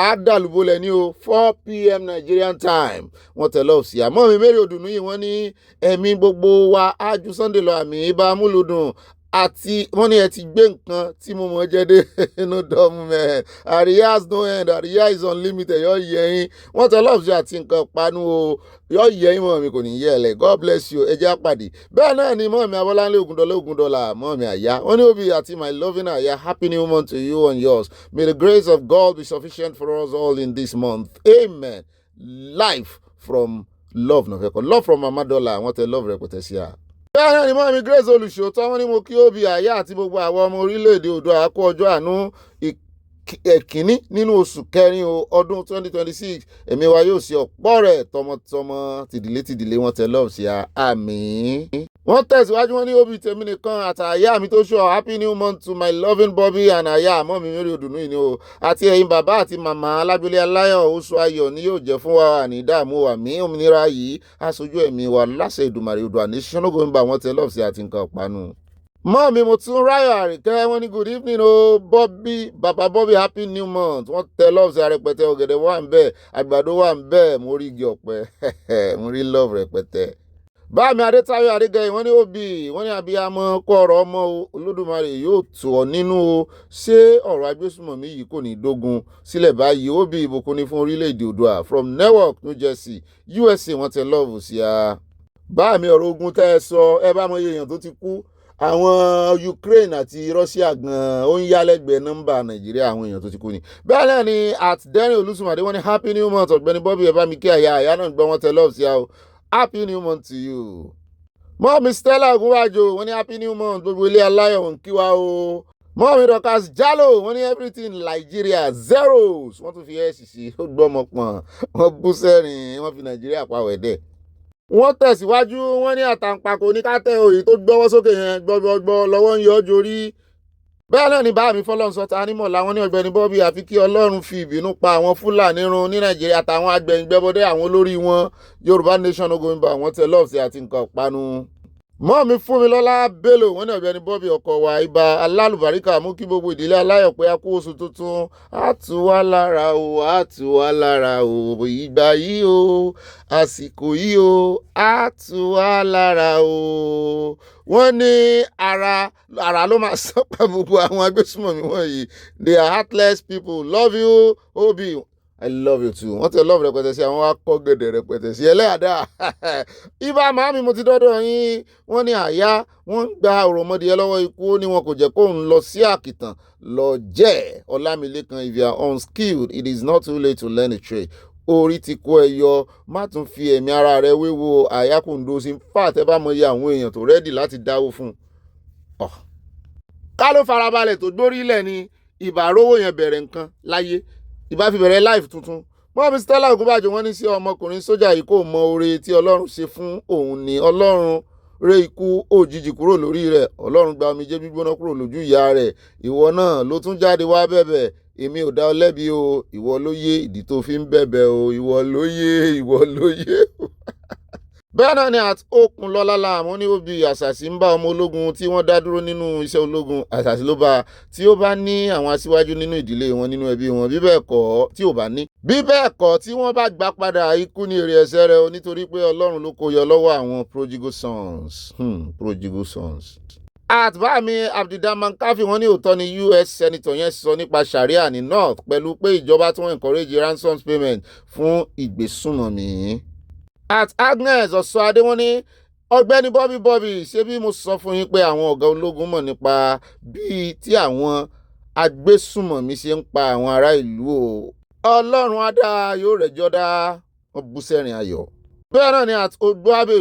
àádàlúbọ̀lẹ̀ ní o 4 p.m. Nigerian time wọ́n tẹ̀lé ọ̀sì àmọ́ mi mẹ́rin òdùnnú yìí wọ́n ní ẹ̀mí gbogbo wa ájú Sunday lọ àmì ibà múlùdùn àti wọ́n ní ẹ ti gbé nǹkan tí mo mọ̀ jẹ́ dé inú dọ́mú mẹ́ àríyá no end àríyá is unlimited yọ yẹyin wọ́n tẹ̀lé ọ̀sì àti nǹkan panu o yọ yẹyin mọ́ mi kò ní yẹ ẹ̀lẹ̀ God bless you ẹ jẹ́ àpàdé bẹ́ẹ̀ náà ni mọ́ mi Abọ́láńlé Ògúndọ́lá mọ́ mi àyá wọ́n ní òbí àti my loving àyá happy new month to you and yours may the grace of God be sufficient for us all in this month amen life from love nọ̀fẹ̀kọ̀ love from Amadola wọ́n tẹ love rẹpẹtẹ sí a. bẹ́ẹ̀ náà ni mọ́ mi Grace olùṣòótọ́ wọ́n ní mo kí òbí àyá àti gbogbo àwọn ọmọ orílẹ̀-èdè Oòduà àkó ọjọ́ àánú ẹ̀kíní nínú oṣù kẹrin ọdún 2026 ẹ̀mí wa yóò ṣe ọ̀pọ̀ rẹ̀ tọmọtọmọ tìdílé wọn tẹ love sí àmín. wọ́n tẹ̀síwájú wọn ní òbí tèmi nìkan àtàyà mi tó ṣọ happy new month to my loving Bobby and àyà àmọ́ mi mẹ́rin òdùnnú yìí ni o àti ẹ̀yin bàbá àti màmá alábílẹ̀ aláyọ̀ oṣù ayọ̀ ni yóò jẹ́ fún wa ní ìdààmú àmì òmìnira yìí aṣojú ẹ̀mí wa láṣẹ Èdùmàrè Oòduà ní ṣọ́nọ́gò ń bá wọn tẹ love sí àti nǹkan panu. mọ́ mi mo tún ráyọ̀ àríkẹ́ wọ́n ní good evening o Bobby bàbá Bobby happy new month wọ́n tẹ love sí arẹpẹtẹ ọ̀gẹ̀dẹ̀ wà ń bẹ̀ àgbàdo wà ń bẹ̀ mo rí igi ọ̀pẹ mo rí love rẹpẹtẹ. báàmì Adétáyọ̀ Adégẹyìn wọ́n ní òbí wọ́n ní abiyamọ kó ọ̀rọ̀ ọmọ Olódùmarè yóò tù ọ́ nínú o ṣé ọ̀rọ̀ agbésùmọ̀mí yìí kò ní dógun sílẹ̀ báyìí òbí ìbùkún ní fún orílẹ̀-èdè Oòduà from Newark New Jersey USA wọ́n tẹ love sí a. báàmì ọ̀rọ̀ ogun tẹ́ ẹ sọ ẹ bá mọ iye èèyàn tó ti kú àwọn Ukraine àti Russia gan ó ń yálẹ́gbẹ̀ẹ́ nọ́mbà Nàìjíríà àwọn èèyàn tó ti kú ni. bẹ́ẹ̀ náà ni àtìdẹ́rìn Olúsùmàdé wọ́n ní happy new month Ọ̀gbẹ́ni Bobby ẹ bá mi kí àyà náà gbọ́ wọ́n tẹ love sí a o happy new month to you. mọ́mí Stella Ogunwájò wọ́n ní happy new month gbogbo ilé aláyọ̀ ń kí wa o. mọ́mí Dorcas Jallo wọ́n ní everything Nigeria zeros wọ́n tún fi ẹ́ẹ̀sì sí ó gbọ́mọ pọ̀n wọ́n bú sẹ́rìn wọ́n fi Nàìjíríà pa wẹ̀dẹ̀. wọ́n tẹ̀síwájú wọ́n ní àtàǹpàkò ní kátẹ́ òyì tó gbọ́wọ́ sókè yẹn gbọ́gbọ́ lọ́wọ́ ń yọ jorí. bẹ́ẹ̀ náà ni báàmí Fọlọ́runṣọ́ nímọ̀ làwọn ní Ọ̀gbẹ́ni Bobby àfi kí Ọlọ́run fi ìbínú pa àwọn Fúlàní run ní Nàìjíríà àtàwọn agbẹ̀yìngbẹ́bọdé àwọn olórí wọn Yorùbá nation ogoyinba àwọn tẹ love sí àti nǹkan panu. mọ́ mi Fúnmilọ́lá Bello wọ́n ní Ọ̀gbẹ́ni Bobby ọkọ̀ wa ibà alálùbáríkà mú kí gbogbo ìdílé aláyọ̀ pé a kú oṣù tuntun á tù wá lára o á tù wá lára o ìgbà yìí o àsìkò yìí o á tù wá lára o. wọ́n ní ara ló máa sọ́pà gbogbo àwọn agbésùmọ̀mí wọ̀nyí they are heartless people love you Obi I love you too wọ́n tẹ love rẹpẹtẹ sí àwọn akọ́gẹ̀dẹ̀ rẹpẹtẹ sí ẹlẹ́àdá. ibà màámi mo ti dọ́dọ̀ yín wọ́n ní àyà wọ́n ń gba òròmọdìyẹ lọ́wọ́ ikú ó ní wọn kò jẹ́ kóun lọ sí àkìtàn lọ jẹ́ Ọlámilékan if you are unskilled it is not too late to learn a trade orí ti kó ẹ yọ má tún fi ẹ̀mí ara rẹ wéwo àyákùndó sí fà tẹ́ bá mọ iye àwọn èèyàn tó rẹ́dì láti dáwó fún un. ká ló farabalẹ̀ tó gbórí ilẹ̀ ni ìbá rówó yẹn bẹ̀rẹ̀ nǹkan láyé ìbá fi bẹ̀rẹ̀ life tuntun. mọ́mí Stella Ogunbàjò wọ́n ní sí ọmọkùnrin sójà yìí kò mọ oore tí Ọlọ́run ṣe fún òun ni Ọlọ́run ré ikú òjijì kúrò lórí rẹ̀ Ọlọ́run gba omijé gbígbóná kúrò lójú ìyá rẹ̀ ìwọ náà ló tún jáde wá bẹ̀bẹ̀ èmi ò dá ọ lẹ́bi o ìwọ ló yé ìdí tó fi ń bẹ̀bẹ̀ o ìwọ ló yé bẹ́ẹ̀ náà ni àti okùn lọ́lá láàmú ní òbí àṣàṣì ń bá ọmọ ológun tí wọ́n dá dúró nínú iṣẹ́ ológun àṣàṣì ló bá tí ó bá ní àwọn aṣíwájú nínú ìdílé wọn nínú ẹbí wọn bí bẹ́ẹ̀ kọ́ tí ò bá ní. bí bẹ́ẹ̀ kọ́ tí wọ́n bá gbà padà ikú ní èrè ẹ̀ṣẹ̀ rẹ̀ o nítorí pé Ọlọ́run ló kó yọ lọ́wọ́ àwọn prodigal sons. àtbámi Abdulrahman Kafi wọ́n ní òótọ́ ni US senator yẹn sọ nípa sharia ní north pẹ̀lú pé ìjọba tí wọ́n encourage ransom payment fún ìgbésùnmọ̀mí. At Agnes Ọ̀ṣọ́adé wọ́n ní Ọ̀gbẹ́ni Bobby ṣé bí mo sọ fún yín pé àwọn ọ̀gá ológun mọ̀ nípa bíi tí àwọn agbésùmọ̀mí ṣe ń pa àwọn ará ìlú o Ọlọ́run á dá yóò rẹ̀jọ́ dá wọn bú sẹ́rìn ayọ̀. bẹ́ẹ̀ náà ni at Ogboabe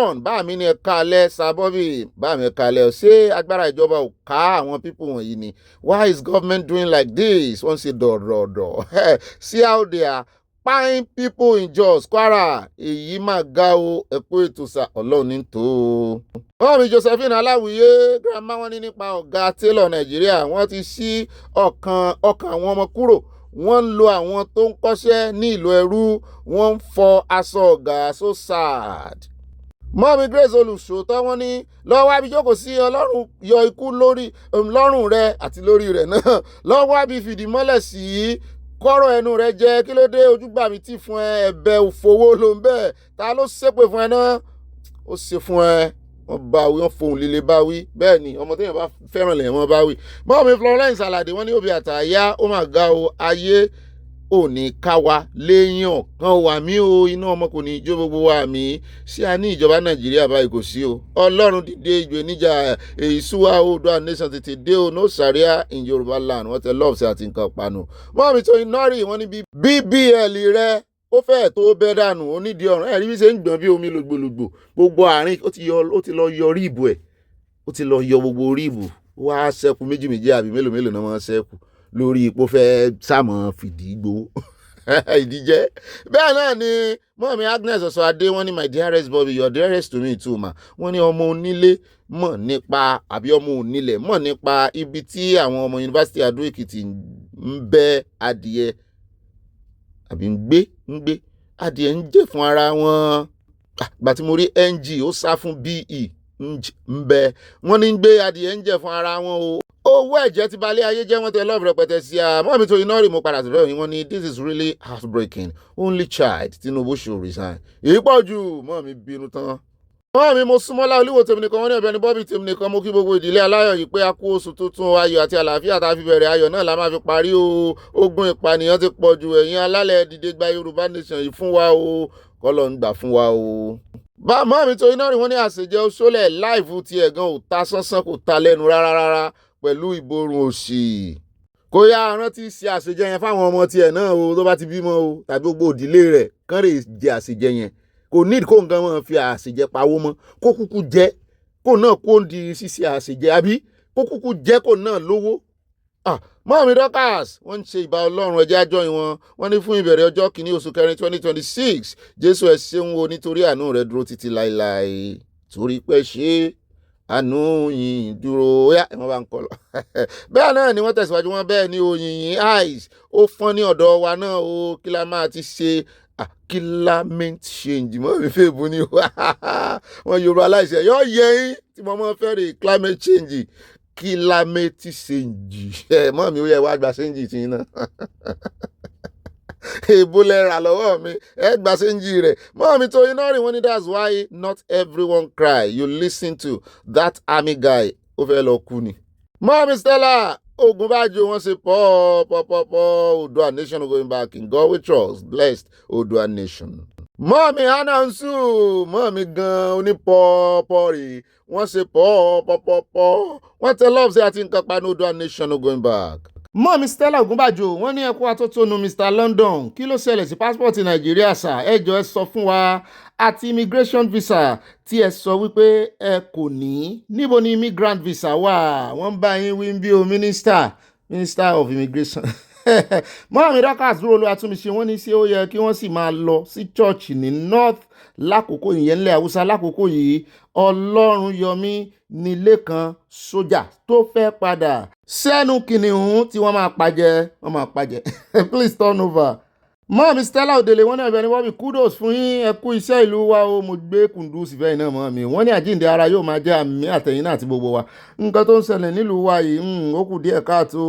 one bá mi ní ẹ̀ka alẹ́ Sir Bobby bá mi ẹ̀ka alẹ́ ṣé agbára ìjọba ò ká àwọn pípọ̀ wọ̀nyí ni why is government doing like this wọ́n ṣe dọ̀dọ̀dọ̀ see how they are kpain people in Jos Kwara èyí mà ga o ẹ̀kú ètò sà ọlọ́run ní tó o. wọ́n mi Josephine Aláwìyé grandma wọn ní nípa ọ̀gá tailor Nàìjíríà wọ́n ti ṣí ọkàn àwọn ọmọ kúrò wọ́n ń lo àwọn tó ń kọ́ṣẹ́ ní ìlú ẹrú wọ́n ń fọ aṣọ ọ̀gá so sad. mọ́mí Grace olùṣòótọ́ wọn ní lọ́wọ́ àbí jókòó sí ọlọ́run yọ ikú lórí lọ́rùn rẹ àti lórí rẹ̀ náà lọ́wọ́ àbí fìdí mọ́lẹ̀ sí kọ́rọ̀ ẹnu rẹ jẹ́ kí ló dé ojúgbà mi tí fún ẹ ẹ̀bẹ̀ òfowó ló ń bẹ́ẹ̀ ta ló ṣépè fún ẹ náà ó ṣe fún ẹ wọ́n bá wí wọ́n fohùn líle bá wí bẹ́ẹ̀ ni ọmọ téèyàn bá fẹ́ràn lẹ̀ wọ́n bá wí. mọ́mí Florence Alade wọ́n ní òbí àtàyà ó mà ga o ayé ò ní ká wa léyìn ọ̀kan wà mí o iná ọmọ kò ní jó gbogbo wa mí ṣé a ní ìjọba Nàìjíríà báyìí kò sí o ọlọ́run dìde ìjọ níjà èyí súwá Oòduà nation tètè dé o no Sharia in Yorùbá land wọ́n tẹ lọ́ọ̀sì àti nǹkan panu. mọ́mí tó iná rí wọ́n ní BBL rẹ ó fẹ́ẹ̀ tó bẹ́ dànù onídìí ọ̀ràn ẹ̀rí bí ṣe ń gbọ̀n bí omi lògbòlògbò gbogbo àárín ó ti lọ yọ ríìbù ẹ̀ ó ti lọ yọ gbogbo ríìbù wá ṣẹ́kù méjì àbí mélòó náà wọ́n ṣẹ́kù lórí ipò fẹ́ sàmọ́ fìdí gbowó ìdíjẹ́. bẹ́ẹ̀ náà ni mọ́mí Agnes Ọ̀ṣọ́adé wọ́n ní my dearest Bobby your dearest to me too ma wọ́n ní ọmọ onílé mọ̀ nípa àbí ọmọ onílẹ̀ mọ̀ nípa ibi tí àwọn ọmọ yunifásitì Adó Èkìtì ń bẹ́ adìẹ àbí ń gbé adìẹ ń jẹ fún ara wọn gbà tí mo rí NG ó sá fún BE ń bẹ wọ́n ní ń gbé adìẹ ń jẹ fún ara wọn o. owó ẹ̀jẹ̀ ti balẹ̀ ayé jẹ́ wọ́n tẹ love rẹpẹtẹ sí a mọ́mí tó iná rí mo padà sọ̀rọ̀ yìí wọ́n ní this is really heartbreaking only child Tinubu should resign. èyí pọ̀ jù mọ́mí bínú tán. mọ́mí mo súnmọ́lá olúwo tèmi nìkan wọ́n ní ọ̀bẹ ní Bobby tèmi nìkan mo kí gbogbo ìdílé aláyọ̀ yìí pé a kú oṣù tuntun ayọ̀ àti àlàáfíà tá a fi bẹ̀rẹ̀ ayọ̀ náà la máa fi parí o ogun ìpànìyàn ti pọ̀ jù ẹ̀yin alálẹ̀ dìde gba Yorùbá nation yìí fún wa o kọ́lọ̀ ń gbà fún wa o. bá mọ́mí tó iná rí wọ́n ní àṣejẹ oṣólẹ̀ láìfù tiẹ̀ gan ò ta sánsán kò ta lẹ́nu rárá pẹ̀lú ìborùn òṣì kó yá rántí ṣe àṣejẹ yẹn fáwọn ọmọ tiẹ̀ náà o tó bá ti bímọ o tàbí gbogbo òdílé rẹ̀ kán lè jẹ àṣejẹ yẹn kò ní kó nǹkan mọ̀ fi àṣejẹ pawó mọ́ kó kúkú jẹ kó náà kó ń di ṣíṣe àṣejẹ àbí kó kúkú jẹ kó náà lówó. mọ́mí Dorcas wọ́n ń ṣe ìbà Ọlọ́run ẹjẹ́ àjọyìn wọ́n ní fún ìbẹ̀rẹ̀ ọjọ́ kìíní oṣù kẹrin 2026 Jésù ẹ ṣeun o nítorí àánú rẹ dúró títí láéláé torí pé ṣe àánú yìí dúró yá ẹ̀ wọ́n bá ń kọ́ lọ. bẹ́ẹ̀ náà ni wọ́n tẹ̀síwájú wọn bẹ́ẹ̀ ni oyin eyes ó fọ́n ní ọ̀dọ̀ wa náà o kí la máa ti ṣe climate change mọ́ mi fẹ́ bu ni wọ́n Yorùbá aláìṣẹ́ yọ yẹ yín tí mo mọ́ fẹ́ rè climate change climate change mọ́ mi ó yẹ wá gba change tí náà èbó lẹ́ra lọ́wọ́ mi ẹ gba sẹ́ńjì rẹ̀ mọ́ mi tó iná rí wọn ní that's why not everyone cry you listen to that army guy ó fẹ́ lọ kú ni. mọ́ mi Stella Ogunbajo wọn ṣe pọ̀ Oòduà nation going back in God we trust blessed Oòduà nation. mọ́ mi Anansu mọ́ mi gan onípọ̀pọ̀ rè wọ́n ṣe pọ̀ wọ́n tẹ love sí àti nǹkan pa ní Oòduà nation going back. mọ́mí Stella Ogunbajo wọ́n ní ẹkú atótónu Mr London kí ló ṣẹlẹ̀ sí pásítọ̀tì Nàìjíríà sà ẹ jọ̀ọ́ ẹ sọ fún wa àti immigration visa tí ẹ sọ wípé ẹ kò ní níbo ni immigrant visa wà wọ́n bá yín wí bí o minister of immigration. mọ́mí Dorcas dúró ló atúnmíṣe wọ́n ní sí ó yẹ kí wọ́n sì máa lọ sí church ní north lákòókò ìyẹn ńlẹ̀ Haúsá lákòókò yìí Ọlọ́run yọmí nílé kan sójà tó fẹ́ padà sẹ́nu kìnìún tí wọ́n máa pàjẹ́ please turn over. mọ́mí Stella Odele wọ́n ní ọ̀bẹ ní Bobby kudos fún yín ẹ kú iṣẹ́ ìlú wa o mo gbé kùndùsì fẹ́ iná mọ́mí wọ́n ní àjíǹde ara yóò máa jẹ́ àmì àtẹ̀yìn náà àti gbogbo wa nǹkan tó ń ṣẹlẹ̀ nílùú wa yìí ó kù díẹ̀ káàtó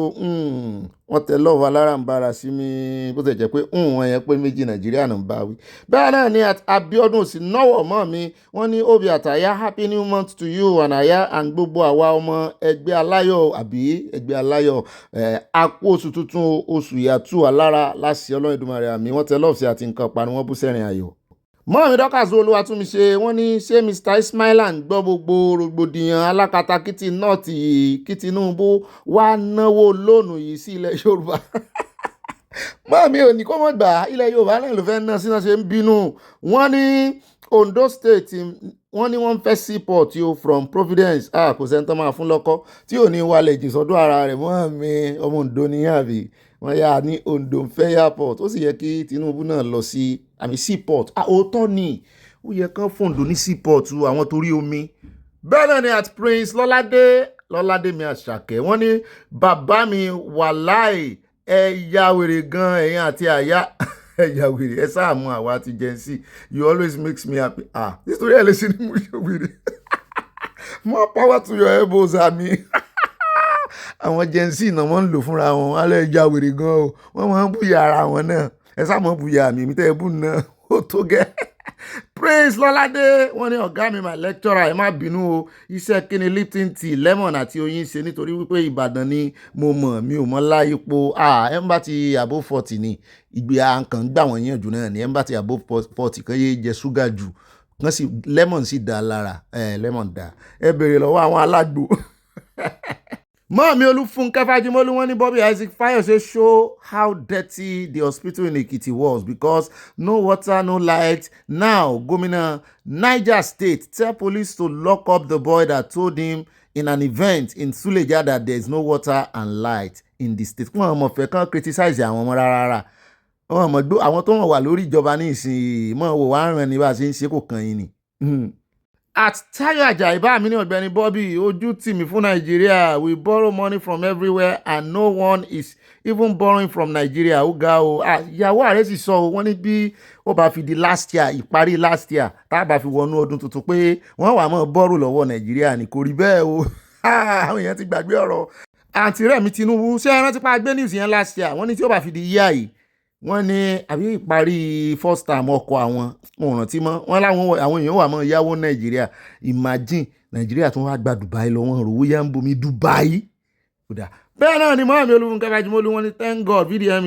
wọ́n tẹ lọ́ọ̀fù alárànbarà sí mi bó ti jẹ́ pé wọ́n yẹn pé méjì Nàìjíríà náà ń bá wí. bẹ́ẹ̀ náà ni Abíọ́dún òsì náwọ̀ mọ́ mi wọ́n ní Obi àtàyà happy new month to you ànàyà and gbogbo àwa ọmọ ẹgbẹ́ aláyọ̀ àbí ẹgbẹ́ aláyọ̀ àpò oṣù tuntun oṣù ìyàtú alára láṣẹ Ọlọ́run Èdùmàrè àmì wọ́n tẹ lọ́ọ̀fù sí àti nǹkan panu wọ́n bú sẹ́rìn ayọ̀. mọ́mí Dorcas Olúwatúnmiṣe wọ́n ní ṣé Mr Ismaila ń gbọ́ gbogbo rògbòdìyàn alákatakítí nọ́ọ̀tì yìí kí Tinubu wá náwó lónìí yìí sí ilẹ̀ Yorùbá. mọ́mí ò ní kó mọ̀ gbà ilẹ̀ Yorùbá náà ló fẹ́ ná sínú ṣe ń bínú wọ́n ní Ondo State wọ́n ní wọ́n ń fẹ́ seaport yóò from Providence kò sẹ́ni tó máa fún lọ́kọ́ tí ò ní wálẹ̀ jìn sọ́dọ̀ ara rẹ̀ mọ́ mi ọmọ Ondo níyàn àbí wọ́n yà ní Ondo ń fẹ́ airport ó sì yẹ kí Tinubu náà lọ sí seaport òótọ́ ni ó yẹ kán fòǹdó ní seaport àwọn torí omi. Bẹ́ẹ̀ náà ni at Prince Lọ́ládé mi Àṣàkẹ́ wọ́n ní bàbá mi wàláì ẹ ya wèrè gan ẹ̀yin àti àyà ẹ ya wèrè ẹ sáàmù àwa ti Gen Z you always makes me happy nítorí ẹ lè ṣe ní mo ṣe wèrè more power to your elbows àmì àwọn Gen Z náà wọ́n ń lò fúnra wọn alẹ́ ya wèrè gan o wọ́n máa ń bùyà ara wọn náà ẹ sáàmù bùyà mi tẹ́ ẹ bù náà ó tó gẹ́. Praise Lọ́ládé wọ́n ní ọ̀gá mi my lecturer ẹ má bínú o iṣẹ́ kíni Lipton tea lemon àti oyin ṣe nítorí wípé Ìbàdàn ni mo mọ̀ mi ò mọ̀ láyípo ẹ̀ ń bá ti above 40 ni ìgbé àǹkàn gbà wọ́n yànjú náà ni ẹ̀ ń bá ti above 40 kan yé jẹ ṣúgà jù kan sì lemon sì dá lára lemon dá ẹ bèrè lọ́wọ́ àwọn alágbò. Mọ́ọ̀mí Olúfúnkẹ́ Fájímọ́lú wọ́n ní Bobby Isaac Fayose show how dirty the hospital in Ekiti was because no water, no light. Now, Gómìnà Niger State tell police to lock up the boy that told him in an event in Suleja that there is no water and light in the state. Wọ́n mọ̀ fẹ́ kán criticize àwọn ọmọ rárá. Wọ́n mọ̀ gbọ́ àwọn tó wọ́n wà lórí ìjọba ní ìsìn mọ̀ wò wá ràn ní bá a ṣe ń ṣe kò kàn yín ni. At Tayo Ajayi bá mi ní Ọ̀gbẹ́ni Bobby ojú tì mí fún Nigeria we borrow money from everywhere and no one is even borrowing from Nigeria ó ga o ìyàwó ààrẹ sì sọ o wọ́n ní bí ó bá fi di last year ìparí last year tá a bá fi wọnú ọdún tuntun pé wọ́n wà mọ́ bọ́rù lọ́wọ́ Nigeria ni kò rí bẹ́ẹ̀ o àwọn èèyàn ti gbàgbé ọ̀rọ̀ àǹtí Rẹ̀mí Tinubu ṣé ẹ rántí pa gbé news yẹn last year wọ́n ní tí ó bá fi di yíyá yìí wọ́n ní àbí ìparí first time ọkọ̀ àwọn ọ̀rántí mọ́ wọ́n láwọn àwọn èèyàn wà mọ́ yáwó Nàìjíríà imagine Nàìjíríà tó wá gba Dubai lọ wọ́n rówó yá ń bomi Dubai. Bẹ́ẹ̀ náà ni Mọ́ọ̀mí Olúfúnkẹ́ Fájímọ́lú wọ́n ní thank God VDM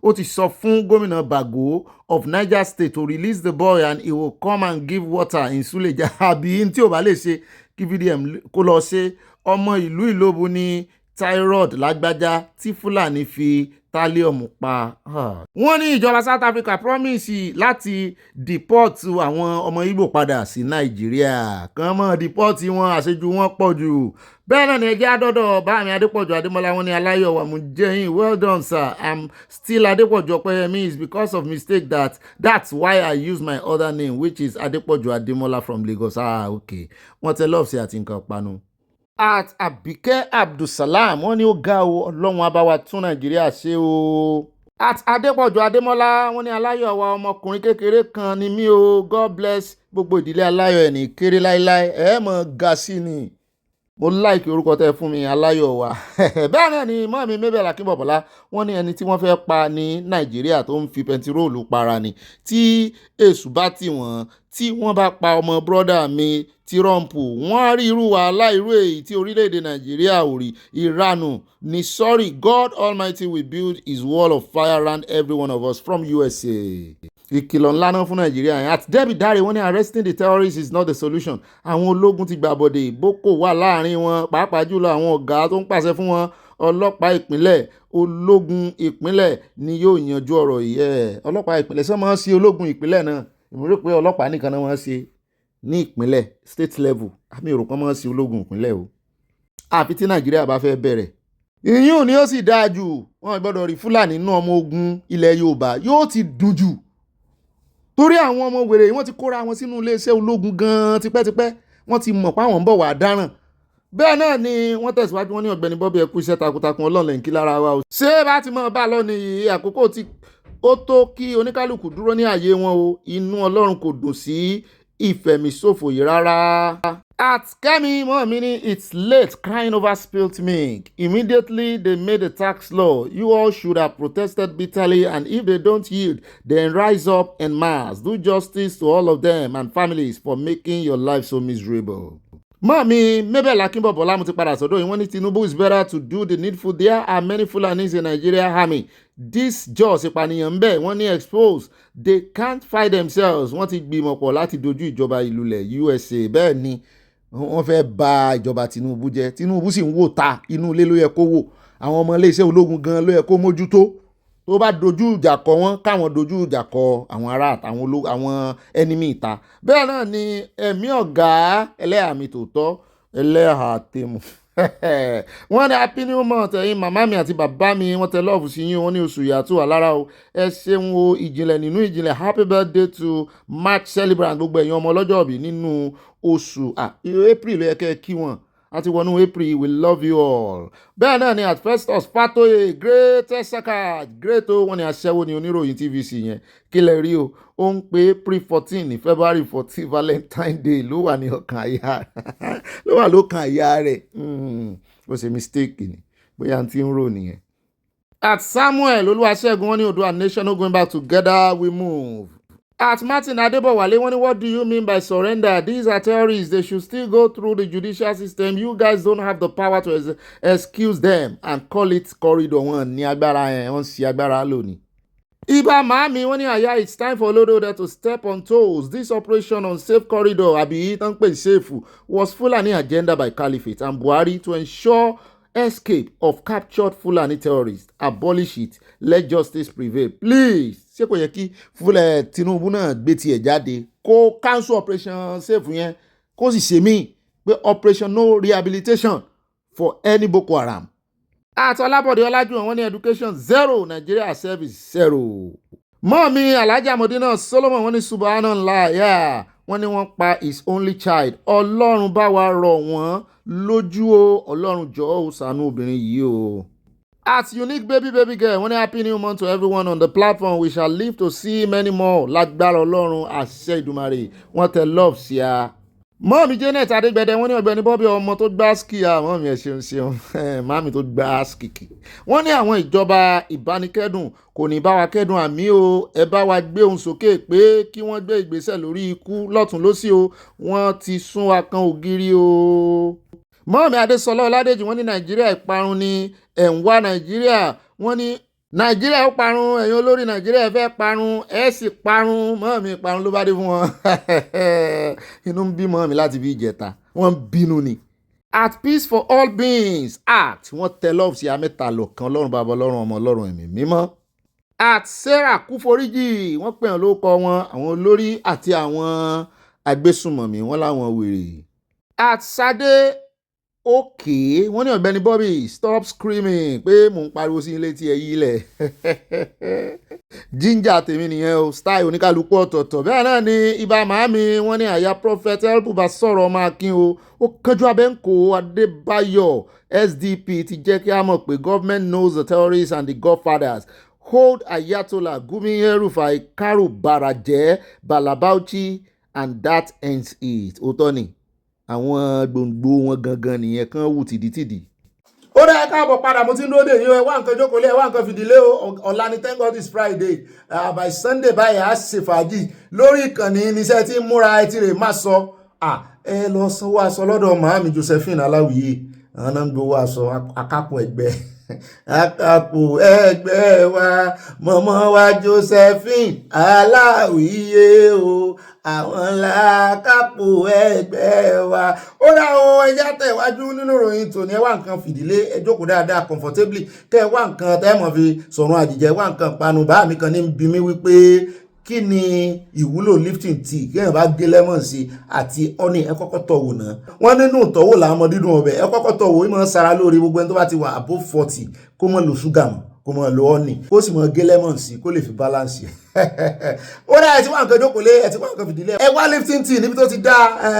ó ti sọ fún gómìnà Bago of Niger State to release the boy and he will come and give water in Suleja àbí tí ò bá lè ṣe kí VDM kó lọ ṣe ọmọ ìlú Ìlóbù ní thyroid lágbájá tí Fúlàní fi tálíọ̀mù pa. Wọ́n ní ìjọba South Africa promise láti deport àwọn ọmọ Ìgbò padà sí Nàìjíríà kàn mọ́ deport wọn àṣejù wọn pọ̀ jù. Bẹ́ẹ̀ náà ni ẹjẹ́ àdọ́dọ̀ Báàmí Adépọ̀jù Adémọ́lá wọn ní aláyọ̀ wà mú jẹ́yìn well done sir I'm still Adépọ̀jù Ọpẹ́yẹmí is because of mistake that's why I use my other name which is Adépọ̀jù Adémọ́lá from Lagos. Okay wọ́n tẹ lọ́ọ̀sì àti nǹkan panu. At Abike Abdulsalam wọ́n ní ó ga o ọlọ́run abáwa tún Nàìjíríà ṣe o. At Adépọ̀jù Adémọ́lá wọ́n ní aláyọ̀ wa ọmọkùnrin kékeré kan ni mí o God bless gbogbo ìdílé aláyọ̀ ẹ̀ ní kéré láíláí ẹ̀ mọ̀ ga sí ni mo like orúkọ tẹ́ fún mi aláyọ̀ wa. Bẹ́ẹ̀ náà ni Mọ́ọ̀mí Mabel Akínbọ̀bọ́lá wọ́n ní ẹni tí wọ́n fẹ́ pa ní Nàìjíríà tó ń fi pẹntiróòlù para ni tí èṣù bá tì wọ́n tí wọ́n bá pa ọmọ bọ́dà mi Tírọ́ǹpù wọ́n á rí irú wàhálà irú èyí tí orílẹ̀-èdè Nàìjíríà ò rí ìranù ni sorry God Almighty will build his wall of fire around every one of us from USA. Ìkìlọ̀ ńlá náà fún Nàìjíríà yẹn àti Debbie Dare wọ́n ní arresting the terrorists is not the solution. Àwọn ológun ti gbàbọ̀dè Boko wà láàrin wọn pàápàá jùlọ àwọn ọ̀gá tó ń pàṣẹ fún wọn ọlọ́pàá ìpínlẹ̀ ológun ìpínlẹ̀ ni yóò yanjú ọ̀rọ̀ yìí ọlọ́pàá ìpínlẹ̀ sọ máa ń ṣe ológun ìpínlẹ̀ náà èmi rò pé ọlọ́pàá nìkan náà wọ́n ṣe ní ìpínlẹ̀ state level àmì ìrò kan máa ń ṣe ológun ìpínlẹ̀ o àfi tí Nàìjíríà bá fẹ́ bẹ̀rẹ̀ ìyún ni ó sì dáa jù wọn gbọ́dọ̀ rí Fúlàní nínú ọmọ ogun ilẹ̀ Yorùbá yóò ti dùn jù torí àwọn ọmọ wèrè wọ́n ti kóra wọn sínú iléeṣẹ́ ológun gan tipẹ́tipẹ́ wọ́n ti mọ̀ pé àwọn ń bọ̀ wá dáràn. Bẹ́ẹ̀ náà ni wọ́n tẹ̀síwájú wọn ní Ọ̀gbẹ́ni Bobby ẹ kú iṣẹ́ takuntakun Ọlọ́run ń kí lára wa o. Ṣé bá ti mọ̀ bá lọ ní àkókò tí ó tó kí oníkálukú dúró ní ààyè wọn o inú Ọlọ́run kò dùn sí ìfẹ̀míṣòfò yìí rárá. At Kemi Mọ́ọ̀mí it's late crying over spilt milk. Immediately they made a tax law. You all should have protested bitterly and if they don't yield, then rise up en masse. Do justice to all of them and families for making your life so miserable. Mọ́ọ̀mí Mabel Akínbọ̀bọ́lá mo ti padà sọ́dọ̀ yìí wọ́n ní Tinubu is better to do the needful. There are many Fulanis in Nigeria army. This just ìpànìyàn ń bẹ̀ wọ́n ní expose. They can't fight themselves. Wọ́n ti gbìmọ̀ pọ̀ láti dojú ìjọba ìlúlẹ̀ USA bẹ́ẹ̀ ni wọ́n fẹ́ bà ìjọba Tinubu jẹ́ Tinubu sì ń wò ta inú ilé ló yẹ kó wò àwọn ọmọ iléeṣẹ́ ológun gan ló yẹ kó mójútó tó bá dojú ìjà kọ wọ́n káwọn dojú ìjà kọ àwọn ará àwọn ẹnìmí ìta. Bẹ́ẹ̀ náà ni ẹ̀mí ọ̀gá ẹlẹ́hà mi tòótọ́ ẹlẹ́hà tèmù wọ́n ní happy new month ẹ̀yin màmá mi àti bàbá mi wọ́n tẹ lọ́ọ̀fù sí yín wọ́n ní oṣù ìyàtọ̀ wà lára o ẹ ṣeun o ìjìnlẹ̀ nínú ìjìnlẹ̀ happy birthday to March celebrant gbogbo ẹ̀yin ọmọ ọlọ́jọ́ òbí nínú oṣù April ló yẹ kẹ́ ẹ kí wọn àti wọnú April we love you all. Bẹ́ẹ̀ náà ni at first us Fatoye great saka great o wọ́n ní aṣẹ́wó ni oníròyìn TVC yẹn kí lẹ rí o ó ń pé pre-14 ní February 14 Valentine Day ló wà ní ọkàn àyà ló wà lókàn àyà rẹ̀ ó ṣe mistake ni bóyá tí ń rò nìyẹn. At Samuel Olúwaṣẹ́gun wọ́n ní Oòduà nation no going back together we move. At Martin Adebowale wọ́n ní what do you mean by surrender? These are terrorists, they should still go through the judicial system. You guys don't have the power to excuse them and call it corridor. Wọ́n ní agbára yẹn wọ́n sì agbára lónìí. Iba Mami wọ́n ní àyà it's time for Olodo to step on toes. This operation on safe corridor àbí tán pè safe was Fulani agenda by Caliphate and Buhari to ensure escape of captured Fulani terrorists. Abolish it. Let justice prevail. Please. Ṣé kò yẹ kí Tinubu náà gbé tiẹ̀ jáde kó cancel operation safe yẹn kó sì ṣe mí pé operation no rehabilitation for any Boko Haram. Àtọ́lábọ̀dé Ọlájúwọ̀n wọ́n ní education 0 Nigeria service 0. Mọ́mí Alhaja Modina Solomon wọ́n ní subhanallah yeah. Wọ́n ní wọ́n pa his only child. Ọlọ́run bá wa rọ̀ wọ́n lójú o Ọlọ́run jọ̀ọ́ ó ṣàánú obìnrin yìí o. At Unique Baby Girl wọ́n ní happy new month to everyone on the platform we shall live to see many more lágbára Ọlọ́run àṣẹ Ìdùmarè wọ́n tẹ love sí a. Mọ́mí Janet Adégbẹ̀dẹ wọ́n ní Ọ̀gbẹ́ni Bobby ọmọ tó gbá ski mọ́mí ẹ̀ ṣeun mọ́mí tó gbá skiki. Wọ́n ní àwọn ìjọba ìbánikẹ́dùn kò ní bá wa kẹ́dùn àmì o ẹ bá wa gbé ohùn sókè pé kí wọ́n gbé ìgbésẹ̀ lórí ikú lọ́tún lósì o wọ́n ti sún wa kan ògiri o. Mọ́mí Adésọlá Ọládèjì wọ́n ní Nàìjíríà ìparun ni ẹ̀ ń wá Nàìjíríà wọ́n ní Nàìjíríà ó parun ẹ̀yin olórí Nàìjíríà fẹ́ parun ẹ̀ sì parun mọ́mí ìparun ló bá dé fún wọn inú ń bí mọ́mí láti bí ìjẹta wọ́n bínú ni. At peace for all beings act wọ́n tẹ love sí amẹ́ta lọ́kan Ọlọ́run bàbá Ọlọ́run ọmọ Ọlọ́run ẹ̀mí mímọ́. At Sarah Kúforíjì wọ́n pè wọ́n lórúkọ wọn àwọn olórí àti àwọn agbésùnmọ̀mí wọ́n láwọn wèrè. At Sade okay wọ́n ní Ọ̀gbẹ́ni Bobby stop screaming pé mò ń pariwo sí ilé tí ẹ yí lẹ̀ ginger tèmi nìyẹn o style oníkálukú ọ̀tọ̀ọ̀tọ̀. Bẹ́ẹ̀ náà ni Ibà Màámi wọ́n ní àyà prophet elbuba sọ̀rọ̀ ọmọ akin o ó kánjú abẹ́ǹkó Adébáyọ̀ SDP ti jẹ́ kí a mọ̀ pé government knows the terrorists and the godfathers hold Ayatollah Gumi El-Rufai Karu Baraje Balabauchi and that ends it. Òótọ́ ni àwọn gbòǹgbò wọn gangan nìyẹn kan wù tìdítìdí. Ó dá ẹ káàbọ̀ padà mo ti ń lóde yín ẹ wá nǹkan jókòó lé ẹ wá nǹkan fìdílé o ọ̀la ni thank God it's Friday by Sunday báyìí á ṣe fàájì lórí ìkànnì iníṣẹ́ tí ń múra ẹ ti rè má sọ ẹ lọ sanwó aṣọ lọ́dọ̀ màámi Josephine Aláwìyé àwọn náà ń gbowó aṣọ akápò ẹgbẹ́ akápò ẹgbẹ́ wa mọ̀mọ́ wa Josephine Aláwìyé o àwọn làákàpò ẹgbẹ́ wa. Ó dá o ẹjá tẹ̀wájú nínú ìròyìn tòní ẹ wá nǹkan fìdílé ẹ jókòó dáadáa comfortably kẹ́ ẹ wá nǹkan tẹ́ mọ̀ fi sọ̀rọ̀ àjìjẹ́ wá nǹkan panu bá mi kan ní bí mi wípé kí ni ìwúlò lifting tea kéèyàn bá gé lemon sí àti honey ẹ kọ́kọ́ tọ̀ wò náà. Wọ́n nínú ìtọ́wò làwọn ọmọ dídùn ọbẹ̀ ẹ kọ́kọ́ tọ̀ wò ìmọ̀ sara lórí gbogbo ẹni tó bá ti wà above 40 kó mọ̀ lo ṣúgà mọ́ kó mọ̀ lo honey kó sì mọ̀ gé lemon sí kó lè fi balance ó dá ẹ tí wọ́n nǹkan jókòó lé ẹ tí wọ́n nǹkan fìdílé ẹ wá lifting tea níbi tó ti dá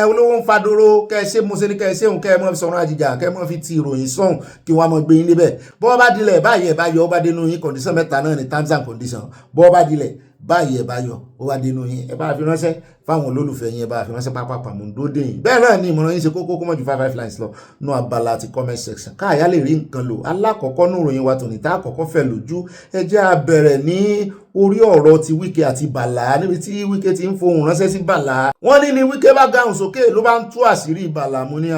olówó ń fadoro kẹ́ ẹ ṣe mo ṣe ní kẹ́ ẹ ṣéhùn kẹ́ ẹ mọ́ fi sọ̀rọ̀ àjìjà kẹ́ ẹ mọ́ fi ti ìròyìn sọ̀hún kí wọ́n á mọ́ gbé yín níbẹ̀ bọ́ bá dilẹ̀ báyìí ẹ̀ bá yọ ó bá dénú yín condition mẹ́ta náà ní terms and condition bọ́ bá dilẹ̀ báyìí ẹ̀ bá yọ ó wá dénú yín ẹ bá fi ránṣẹ́ fáwọn olólùfẹ́ yín ẹ bá fi ránṣẹ́ pápá mọ̀ndódé yín bẹ́ẹ̀ náà ni ìmọ̀ràn yín ṣe kókó kó mọ̀ ju 55 lines lọ nú abala àti comment section káàyà lè rí nǹkan lò alákọ̀ọ́kọ́ nú ìròyìn wa tòní tá àkọ́kọ́ fẹ́ lójú ẹ jẹ́ a bẹ̀rẹ̀ ní orí ọ̀rọ̀ ti Wike àti Bàlá níbi tí Wike ti ń fohùn ránṣẹ́ sí Bàlá wọ́n ní Wike bá gáhùn sókè ló bá ń tú àṣírí Bàlá mú ní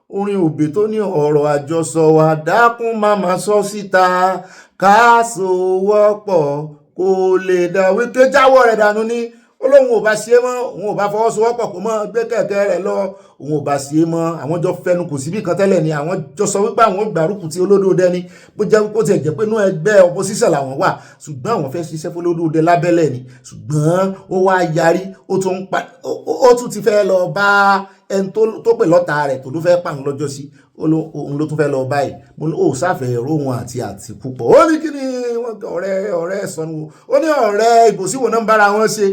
orin òbí tó ní ọ̀rọ̀ àjọsọ wa dákún máma sọ síta ká sowọ́pọ̀ kó lè dá Wike jáwọ́ rẹ̀ dànù ní ó ó lóun ò bá ṣe é mọ́, òun ò bá fọwọ́sowọ́pọ̀ kó mọ́ gbé kẹ̀kẹ́ rẹ̀ lọ, òun ò bá ṣe é mọ́. Àwọn jọ fẹnu kò síbì kan tẹ́lẹ̀ ni, àwọn jọ sọ wípé àwọn gbárùkù ti olódòdẹ ni, bó jẹ́ kó tiẹ̀ jẹ́ pé inú ẹgbẹ́ opposition làwọn wà, ṣùgbọ́n àwọn fẹ́ ṣiṣẹ́ fún olódòdẹ lábẹ́lẹ̀ ni. Ṣùgbọ́n ó wá yarí, ó tún ti fẹ́ lọ bá ẹni tó pè lọ́ta rẹ̀ tó ló fẹ́ pàwọn lọ́jọ́ sí, òun ló tún fẹ́ lọ báyìí. Mo ní ó sáfẹ́ róhun àti Àtìkù pọ̀. Ó ní kí ni ọ̀rẹ́ sọnù, ó ní ọ̀rẹ́ ìbòsíwò náà ń bára wọn ṣe.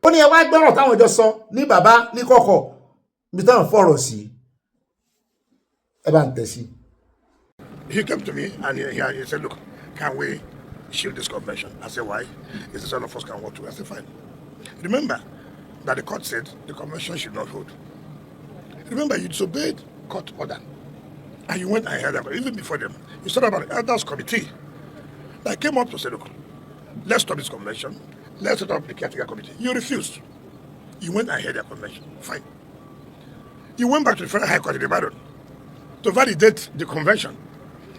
Ó ní ẹ wá gbọ́rọ̀ táwọn jọ sọ ní bàbá ní kọ̀kọ̀ bí táwọn fọ̀rọ̀ sí, ẹ bá ń tẹ̀ sí. He came to me and he said, look, can we shield this convention? I said, why? He said, all of us can work together. I said, fine. Remember that the court said the convention should not hold. Remember, you disobeyed court order. And you went ahead of it, even before them. You said about the elders committee that came up to say, look, let's stop this convention. Let's set up the caretaker committee. You refused. You went ahead of the convention. Fine. You went back to the Federal High Court in Ibadan to validate the convention.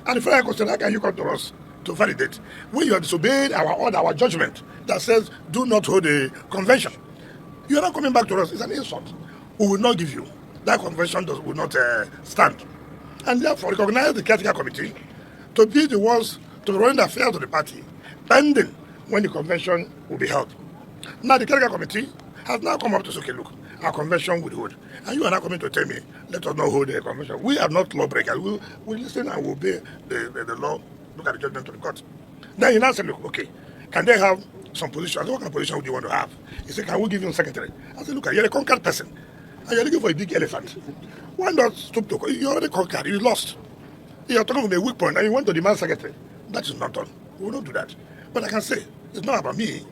And the Federal High Court said, how can you come to us to validate when you have disobeyed our order, our judgment that says do not hold a convention? You are not coming back to us. It's an insult. We will not give you. That convention will not stand. And therefore recognize the caretaker committee to be the ones to run the affairs of the party pending when the convention will be held. Now the caretaker committee has now come up to say, okay, look, our convention will hold. And you are not coming to tell me, let us not hold a convention. We are not lawbreakers. We listen and we obey the law, look at the judgment of the court. Then you now say, look, okay, can they have some position? I said, what kind of position would you want to have? He said, can we give you a secretary? I said, look, you're a conquered person. And you're looking for a big elephant. Why not stoop to? You already conquered, you lost. You're talking from a weak point and you want to demand secretary. That is not done. We will not do that. But I can say, it's not about me.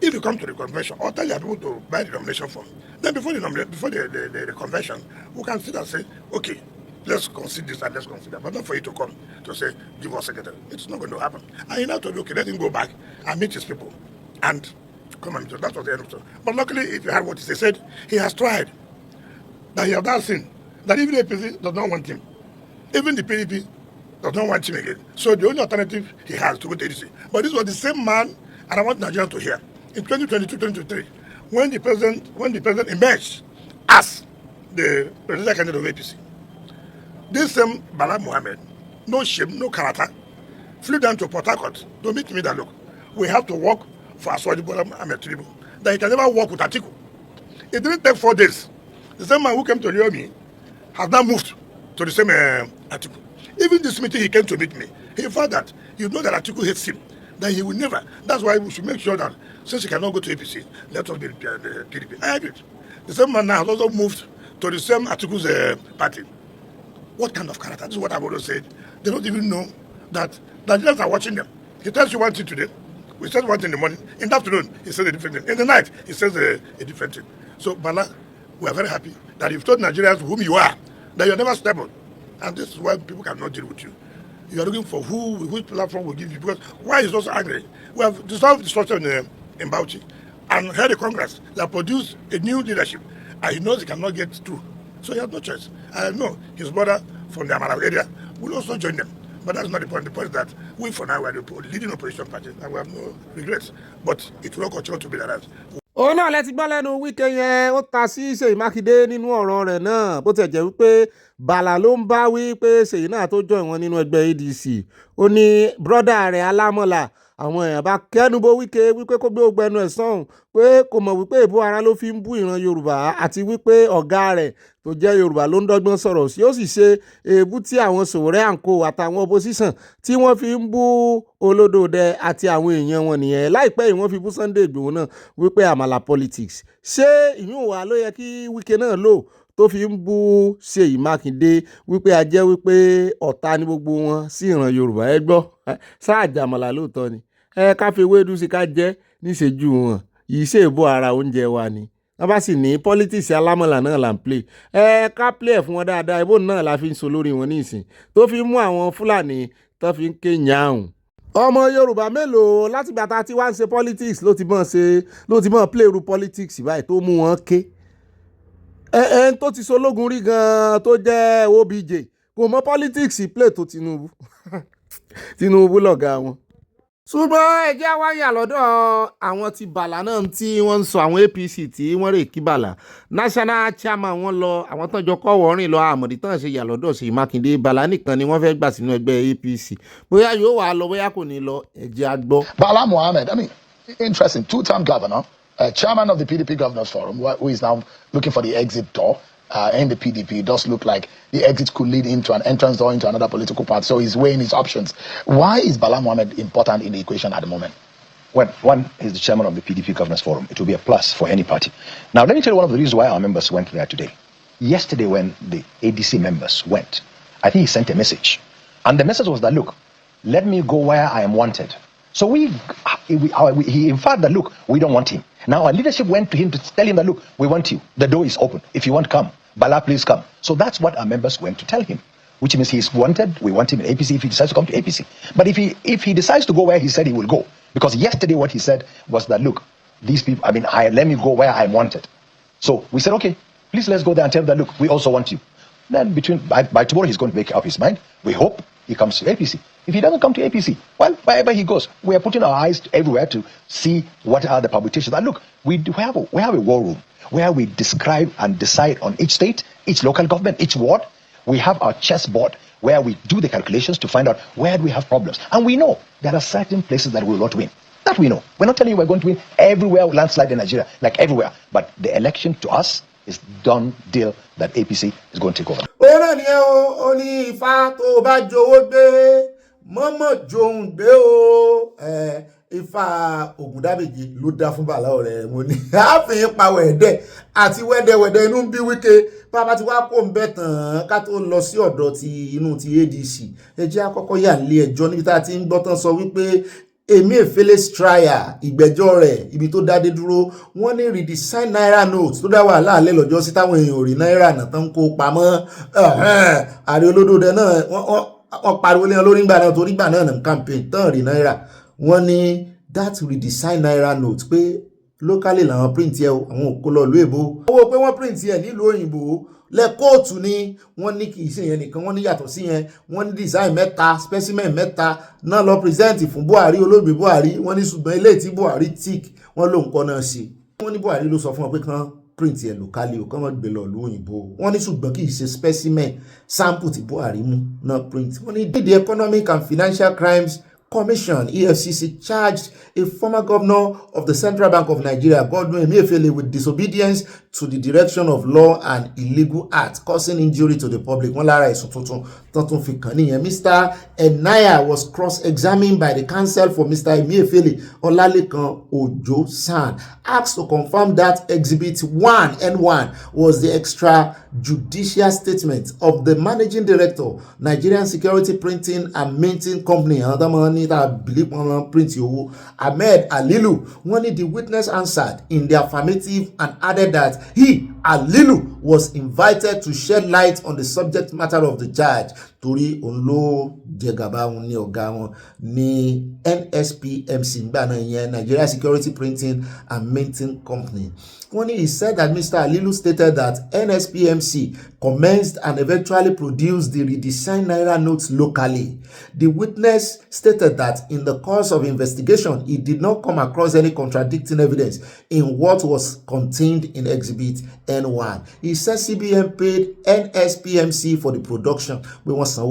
If you come to the convention or tell your people to buy the nomination form, then before the convention, we can sit and say, okay, let's consider this and let's consider. But not for you to come to say, give us secretary. It's not going to happen. And you know to do, okay, let him go back and meet his people and come and do. That was the end of it. But luckily, if you heard what he said, he has tried. That he has now seen that even the APC does not want him. Even the PDP does not want him again. So the only alternative he has to go to ADC. But this was the same man, and I want Nigerians to hear. In 2022-2023, when the president emerged as the presidential candidate of APC, this same Bala Mohammed, no shame, no character, flew down to Port Harcourt to meet me that, look, we have to work for Aswadi Bola Ahmed Tinubu, that he can never work with Atiku. It didn't take 4 days. The same man who came to Riomi has now moved to the same Atiku. Even this meeting he came to meet me, he found that you know that Atiku hates him, that he will never. That's why we should make sure that since he cannot go to APC, let us be the PDP. I agree. The same man now has also moved to the same Atiku's party. What kind of character? This is what I've always said. They don't even know that Nigerians are watching them. He tells you one thing today, we said one thing in the morning. In the afternoon, he says a different thing. In the night, he says a different thing. So, Bala, we are very happy that you've told Nigerians whom you are, that you're never stable. And this is why people cannot deal with you. You are looking for which platform will give you, because why is also angry? We have dissolved the structure in Bauchi and held a Congress that produced a new leadership, and he knows he cannot get through. So he has no choice. I know his brother from the Amara area will also join them. But that's not the point. The point is that we, for now, we are the leading opposition party, and we have no regrets. But it will continue to be like that. Òun náà lẹ ti gbọ́ lẹ́nu Wike yẹn, ó ta sí Ṣèyí Mákindé nínú ọ̀rọ̀ rẹ̀ náà, bó ti jẹ́ wípé Bàlà ló ń bá wí pé Ṣèyí náà tó join wọn nínú ẹgbẹ́ ADC. Ó ní brọ́dà rẹ̀ Alámọ̀là, àwọn èèyàn bá kẹ́nubó Wike wípé kó gbé ògbẹ́nu ẹ̀ sọ́hùn, pé kò mọ̀ wípé ìbú ara ló fi ń bú ìran Yorùbá, àti wípé ọ̀gá rẹ̀ tó jẹ́ Yorùbá ló ń dọ́gbọ́n sọ̀rọ̀ sí, ó sì ṣe èébú tí àwọn Sowore àǹkó àtàwọn opposition tí wọ́n fi ń bú Olódòdẹ àti àwọn èèyàn wọn nìyẹn. Láìpẹ́ yìí wọ́n fi bú Sunday Igboho náà wípé àmàlà politics. Ṣé ìyún wa ló yẹ kí Wike náà lò tó fi ń bú Ṣèyí Mákindé wípé a jẹ́ wípé ọ̀tá ní gbogbo wọn sí ìran Yorùbá? Ẹ gbọ́, sáà jàmàlà lóòótọ́ ni. Ká fi ewédú sí ká jẹ́ níṣẹ́jú wọn, yìí ṣe èbó ara oúnjẹ wa ni. Wọ́n bá sì ní politics Alámọ̀là náà là ń play. Ká play ẹ̀ fún wọn dáadáa, ìbò náà la fi ń so lórí wọn ní ìsìn tó fi mú àwọn Fúlàní tó fi ń ké yàhùn. Ọmọ Yorùbá mélòó látìgbà tá a ti wá ń ṣe politics ló ti mọ̀ play irú politics báyìí tó mú wọn ké. Ẹn tó ti sológun rí gan-an tó jẹ́ OBJ kò mọ politics play tó Tinubu. Tinubu lọ̀gá wọn. ṣùgbọ́n ẹjẹ́ wáyà lọ́dọ̀ àwọn ti bàlá náà tí wọ́n ń sọ àwọn APC tí wọ́n rè kí bàlá national chairman wọn lọ àwọn tán jọ kọ́ wọ́ọ́rìn lọ àmọ̀dí tán ṣe yà lọ́dọ̀ Ṣèyí Mákindé bàlá nìkan ni wọ́n fẹ́ gbà sínú ẹgbẹ́ APC bóyá yóò wà lọ bóyá kò ní lọ ẹjẹ́ á gbọ́. Bala Mohammed, I mean, interesting, two-term governor, chairman of the PDP Governors Forum, who is now looking for the exit door. In the PDP, it does look like the exit could lead into an entrance door into another political party. So he's weighing his options. Why is Bala Mohammed important in the equation at the moment? Well, one is the chairman of the PDP Governors Forum. It will be a plus for any party. Now, let me tell you one of the reasons why our members went there today. Yesterday, when the ADC members went, I think he sent a message. And the message was that, look, let me go where I am wanted. So he inferred that, look, we don't want him. Now our leadership went to him to tell him that, look, we want you. The door is open. If you want, come. Bala, please come. So that's what our members went to tell him, which means he's wanted. We want him in APC if he decides to come to APC. But if he decides to go where he said he will go, because yesterday what he said was that, look, these people, let me go where I'm wanted. So we said, okay, please let's go there and tell them that, look, we also want you. Then by tomorrow he's going to make up his mind. We hope he comes to APC. If he doesn't come to APC, well, wherever he goes, we are putting our eyes everywhere to see what are the permutations. And look, we have a war room where we describe and decide on each state, each local government, each ward. We have our chessboard where we do the calculations to find out where do we have problems. And we know there are certain places that we will not win. That we know. We're not telling you we're going to win everywhere, landslide in Nigeria, like everywhere. But the election to us is done deal that APC is going to take over. Ifá Ògúndábèjì ló dá fún Bàlá ọ̀rẹ́ mo ní àfihàn pàwọ̀ ẹ̀dẹ̀ àti wẹ́dẹ̀wẹ̀dẹ̀ inú bí wíkẹ́ bàbá ti wá kó ń bẹ̀ tán ká tó lọ sí ọ̀dọ̀ ti inú ti ADC ẹ jẹ́ àkọ́kọ́ yà lé ẹjọ́ níbi tá a ti ń gbọ́ tán sọ wípé Emefiele's trial ìgbẹ́jọ́ rẹ̀ ibi tó dádé dúró wọ́n ní redesign naira notes tó dá wàhálà alẹ́ lọ́jọ́ sí táwọn èèyàn ò rí náírà náà tán kó pamọ́ ààrẹ olódòdó náà wọ́n pariwo lé wọn lórí ìgbà náà torí ìgbà náà ní campaign tán rí náírà wọ́n ní that redesign naira note pé locally làwọn print yẹ àwọn òkú lọ ìlú èbó owó pé wọ́n print yẹ nílùú òyìnbó lẹ́kọ̀ọ́tù ni wọ́n ní kì í ṣe yẹn nìkan wọ́n ní yàtọ̀ sí yẹn wọ́n ní design mẹ́ta specimen mẹ́ta náà lọ present fún Buhari olóògbé Buhari wọ́n ní ṣùgbọ́n ilé tí Buhari tick wọ́n ló ń kọ́ náà ṣe wọ́n ní Buhari ló sọ fún wọn pé kán print yẹn locally o kán wọ́n gbé lọ ìlú òyìnbó wọ́n ní ṣùgbọ́n kì í ṣe specimen sample tí Buhari mú náà print wọ́n ní the Economic and Financial Crimes Commission EFCC charged a former governor of the Central Bank of Nigeria, Godwin Emefiele, with disobedience to the direction of law and illegal acts causing injury to the public. Mr. Enaya was cross-examined by the counsel for Mr. Emefiele, Olalekan Ojo San, asked to confirm that Exhibit 1 N1 was the extrajudicial statement of the managing director, Nigerian Security Printing and Minting Company, another money that I believe one print you, Ahmed Alilu. One of the witness answered in the affirmative and added that he, Alilu, was invited to shed light on the subject matter of the charge. Torí onlo jegaba oni ọ̀gá wọn ní NSPMC Nigeria Security Printing and Minting Company. When he said that Mr. Alilu stated that NSPMC commenced and eventually produced the redesigned naira notes locally. The witness stated that in the course of investigation, he did not come across any contradicting evidence in what was contained in Exhibit N1. He said CBN paid NSPMC for the production. We want some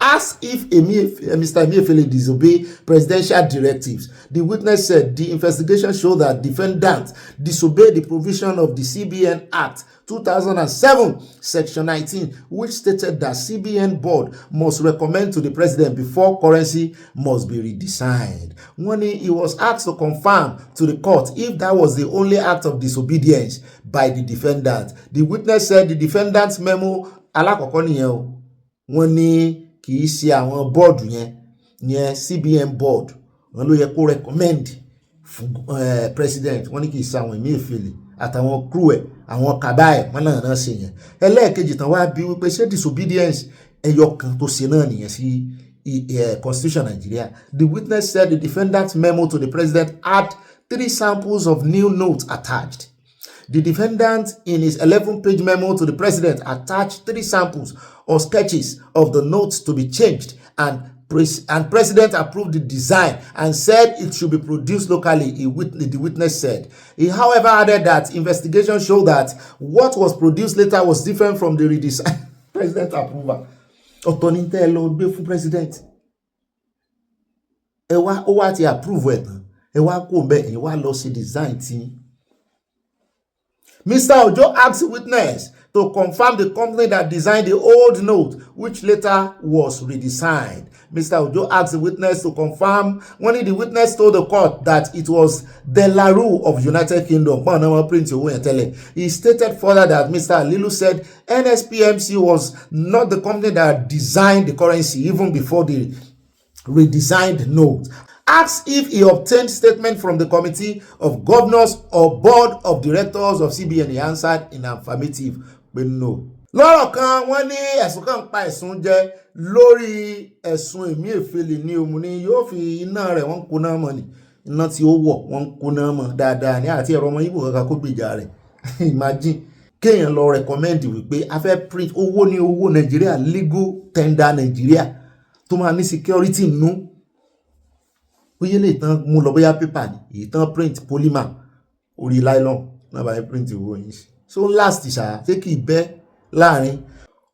as if Mr. Emefiele disobeyed presidential directives. The witness said the investigation showed that defendants disobeyed the provision of the CBN Act 2007, Section 19, which stated that CBN board must recommend to the president before currency must be redesigned. When he was asked to confirm to the court if that was the only act of disobedience by the defendant, the witness said the defendant's memo alakoko niyen o wọ́n ní kì í ṣe àwọn board yẹn CBN board wọ́n ló yẹ kó recommend fún president wọ́n ní kì í ṣe àwọn Emefiele àtàwọn crew ẹ̀ àwọn Kpai wọ́n náà ṣe yẹn ẹlẹ́ẹ̀kejì tán wá bí wípé ṣé disobedience ẹyọ kan tó ṣe náà nìyẹn sí Constitution Nigeria. The witness said the defendant's memo to the president had 3 samples of new notes attached. The defendant, in his 11-page memo to the president, attached 3 samples or sketches of the notes to be changed and and President approved the design and said it should be produced locally, the witness said. He, however, added that investigation showed that what was produced later was different from the redesign. President approval. Ọ̀tọ̀ ló gbé fún president. Ẹ wá ti approve ẹ̀ tán. Ẹ wá kó ńbẹ̀, ẹ wá lọ sí design tí. Mr. Ojo asked the witness to confirm the company that designed the old note, which later was redesigned. Mr. Ojo asked the witness to confirm when the witness told the court that it was De La Rue of United Kingdom. He stated further that Mr. Alilu said NSPMC was not the company that designed the currency even before the redesigned note. Asked if he obtained statement from the Committee of Governors or Board of Directors of CBN, he answered in affirmative, but no. Lọ́rọ̀ kan wọ́n ní ẹ̀sùn kan pa ẹ̀sùn jẹ lórí ẹ̀sùn Emefiele ní òun ni yóò fi iná rẹ̀ wọ́n kóná mọ́ ni iná tí ó wọ̀ wọ́n kóná mọ́ dáadáa ní àti ẹ̀rọ ọmọ Ìgbò kankan kó gbèjà rẹ̀. Imagine kéèyàn lọ recommend wípé a fẹ́ print owó ní owó Nàìjíríà, legal tender Nàìjíríà tó máa ní security nú. Oye lè tán mú lọ bóyá paper ni ìtàn print polymer orí nylon náà bá print owó yín sí. So last ṣá ṣé kì í bẹ́ láàrin.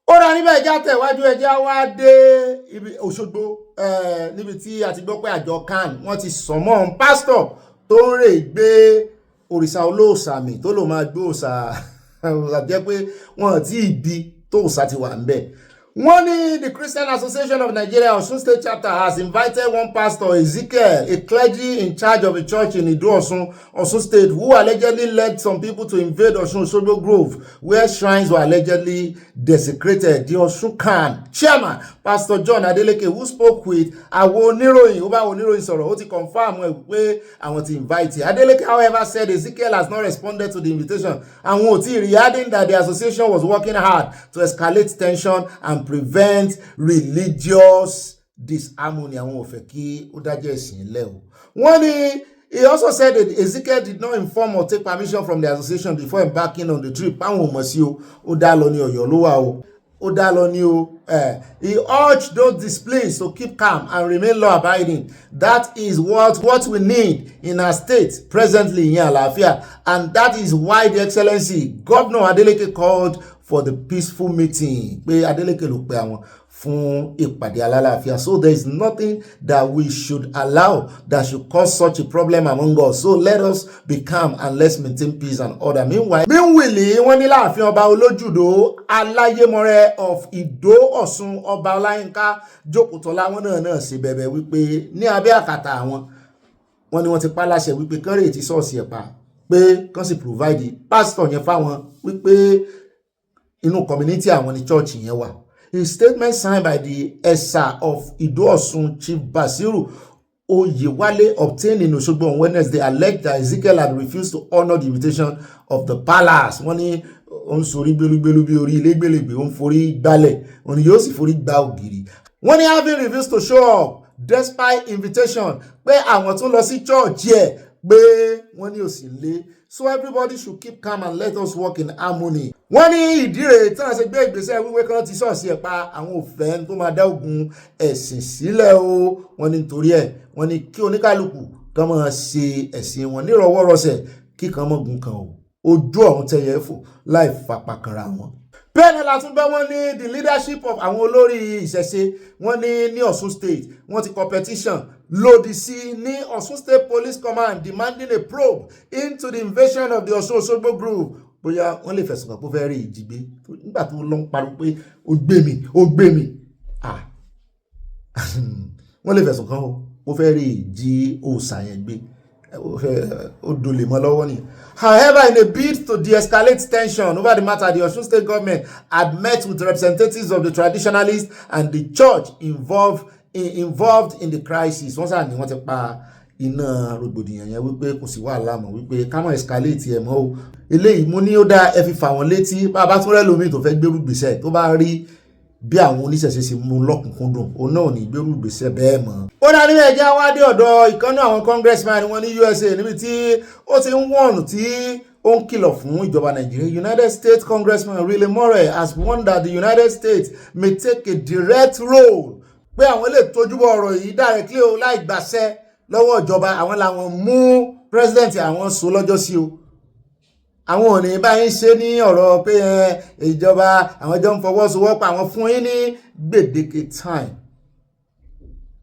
Ó ra níbẹ̀ ẹja tẹ̀wájú ẹja wá dé ibi Òṣogbo níbi tí a ti gbọ́ pé àjọ CAN wọ́n ti sọ̀mọ́ pásítọ̀ tó ń rè gbé òrìṣà olóòṣà mi tó lò máa gbé òòṣà jẹ́ pé wọ́n ti ibi tó òòṣà ti wà ń bẹ̀. The Christian Association of Nigeria, Osun State Chapter, has invited one pastor, Ezekiel, a clergy in charge of a church in Osun State, who allegedly led some people to invade Osun Grove, where shrines were allegedly desecrated. The Osun CAN chairman, Pastor John Adeleke, who spoke with Iroyin Sọ̀rọ̀, ó ti confirm pé àwọn ti invite. Adeleke, however, said Ezekiel has not responded to the invitation and wọ́n ti rí, adding that the association was working hard to escalate tension and prevent religious disharmony. Àwọn ò fẹ́ kí ó dájọ́ ẹ̀sìn lẹ́ o. He also said that Ezekiel did not inform or take permission from the association before embarking on the trip. Àwọn ò mọ̀ sí o, ó dá lọ ní Ọ̀yọ́ ló wà o. Ó dá lọ ní o. He urged those displeased to keep calm and remain law-abiding. That is what we need in our state presently in Àlàáfíà, and that is why the Excellency Governor Adeleke called for the peaceful meeting. Pé Adeleke ló pe àwọn fún ìpàdé alálàáfíà. So there is nothing that we should allow that should cause such a problem among us. So let us be calm and let's maintain peace and order. Meanwhile, wọ́n ní láàfin ọba Olójúdó Aláyémọrẹ of Ìdó Ọ̀ṣun ọba Ọláyínká Jókòtọ́lá wọn náà ṣe bẹ̀bẹ̀ wípé ní abẹ́ àkàtà àwọn wọ́n ní wọ́n ti pa láṣẹ wípé kán rèé ti ṣọ́ọ̀ṣì ẹ̀ pa pé kán sì provide pastor yẹn fáwọn wípé inú community àwọn ní church yẹn wà. A statement signed by the Esa of Ido Osun, Chief Basiru Oyewale, obtained in Osogbo on Wednesday, alleged that Ezekiel had refused to honor the invitation of the palace. Wọ́n ní ó ń sorí gbélúgbélú bí orí ilé gbélégbé, ó ń forí gbálẹ̀, wọ́n ní yóò sì forí gbá ògiri. Wọ́n ní having refused to show up despite invitation pé àwọn tó lọ sí church yẹ pé wọ́n ní òsì lé. So everybody should keep calm and let us work in harmony. Wọ́n ní ìdí rẹ̀ tí wọ́n ṣe gbé ìgbésẹ̀ wíwé kan ti ṣọ́ọ̀ṣì ẹ̀ pa àwọn òfin tó máa dá ogun ẹ̀sìn sílẹ̀ o. Wọ́n ní nítorí ẹ̀ wọ́n ní kí oníkálukú kan máa ṣe ẹ̀sìn wọn nírọ̀wọ́rọ̀sẹ̀ kí kan mọ́gun kan o. Ojú ọ̀run tẹ̀yẹ fò láì fapá kanra wọn. Bẹ́ẹ̀ ni látúnbẹ́ wọ́n ní the leadership of àwọn olórí ìṣẹ̀ṣe wọ́n ní Ọ̀ṣun State wọ́n ti competition lòdì sí ní Ọ̀ṣun State Police Command demanding a probe into the invasion of the Ọ̀ṣun Òṣogbo Grove. Bóyá wọ́n lè fẹ̀sùn kàn kó fẹ́ rí ìjìgbé nígbà tó lọ ń pariwo pé ó gbé mi wọ́n lè fẹ̀sùn kàn kó fẹ́ rí ìjì òòṣà yẹn gbé ó dolè mọ́ lọ́wọ́ ni. However, in a bid to de-escalate tension over the matter, the Osun State government had met with representatives of the traditionalists and the church involved in the crisis. Wọ́n sáà ní wọ́n ti pa iná rògbòdìyàn yẹn wípé kò sí wàhálà mọ́ wípé ká má escalate ẹ̀ mọ́ o. Eléyìí mo ní ó dá ẹ fi fà wọ́n létí bàbá tún rẹ́ lómi tó fẹ́ gbérú gbèsè tó bá rí bí àwọn oníṣẹ̀ṣe ṣe mú lọ́kùnkúndùn òun náà ní gbérú gbèsè bẹ́ẹ̀ mọ́. Ó dá nílẹ̀ ẹja wá dé ọ̀dọ̀ ìkànnì àwọn congressman wọn ní USA níbi tí ó ti ń wọ̀nù tí ó ń kìlọ̀ fún ìjọba Nàìjíríà. United States Congressman Riley Moore has warned that the United States may take a direct role pé àwọn lè tójú bọ ọ̀rọ̀ yìí directly o láì gbàṣẹ lọ́wọ́ ìjọba, àwọn làwọn mú president àwọn so lọ́jọ́ sí o. Àwọn ò ní báyìí ṣe ní ọ̀rọ̀ pé ìjọba àwọn jọ ń fọwọ́sowọ́pọ̀, àwọn fún yín ní gbèdéke time.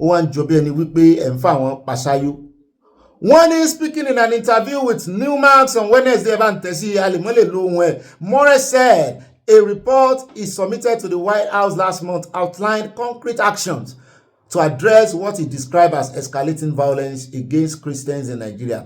Ó wá ń jọ bí ẹni wípé ẹ̀ ń fà wọ́n pàṣáyó. Wọ́n ní speaking in an interview with Newsmax on Wednesday, Bantesi Alimole Lohun, More said a report is submitted to the White House last month outlined concrete actions to address what he described as escalating violence against Christians in Nigeria.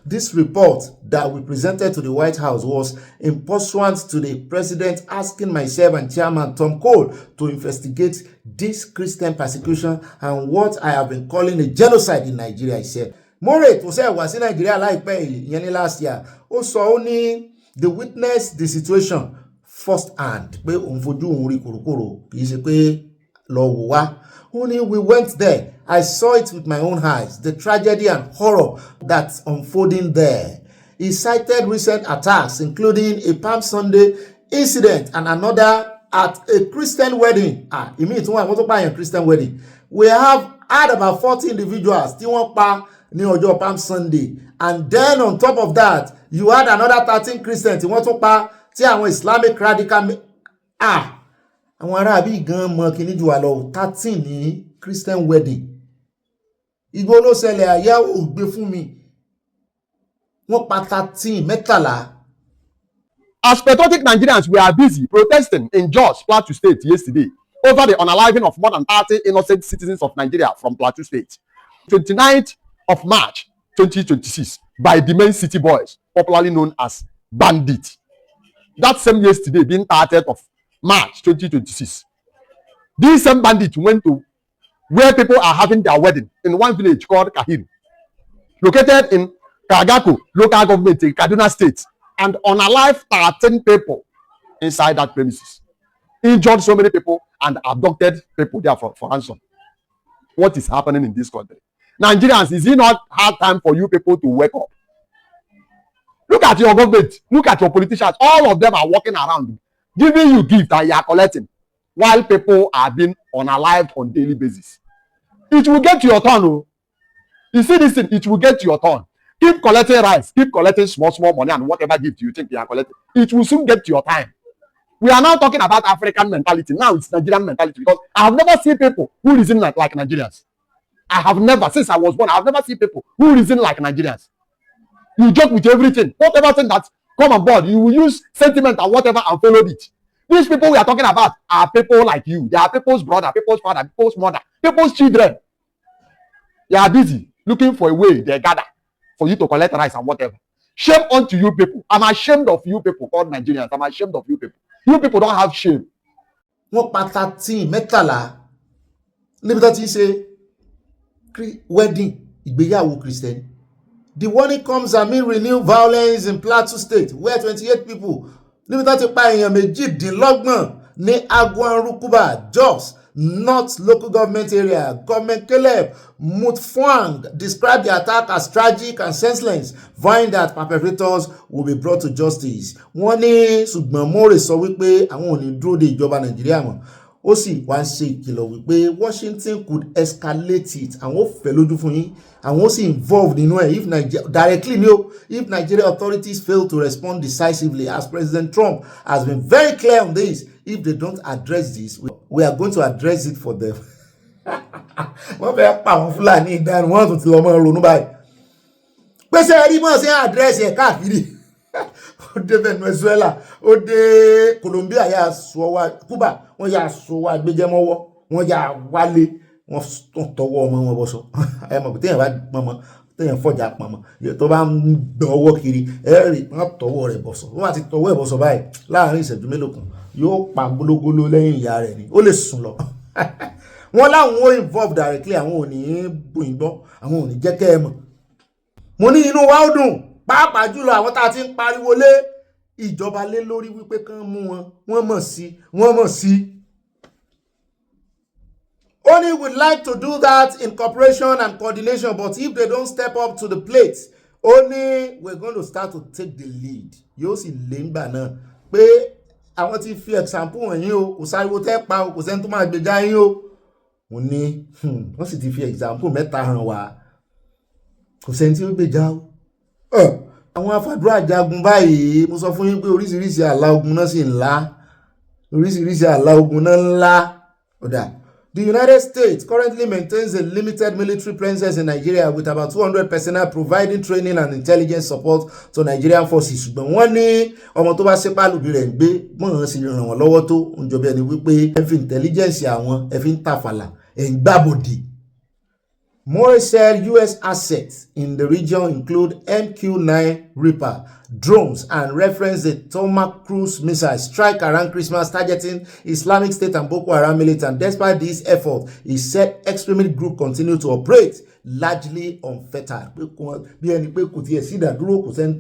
This report that we presented to the White House was in pursuant to the president asking myself and Chairman Tom Cole to investigate this Christian persecution and what I have been calling a genocide in Nigeria, he said. More tó ṣe wá sí Nigeria láìpẹ́ ìyẹn ní last year. Ó sọ ó ní they witnessed the situation first hand, pé òun fojú òun rí kòròkòrò, kì í ṣe pé lọ wò wá. Only we went there. I saw it with my own eyes, the tragedy and horror that's unfolding there. He cited recent attacks, including a Palm Sunday incident and another at a Christian wedding. Christian wedding. We have had about 40 individuals tí wọ́n pa ní ọjọ́ Palm Sunday. And then on top of that, you had another 13 Christians tí wọ́n tún pa tí àwọn Islamic radical àwọn ará bí gan mọ kíní jù wá lọ 13 ní Christian wedding. Igbó ló ṣẹlẹ̀ àyà ò gbé fún mi. Wọ́n pa 13 mẹ́tàlá. As patriotic Nigerians, we are busy protesting in Jos, Plateau State yesterday over the unaliving of more than 30 innocent citizens of Nigeria from Plateau State. 29th of March 2026 by the main city boys, popularly known as bandits. That same yesterday being 30th of March 2026. These same bandits went to where people are having their wedding in one village called Kahir, located in Kagako local government in Kaduna State, and unalived 13 people inside that premises. Injured so many people and abducted people there for ransom. What is happening in this country? Nigerians, is it not hard time for you people to wake up? Look at your government. Look at your politicians. All of them are walking around giving you gifts and you are collecting, while people are being unalived on daily basis. It will get to your turn. Oh. You see this thing, it will get to your turn. Keep collecting rice, keep collecting small money and whatever gift you think you are collecting. It will soon get to your time. We are now talking about African mentality. Now it's Nigerian mentality, because I have never seen people who reason like Nigerians. I have never, since I was born, I have never seen people who reason like Nigerians. You joke with everything. Whatever thing that come on board, you will use sentiment and whatever and follow it. These people we are talking about are people like you. They are people's brother, people's father, people's mother, people's children. They are busy looking for a way they gather for you to collect rice and whatever. Shame unto you people. I'm ashamed of you people called Nigerians. I'm ashamed of you people. You people don't have shame. Wọ́n pa 13 mẹ́tàlá níbi tó ti ṣe wedding ìgbéyàwó Christian. The warning comes amid renewed violence in Plateau State, where 28 people níbi tó ti pa èèyàn méjìdínlọ́gbọ̀n ní Agwan-Rukuba, Jos, North Local Government Area. Government Caleb Mutfwang described the attack as tragic and senseless, vowing that perpetrators will be brought to justice. Wọ́n ní ṣùgbọ́n More sọ wípé àwọn ò ní dúró de ìjọba Nàìjíríà mọ́. Ó sì wá ń ṣe ìkìlọ̀ wípé Washington could escalate it. Àwọn ò fẹ́ lójú fún yín. Àwọn ò sì involved nínú ẹ̀ if Nigeria directly no, if Nigeria authorities fail to respond decisively, as President Trump has been very clear on this. If they don't address this, we are going to address it for them. Wọ́n fẹ́ pa àwọn Fúlàní ìdáni wọ́n tún ti lọ mọ́ ronú báyìí. Pèsè ẹ̀rí mọ̀ sí àdírẹ́sì ẹ̀ káàkiri. Ó dé Venezuela, ó dé Colombia, yà sọ wá Cuba, wọ́n yà sọ wá gbẹjẹmọ́wọ́, wọ́n yà wálé, wọ́n tọwọ́ ọmọ wọn bọ́sọ̀. Ẹ mọ̀ pé téèyàn bá pọnmọ́, téèyàn fọjà pọnmọ́, tó bá ń gbọ́n ọwọ́ kiri, ẹ̀rí wọ́n tọwọ́ rẹ̀ bọ́sọ̀. Wọ́n bá ti tọwọ́ ẹ̀ bọ́sọ̀ báyìí láàárín ìṣẹ́jú mélòó kan. Yóò pa gbólógbóló lẹ́yìn ìyá rẹ̀ ni ó lè sùn lọ. Wọ́n láwọn ó involve directly, àwọn ò ní bòyìnbọ́, àwọn ò ní jẹ́ kẹ́ ẹ mọ̀. Mo ní inú wa ó dùn pàápàá jùlọ àwọn tá a ti ń pariwo lé ìjọba lé lórí wípé kán mú wọn, wọ́n mọ̀ sí. Only would like to do that in cooperation and coordination, but if they don't step up to the plate, only we're going to start to take the lead. Yóò sì lé ńgbà náà pé àwọn ti fi example wọ̀nyí o kò sáriwo tẹ́ pa o kò sẹ́ni tó máa gbèjà yín o mo ní wọ́n sì ti fi example mẹ́ta hàn wá kò sẹ́ni tí ó gbèjà o àwọn afàdúrà jagun báyìí mo sọ fún yín pé oríṣiríṣi àlà ogun náà sì ńlá oríṣiríṣi àlà ogun náà ńlá ọ̀dà. The United States currently maintains a limited military presence in Nigeria with about 200 personnel providing training and intelligence support to Nigerian forces. Ṣùgbọ́n wọ́n ní ọmọ tó bá ṣépá lùbí rẹ̀ ń gbé mọ̀ràn sí ràn wọ́n lọ́wọ́ tó ń jọ bí ẹni wípé ẹ fi intelligence àwọn ẹ fi ń tàfàlà ẹ̀ ń gbàbọ̀dì. More said U.S. assets in the region include MQ-9 Reaper drones and reference the Tomahawk cruise missile strike around Christmas targeting Islamic State and Boko Haram militants. Despite this effort, he said extremist group continue to operate largely unfettered. Bí ẹni pé kò tiẹ̀ sí ìdádúró kò sẹ́ni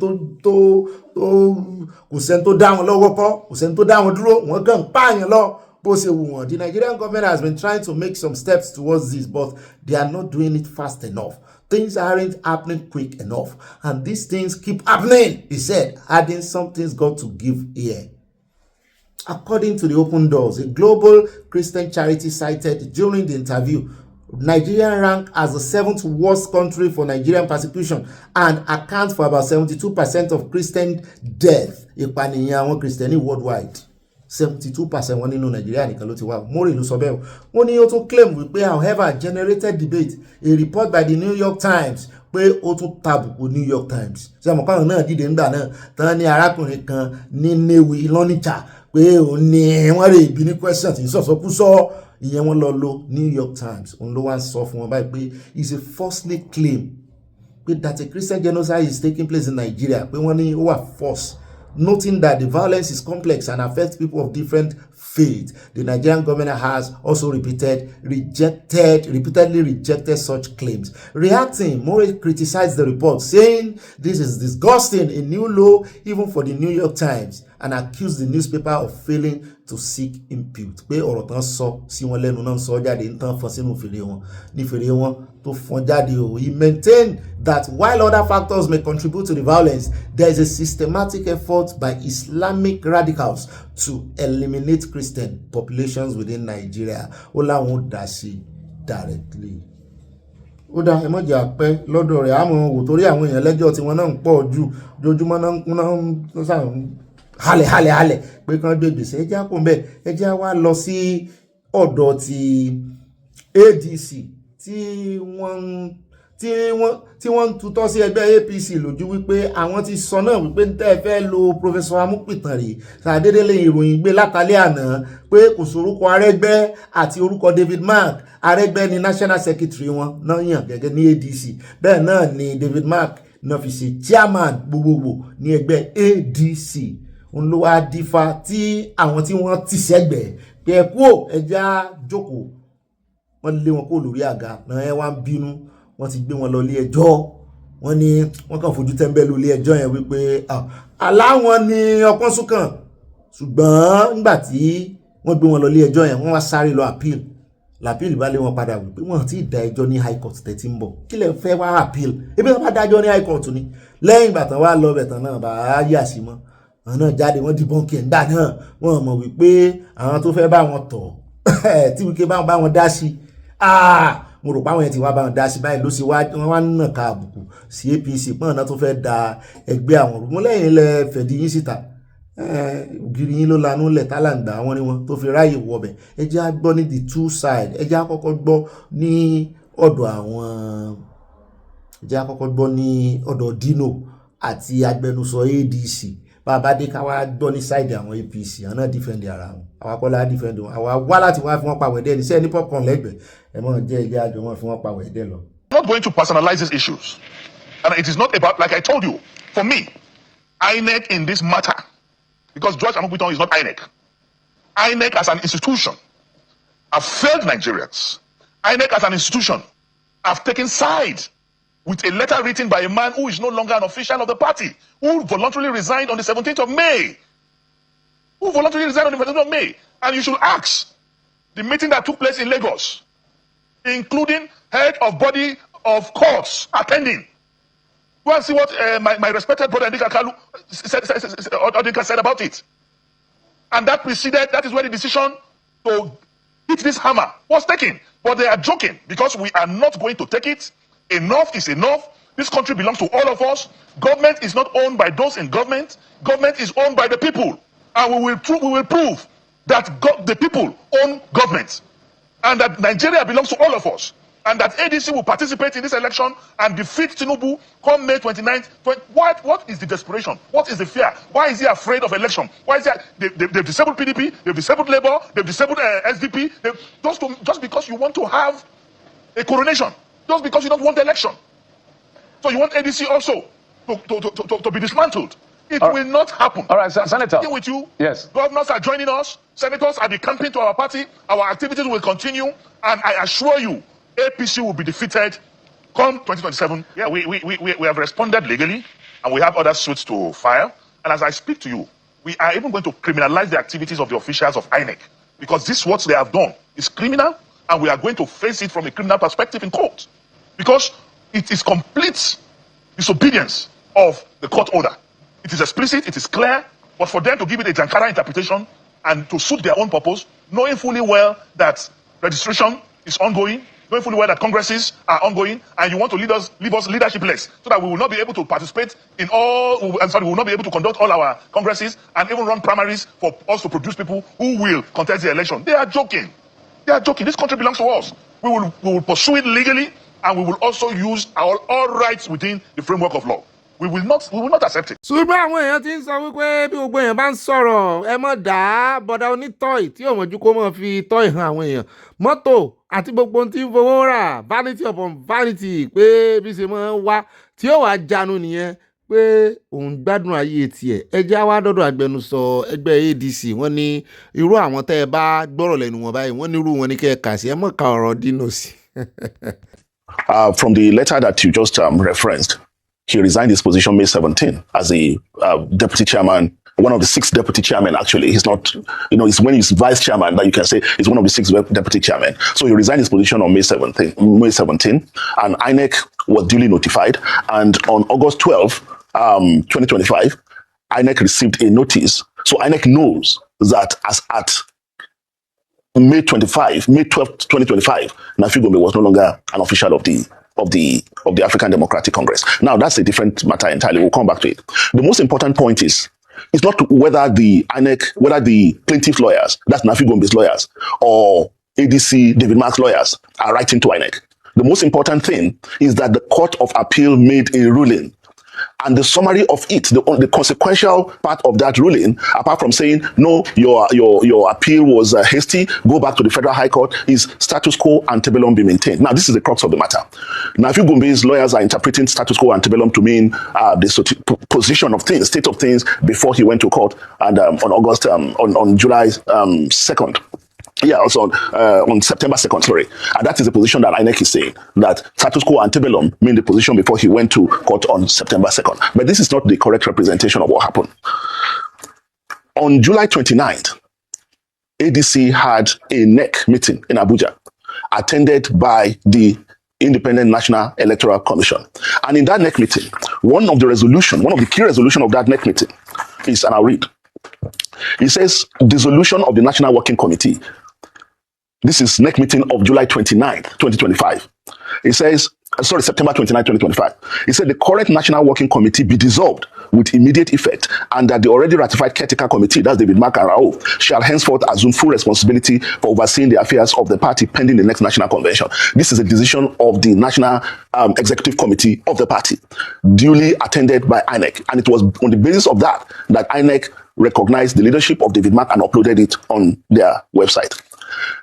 tó dá wọn lọ́wọ́ kọ́ kò sẹ́ni tó dá wọn dúró wọ́n kàn pààyàn lọ. The Nigerian government has been trying to make some steps towards this, but they are not doing it fast enough. Things aren't happening quick enough, and these things keep happening, he said, adding something's got to give ear. According to the Open Doors, a global Christian charity cited during the interview, Nigeria ranked as the 7th worst country for Nigerian persecution and accounts for about 72% of Christian death. Ìpànìyàn àwọn Kristẹni worldwide. 72% wọn nínú Nàìjíríà nìkan ló ti wá. Mori ló sọ bẹ́ẹ̀. Wọ́n ní ó tún claim wípé however generated debate a report by the New York Times pé ó tún tàbùkù New York Times. Ṣé àmọ́ káwọn náà dìde ńgbà náà tán ní arákùnrin kan ní Newi lọ́nìjà pé òun ní wọ́n rè ibi ní question tí ń sọ̀sọ́kúsọ ìyẹn wọ́n lọ lo New York Times. Òun ló wá ń sọ fún wọn báyìí pé it's a falsely claim pé that a Christian genocide is taking place in Nigeria pé wọ́n ní ó wà false. Noting that the violence is complex and affects people of different faiths, the Nigerian government has also repeatedly rejected such claims. Reacting, Mori criticized the report, saying this is disgusting, a new low even for the New York Times, and accused the newspaper of failing to seek impute. Pé ọ̀rọ̀ tán sọ sí wọn lẹ́nu náà sọ jáde ń tán fọ́n sínú fèrè wọn ní fèrè wọn tó fọ́n jáde o. He maintained that while other factors may contribute to the violence, there is a systematic effort by Islamic radicals to eliminate Christian populations within Nigeria. Ó láwọn dá sí directly. Ó dá ẹ mọ̀jẹ̀ àpẹ́ lọ́dọ̀ rẹ̀ àmọ́ wò torí àwọn èèyàn lẹ́jọ́ tí wọ́n náà ń pọ̀ jù ojoojúmọ́ náà sàn halẹ̀ pé kán gbé gbèsè ẹjá kò mbẹ ẹjá wá lọ sí ọ̀dọ̀ ti ADC tí wọ́n ń tutọ́ sí ẹgbẹ́ APC lójú wípé àwọn ti sọ náà wípé tẹ́ fẹ́ lo Professor Amúpìtàn rèé sàdédélé ìròyìn gbé látàlẹ́ àná pé kò sórúkọ Arẹ́gbẹ́ àti orúkọ David Mark. Arẹ́gbẹ́ ni National Secretary wọn náà yàn gẹ́gẹ́ ní ADC bẹ́ẹ̀ náà ni David Mark náà fi ṣe chairman gbogbogbò ní ẹgbẹ́ ADC. Òun ló wá dífá tí àwọn tí wọ́n ti sẹ́gbẹ̀ẹ́ pé ẹ kú ẹja jókòó wọ́n lé wọn kó lórí àga náà ẹ wá ń bínú wọ́n ti gbé wọn lọ ilé ẹjọ́ wọ́n ní wọ́n kàn fojú tẹ́ńbẹ́lú ilé ẹjọ́ yẹn wípé aláwọn ni ọpọ́n súnkàn ṣùgbọ́n nígbà tí wọ́n gbé wọn lọ ilé ẹjọ́ yẹn wọ́n wá sáré lọ appeal l'appeal bá lé wọn padà wípé wọ́n ti dá ẹjọ́ ní high court tẹ́tí ń bọ̀ kí lẹ fẹ́ wá appeal ebi wọ́n bá dájọ́ ní high court ni lẹ́yìn ìgbà tán wá lọ bẹ̀ tán náà bá yà sí mọ́ àwọn náà jáde wọ́n dìbọn kí ẹ̀ ń gbà náà wọ́n mọ̀ wípé àwọn tó fẹ́ bá wọn tọ̀ tí wípé bá wọn dá sí mo rò páwọn yẹn ti wá bá wọn dá sí báyìí ló sì wá wọn wá nà ká àbùkù sí APC pọ́n náà tó fẹ́ da ẹgbẹ́ àwọn rú mọ́ lẹ́yìn ilẹ̀ fẹ̀dí yín síta ògiri yín ló lanú lẹ̀ tálàǹgbà àwọn ni wọn tó fi ráyè wọbẹ̀ ẹ jẹ́ á gbọ́ ní the two side ẹ jẹ́ á kọ́kọ́ gbọ́ ní ọ̀dọ̀ àwọn ẹ jẹ́ á kọ́kọ́ gbọ́ ní ọ̀dọ̀ Dino àti agbẹnusọ ADC bàbá dé ká wá gbọ́ ní side àwọn APC àwọn náà defend ara wọn àwa kọ́ la defend wọn àwa wá láti wá fi wọ́n pa wẹ̀dẹ́ ní sẹ́ni popcorn lẹ́gbẹ̀ẹ́ ẹ mọ̀ jẹ́ ẹjẹ́ àjọ wọn fi wọ́n pa wẹ̀dẹ́ lọ. I'm not going to personalize these issues, and it is not about, like I told you, for me, INEC in this matter, because George Amukbiton is not INEC. INEC as an institution have failed Nigerians. INEC as an institution have taken sides with a letter written by a man who is no longer an official of the party, who voluntarily resigned on the 17th of May. And you should ask the meeting that took place in Lagos, including head of body of courts attending. Go and see what my respected brother Ndika Kalu said about it. And that is where the decision to hit this hammer was taken. But they are joking because we are not going to take it. Enough is enough. This country belongs to all of us. Government is not owned by those in government. Government is owned by the people. And we will prove that the people own government. And that Nigeria belongs to all of us. And that ADC will participate in this election and defeat Tinubu come May 29th. What is the desperation? What is the fear? Why is he afraid of election? Why is he? They've disabled PDP, they've disabled Labour, they've disabled SDP. Just because you want to have a coronation. Just because you don't want election. So you want ADC also to be dismantled. It will not happen. All right, Senator. With you. Yes. Governors are joining us. Senators are decamping to our party. Our activities will continue. And I assure you, APC will be defeated come 2027. Yeah, we have responded legally, and we have other suits to file. And as I speak to you, we are even going to criminalize the activities of the officials of INEC. Because this, what they have done, is criminal, and we are going to face it from a criminal perspective in court. Because it is complete disobedience of the court order. It is explicit, it is clear, but for them to give it a Jankara interpretation and to suit their own purpose, knowing fully well that registration is ongoing, knowing fully well that congresses are ongoing, and you want to leave us leadershipless so that we will not be able to participate in we will not be able to conduct all our congresses and even run primaries for us to produce people who will contest the election. They are joking. They are joking. This country belongs to us. We will pursue it legally, and we will also use all rights within the framework of law. We will not accept it. ṣùgbọ́n àwọn èèyàn ti ń sọ wípé bí gbogbo èèyàn bá ń sọ̀rọ̀ ẹ mọ̀ dá bọ́dà onítọ́ì tí òun ojú kó mọ̀ fi tọ́ì hàn àwọn èèyàn mọ́tò àti gbogbo ohun tí ń fowó rà vanity upon vanity pé bí ṣe máa ń wá tí ó wàá jánu nìyẹn pé òun gbádùn ayé tiẹ̀ ẹjẹ́ wá dọ́dọ̀ agbẹnusọ ẹgbẹ́ ADC wọ́n ní irú àwọn tẹ́ ẹ bá gbọ́rọ̀ lẹ́nu wọn báyìí wọ́n ní irú wọn ní kẹ́ ẹ kà sí ẹ mọ̀ ká ọ̀rọ̀ dínà sí. From the letter that you just referenced, he resigned his position May 17 as the deputy chairman, one of the 6 deputy chairmen, actually. He's not, it's when he's vice chairman that you can say he's one of the 6 deputy chairmen. So he resigned his position on May 17, and INEC was duly notified. And on August 12, 2025, INEC received a notice. So INEC knows that as at May 12, 2025, Nafi Gombe was no longer an official of the African Democratic Congress. Now, that's a different matter entirely. We'll come back to it. The most important point is, it's not whether the plaintiff lawyers, that's Nafi Gombe's lawyers, or ADC, David Mark's lawyers, are writing to INEC. The most important thing is that the Court of Appeal made a ruling. And the summary of it, the consequential part of that ruling, apart from saying, no, your appeal was hasty, go back to the Federal High Court, is status quo antebellum be maintained. Now, this is the crux of the matter. Nafi Gombe's lawyers are interpreting status quo antebellum to mean the position of things, state of things, before he went to court and on July 2nd. Yeah, also on September 2nd, sorry. And that is the position that INEC is saying, that status quo antebellum mean the position before he went to court on September 2nd. But this is not the correct representation of what happened. On July 29th, ADC had a NEC meeting in Abuja, attended by the Independent National Electoral Commission. And in that NEC meeting, one of the key resolutions of that NEC meeting is, and I'll read, it says, dissolution of the National Working Committee. This is NEC meeting of July 29th, 2025. It says, September 29, 2025. It said the current National Working Committee be dissolved with immediate effect, and that the already ratified caretaker committee, that's David Mark and Raouf, shall henceforth assume full responsibility for overseeing the affairs of the party pending the next national convention. This is a decision of the National Executive Committee of the party, duly attended by INEC. And it was on the basis of that INEC recognized the leadership of David Mark and uploaded it on their website.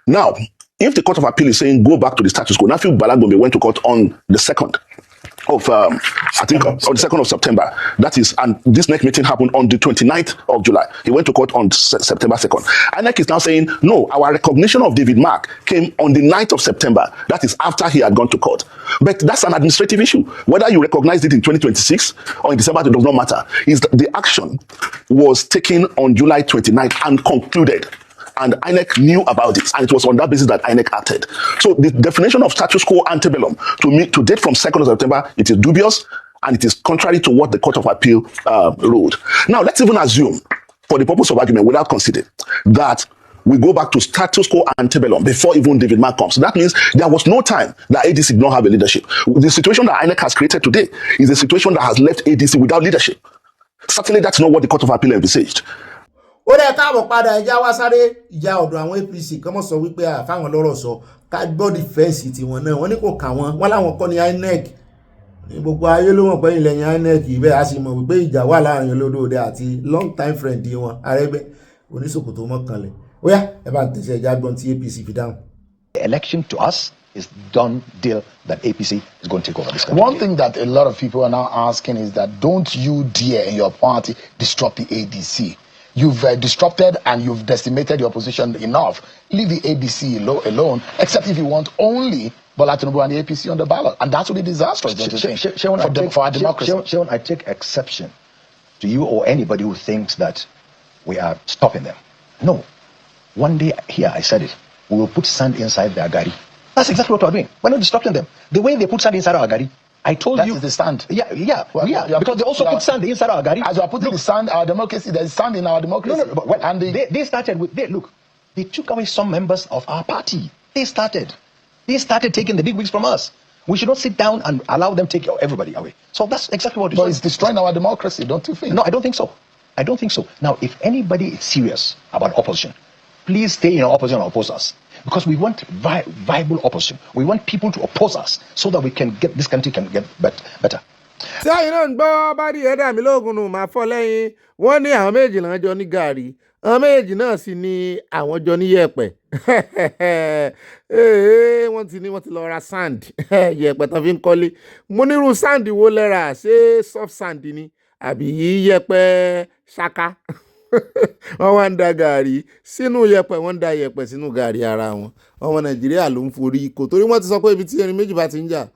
Now, if the Court of Appeal is saying go back to the status quo, Nafi Abala Gombe went to court on the 2nd of, on the 2nd of September. That is, and this next meeting happened on the 29th of July. He went to court on September 2nd. INEC is now saying, no, our recognition of David Mark came on the 9th of September. That is after he had gone to court. But that's an administrative issue. Whether you recognized it in 2026 or in December, it does not matter. The action was taken on July 29th and concluded. And INEC knew about it, and it was on that basis that INEC acted. So the definition of status quo antebellum to date from 2nd of September, it is dubious, and it is contrary to what the Court of Appeal ruled. Now, let's even assume for the purpose of argument, without conceding that we go back to status quo antebellum before even David Mark comes. So that means there was no time that ADC did not have a leadership. The situation that INEC has created today is a situation that has left ADC without leadership. Certainly, that's not what the Court of Appeal envisaged. Ó dẹ̀ káàbọ̀ padà ẹja wá sáré ìjà ọ̀dọ̀ àwọn APC kọ́mọ̀ sọ wípé àfáwọn lọ́rọ̀ sọ ká gbọ́ dìfẹ́ǹsì tiwọn náà wọ́n ní kò kà wọ́n láwọn kọ́ ní INEC ní gbogbo ayé ló mọ̀ pé ìlẹ̀yìn INEC ibẹ̀ a sì mọ̀ wípé ìjà wà láàrin Olódòde àti long time friend wọn Arẹ́gbẹ́ oníṣòkòtò mọ́kànlẹ̀ ó yá ẹ bá ń tẹ̀sẹ̀ ẹja gbọ́n tí APC fi dáhùn. The election to us is done deal that APC is going to take over this country. One thing that a lot of people are now asking is that don't you dare in your party disrupt the ADC. You've disrupted and you've decimated your opposition enough. Leave the ADC alone, except if you want only Bola Tinubu and the APC on the ballot. And that would be disastrous, don't you think, for our democracy? Shaun, I take exception to you or anybody who thinks that we are stopping them. No. One day, here I said it, we will put sand inside their gari. That's exactly what we're doing. We're not disrupting them. The way they put sand inside our gari, I told you. That is the sand. Yeah. Because they also put sand inside our gari. As you are putting the sand, our democracy, there's sand in our democracy. No. But and they started with, they took away some members of our party. They started taking the big wigs from us. We should not sit down and allow them take everybody away. So that's exactly what it is. But it's destroying our democracy, don't you think? No, I don't think so. Now, if anybody is serious about opposition, please stay in opposition or oppose us. Because we want viable opposition. We want people to oppose us so that we can get, this country can get better. Tí àyìn náà ń gbọ́ bá rí ẹ̀dá mi lóògùn nù máa fọ́ lẹ́yìn wọ́n ní àwọn méjì náà jọ ní gàrí àwọn méjì náà sì ní àwọn jọ ní yẹ̀pẹ̀ wọ́n ti lọ ra sand yẹ̀pẹ̀ tán fi ń kọ́lé mo nírú sand wo lẹ́ra ṣé soft sand ni àbí yẹ̀pẹ̀ ṣáká wọ́n wá ń da gàrí sínú yẹ̀pẹ̀ wọ́n ń da yẹ̀pẹ̀ sínú gàrí ara wọn ọmọ Nàìjíríà ló ń forí ikọ̀ torí wọ́n ti sọ pé ibi tí ẹni méjì bá ti ń jà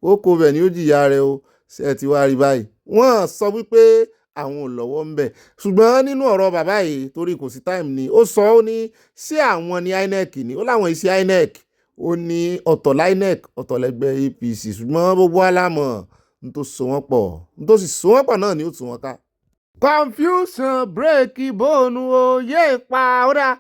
ó kó bẹ̀ ní ó jìyà rẹ̀ ó ṣe ti wá rí báyìí wọ́n sọ wípé àwọn ò lọ́wọ́ ń bẹ̀ ṣùgbọ́n nínú ọ̀rọ̀ bàbá yìí torí kò sí time ni ó sọ ó ní ṣé àwọn ní INEC ni ó láwọn iṣẹ́ INEC ó ní ọ̀tọ̀ INEC ọ̀tọ̀ lẹ́gbẹ́ APC ṣùgbọ́n gbogbo alámọ̀ n tó so wọ́n pọ̀ náà ni ó tún wọn ká. Confusion break bóònù oyè pa ọ̀dà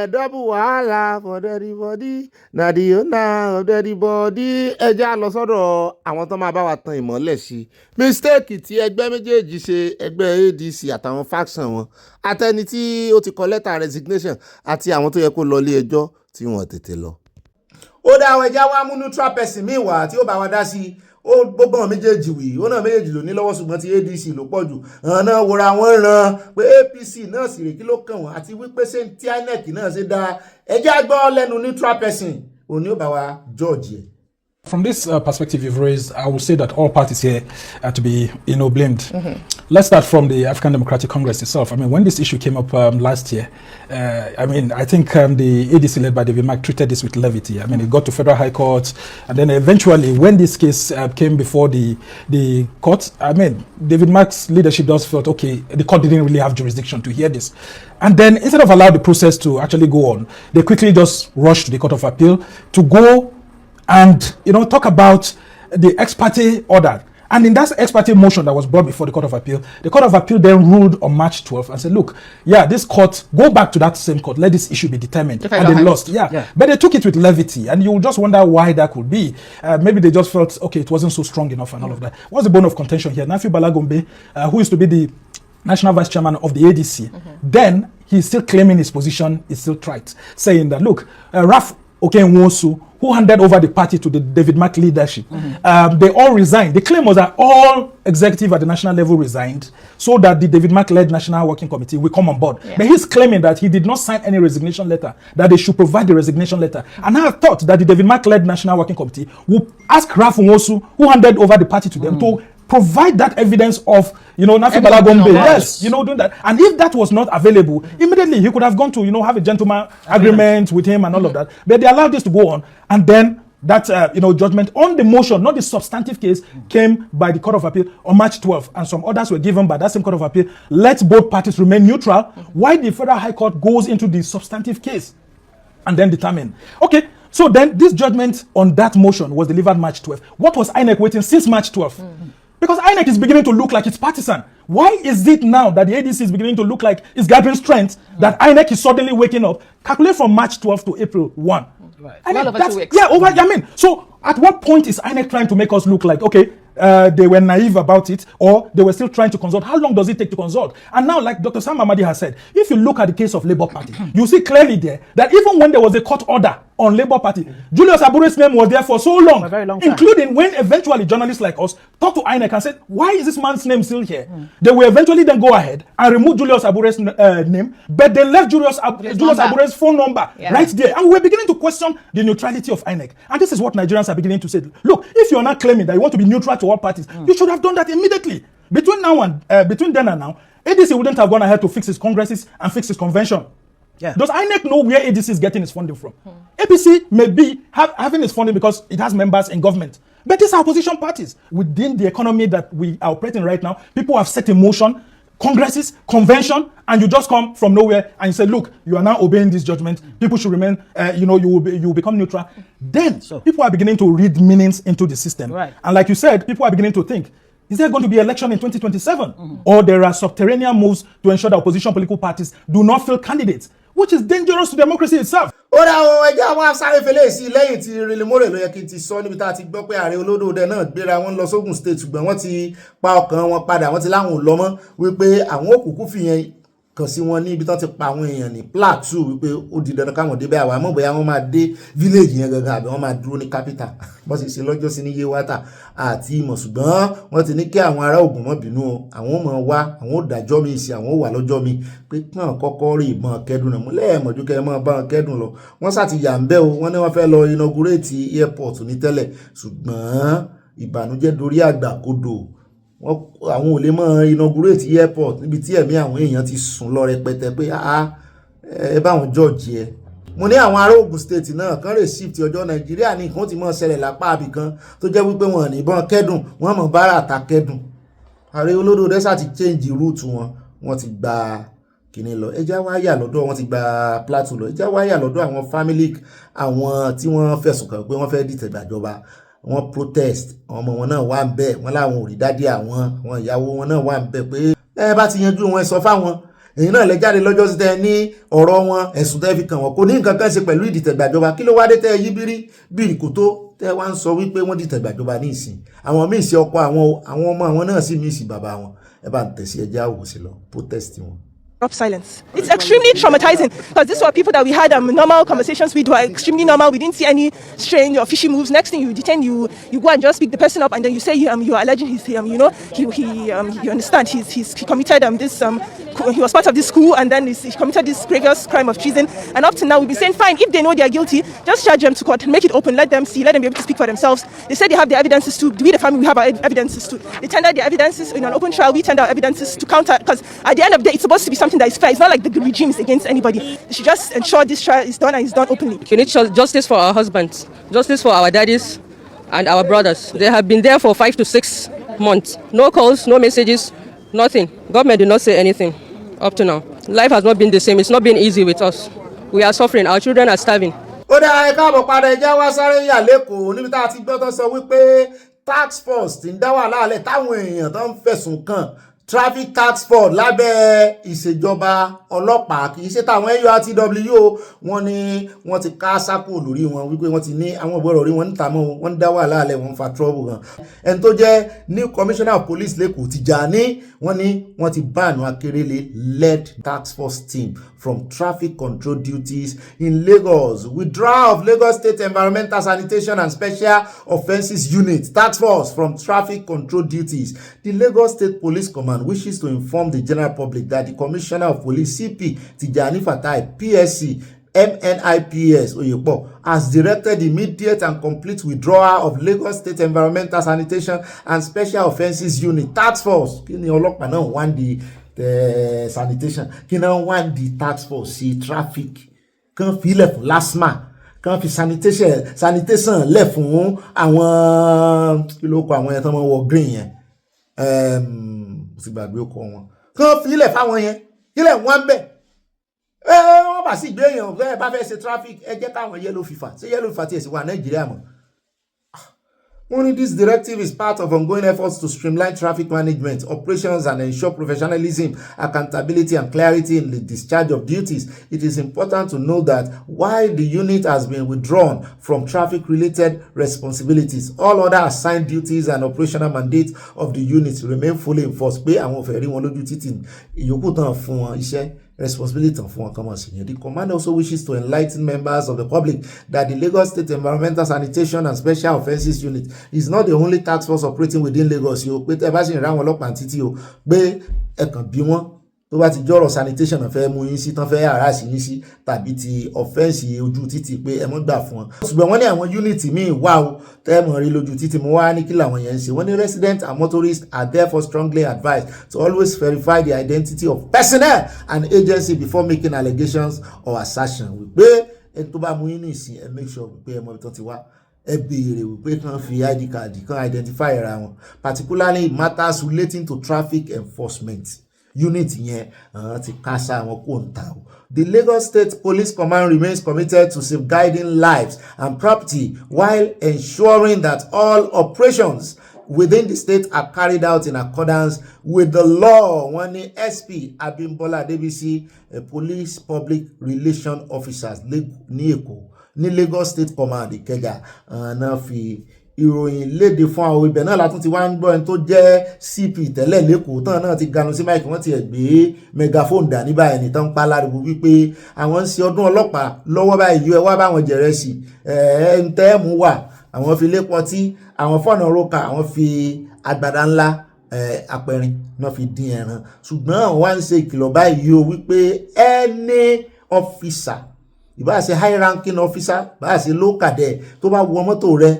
double wàhálà for everybody na the owner of everybody ẹja lọ sọ́dọ̀ àwọn tó máa bá wa tan ìmọ́lẹ̀ sí mistake tí ẹgbẹ́ méjèèjì ṣe ẹgbẹ́ ADC àtàwọn faction wọn àtẹni tí ó ti kọ lẹ́tà resignation àti àwọn tó yẹ kó lọ ilé ẹjọ́ tí wọ́n tètè lọ. ó dá àwọn ẹja wa mú neutral person míì wá tí ó bá wa dá sí ó gbogbo àwọn méjèèjì wì ó náà méjèèjì ló ní lọ́wọ́ ṣùgbọ́n ti ADC ló pọ̀ jù àwọn náà wòra wọn ràn pé APC náà sì rè kí ló kàn wọ́n àti wípé ṣé tí INEC náà ṣe dáa ẹjẹ́ àgbọ̀ lẹ́nu neutral person òní ó bá wa George yẹ. From this perspective you've raised, I would say that all parties here are to be, blamed. Mm-hmm. Let's start from the African Democratic Congress itself. I mean, when this issue came up last year, I think the ADC led by David Mark treated this with levity. I mean, it got to federal high court, and then eventually, when this case came before the court, I mean, David Mark's leadership just felt, okay, the court didn't really have jurisdiction to hear this. And then instead of allowing the process to actually go on, they quickly just rushed to the Court of Appeal to go and talk about the ex parte order. And in that ex parte motion that was brought before the Court of Appeal, the Court of Appeal then ruled on March 12th and said, look, this court, go back to that same court, let this issue be determined. And they lost. Yeah. But they took it with levity, and you will just wonder why that could be. Maybe they just felt, okay, it wasn't so strong enough and all of that. What's the bone of contention here? Nafi Balagombe, who used to be the national vice chairman of the ADC, then he's still claiming his position is still trite, saying that, look, Raf Okenwosu, who handed over the party to the David Mark leadership, they all resigned. The claim was that all executive at the national level resigned so that the David Mark-led National Working Committee will come on board. Yeah. But he's claiming that he did not sign any resignation letter, that they should provide the resignation letter. And I thought that the David Mark-led National Working Committee would ask Raf Nwosu, who handed over the party to them, to provide that evidence of, Nafi Balagombe, yes, doing that. And if that was not available, immediately he could have gone to, have a gentleman agreement with him and all of that. But they allowed this to go on. And then that, judgment on the motion, not the substantive case, came by the Court of Appeal on March 12th. And some orders were given by that same Court of Appeal. Let both parties remain neutral while the Federal High Court goes into the substantive case and then determine. Okay. So then this judgment on that motion was delivered March 12th. What was INEC waiting since March 12th? Because INEC is beginning to look like it's partisan. Why is it now that the ADC is beginning to look like it's gathering strength that INEC is suddenly waking up? Calculate from March 12th to April 1. Right. I mean, so at what point is INEC trying to make us look like, okay, they were naive about it, or they were still trying to consult? How long does it take to consult? And now, like Dr. Sam Mamadi has said, if you look at the case of Labour Party, you see clearly there that even when there was a court order on Labour Party, Julius Abure's name was there for so long, For a very long time. including when eventually journalists like us talked to INEC and said, why is this man's name still here? They will eventually then go ahead and remove Julius Abure's name, but they left Julius Abure's phone number right there. And we're beginning to question the neutrality of INEC. And this is what Nigerians are beginning to say. Look, if you're not claiming that you want to be neutral to all parties, you should have done that immediately. Between then and now, ADC wouldn't have gone ahead to fix its congresses and fix its convention. Does INEC know where ADC is getting its funding from? APC may be having its funding because it has members in government. But these are opposition parties. Within the economy that we are operating right now, people have set in motion congresses, convention, and you just come from nowhere and you say, look, you are now obeying this judgment. People should remain, you will become neutral. Then people are beginning to read meanings into the system. Right. And like you said, people are beginning to think, is there going to be election in 2027? Or there are subterranean moves to ensure that opposition political parties do not field candidates, which is dangerous to democracy itself. ó dá àwọn ẹjẹ́ àwọn asáré fẹlẹ́ sí lẹ́yìn tí Relemore ló yẹ kí n ti sọ níbi tá a ti gbọ́ pé ààrẹ olódòdẹ náà gbéra wọn lọ sógun state ṣùgbọ́n wọ́n ti pa ọkàn wọn padà wọ́n ti láwọn ò lọ mọ́ wípé àwọn òkùnkùn fìyẹn kàn sí wọn ní ibi tán ti pa àwọn èèyàn ní Plateau wípé ó di dandan káwọn débẹ̀ àwọn àmọ́ bóyá wọ́n máa dé village yẹn gangan àbí wọ́n máa dúró ní capital bó sì ṣe lọ́jọ́ sí ní Yewata àti ìmọ̀ ṣùgbọ́n wọ́n ti ní kí àwọn ará Ògùn mọ́ bínú o àwọn ọmọ wa àwọn ò dájọ́ mi sí àwọn ò wà lọ́jọ́ mi pé kàn kọ́kọ́ rí ìbọn kẹ́dùn náà múlẹ̀ mọ̀jú kẹ́ mọ́ bá wọn kẹ́dùn lọ wọ́n sàti yà ń bẹ́ o wọ́n ní wọ́n fẹ́ lọ inaugurate airport ní tẹ́lẹ̀ ṣùgbọ́n ìbànújẹ́ dorí àgbàkodò àwọn ò lè mọ́ inaugurate airport níbi tí ẹ̀mí àwọn èèyàn ti sùn lọ rẹpẹtẹ pé ẹ bá wọn jọ́ọ̀jì ẹ mo ní àwọn ará Ògùn state náà kan rè shift ọjọ́ Nàìjíríà ní nǹkan tí mọ́ ṣẹlẹ̀ lápá àbí kan tó jẹ́ wípé wọn ní ìbọn kẹ́dùn wọ́n mọ̀ bára àta kẹ́dùn ààrẹ olódòdẹ sá ti change route wọ́n ti gba kìíní lọ ẹjá wáyà lọ́dọ̀ wọ́n ti gba Plateau lọ ẹjá wáyà lọ́dọ̀ àwọn family àwọn tí wọ́n fẹ̀sùn kàn pé wọ́n fẹ́ dìtẹ̀ gbàjọba wọ́n protest àwọn ọmọ wọn náà wà ń bẹ̀ wọ́n láwọn ò rí dádì àwọn ìyàwó wọn náà wà ń bẹ̀ pé ẹ bá ti yanjú wọn ẹ sọ fáwọn èyí náà lẹ jáde lọ́jọ́ sí tẹ ní ọ̀rọ̀ wọn ẹ̀sùn tẹ́ fi kàn wọ́n kò ní nǹkan kan ṣe pẹ̀lú ìdìtẹ̀gbàjọba kí ló wá dé tẹ́ yí bírí kò tó tẹ́ wá ń sọ wípé wọ́n dìtẹ̀gbàjọba ní ìsìn àwọn míì sí ọkọ àwọn ọmọ àwọn náà sì míì sí bàbá wọn ẹ bá ń tẹ̀sí ẹjẹ́ àwòsí lọ protest wọn. Silence. It's extremely traumatizing because these were people that we had normal conversations with, were extremely normal. We didn't see any strange or fishy moves. Next thing you detain, you go and just pick the person up, and then you say you are alleging he understand he committed this he was part of this school, and then he committed this grievous crime of treason. And up to now we've been saying fine, if they know they are guilty, just charge them to court, make it open, let them see, let them be able to speak for themselves. They said they have the evidences too. We the family we have our evidences too. They tender their evidences in an open trial. We tender our evidences to counter, because at the end of the day it's supposed to be something that is fair. It's not like the regime is against anybody. They should just ensure this trial is done and is done openly. We need justice for our husbands, justice for our daddies and our brothers. They have been there for 5 to 6 months. No calls, no messages, nothing. Government did not say anything up to now. Life has not been the same. It's not been easy with us. We are suffering. Our children are starving. ó dá ẹ káàbọ̀ padà ẹjá wá sáré yà lẹ́kọ̀ọ́ níbi tá a ti gbọ́ tó sọ wípé tax force ti ń dá wàhálà alẹ́ táwọn èèyàn tó ń fẹ̀sùn kàn traffic tax force lábẹ́ ìṣèjọba ọlọ́pàá kì í ṣe táwọn NURTW wọ́n ní wọ́n ti ká sákò lórí wọn wípé wọ́n ti ní àwọn ọ̀gbọ́rọ̀ rí wọn níta mọ́ wọ́n ń dá wàhálà alẹ́ wọn fa trouble gan ẹni tó jẹ́ new commissioner of police lẹ́kọ̀ọ́ Tijani wọ́n ní wọ́n ti báànù Akérèlé led tax force team from traffic control duties in Lagos. Withdrawal of Lagos State Environmental Sanitation and Special Offences Unit tax force from traffic control duties. The Lagos State Police Command wishes to inform the general public that the Commissioner of Police CP Tijani Fatai PSC MNIPS Oyepo has directed immediate and complete withdrawal of Lagos State Environmental Sanitation and Special Offences Unit tax force. Kí ni ọlọ́pàá náà wá di sanitation kí náà wá di tax force sí traffic kan fi ilẹ̀ fún LASTMA kan fi sanitation lẹ̀ fún àwọn kí ló kọ àwọn yẹn tó máa wọ green yẹn sì gbàgbé ọkọ wọn kan fi ilẹ̀ fáwọn yẹn ilẹ̀ wọn bẹ̀ wọ́n bá sì gbé èèyàn bẹ́ẹ̀ bá fẹ́ ṣe traffic ẹ jẹ́ káwọn yellow fever ṣé yellow fever tiẹ̀ sì wà Nàìjíríà mọ́ Only this directive is part of ongoing efforts to streamline traffic management, operations, and ensure professionalism, accountability, and clarity in the discharge of duties. It is important to note that while the unit has been withdrawn from traffic-related responsibilities, all other assigned duties and operational mandates of the unit remain fully enforced. Pé àwọn òfin rí wọn lójú títì ìyókù tán fún wọn iṣẹ́ responsibility for one common senior. The command also wishes to enlighten members of the public that the Lagos State Environmental Sanitation and Special Offences Unit is not the only task force operating within Lagos. Yo, pé tẹ́ bá sì ń ra àwọn ọlọ́pàá títí o, pé ẹ kàn bí wọ́n tó bá ti jọ́rọ̀ sanitation náà fẹ́ mú yín sí tán fẹ́ harass yín sí tàbí ti offense ojú títì pé ẹ mọ́ gbà fún wọn. Ṣùgbọ́n wọ́n ní àwọn unit míì wà o tẹ́ mọ̀ rí lójú títì mo wá ní kí làwọn yẹn ń ṣe. Wọ́n ní residents and motorists are therefore strongly advised to always verify the identity of personnel and agency before making allegations or assertion. Wípé ẹ tó bá mú yín ní ìsìn ẹ make sure wípé ẹ mọ ibi tó ti wá. Ẹ béèrè wípé kàn fi ID card kàn identify ara wọn, particularly matters relating to traffic enforcement. Unit yẹn ti kásá wọn kò ń ta o. The Lagos State Police Command remains committed to safeguarding lives and property while ensuring that all operations within the state are carried out in accordance with the law. Wọ́n ní SP Abimbola Adebisi, Police Public Relations Officers ní Èkó ní Lagos State Command Ìkẹjà náà fi ìròyìn léde fún àwọn ibẹ̀ náà látún ti wá ń gbọ́ ẹni tó jẹ́ CP tẹ́lẹ̀ lẹ́kọ̀ọ́ tán náà ti ganu sí máìkì wọ́n ti ẹ̀ gbé megaphone dání báyìí ní tán pa láriwo wípé àwọn ń ṣe ọdún ọlọ́pàá lọ́wọ́ báyìí ẹ wá báwọn jẹ̀rẹ̀ sí ń tẹ́ mú wà àwọn fi lépọ̀ tí àwọn fọ́nà róka àwọn fi agbada ńlá apẹ̀rin náà fi dín ẹran ṣùgbọ́n àwọn wá ń ṣe ìkìlọ̀ báyìí o wípé any officer ìbá ṣe high ranking officer bá ṣe low cadet tó bá wọ mọ́tò rẹ̀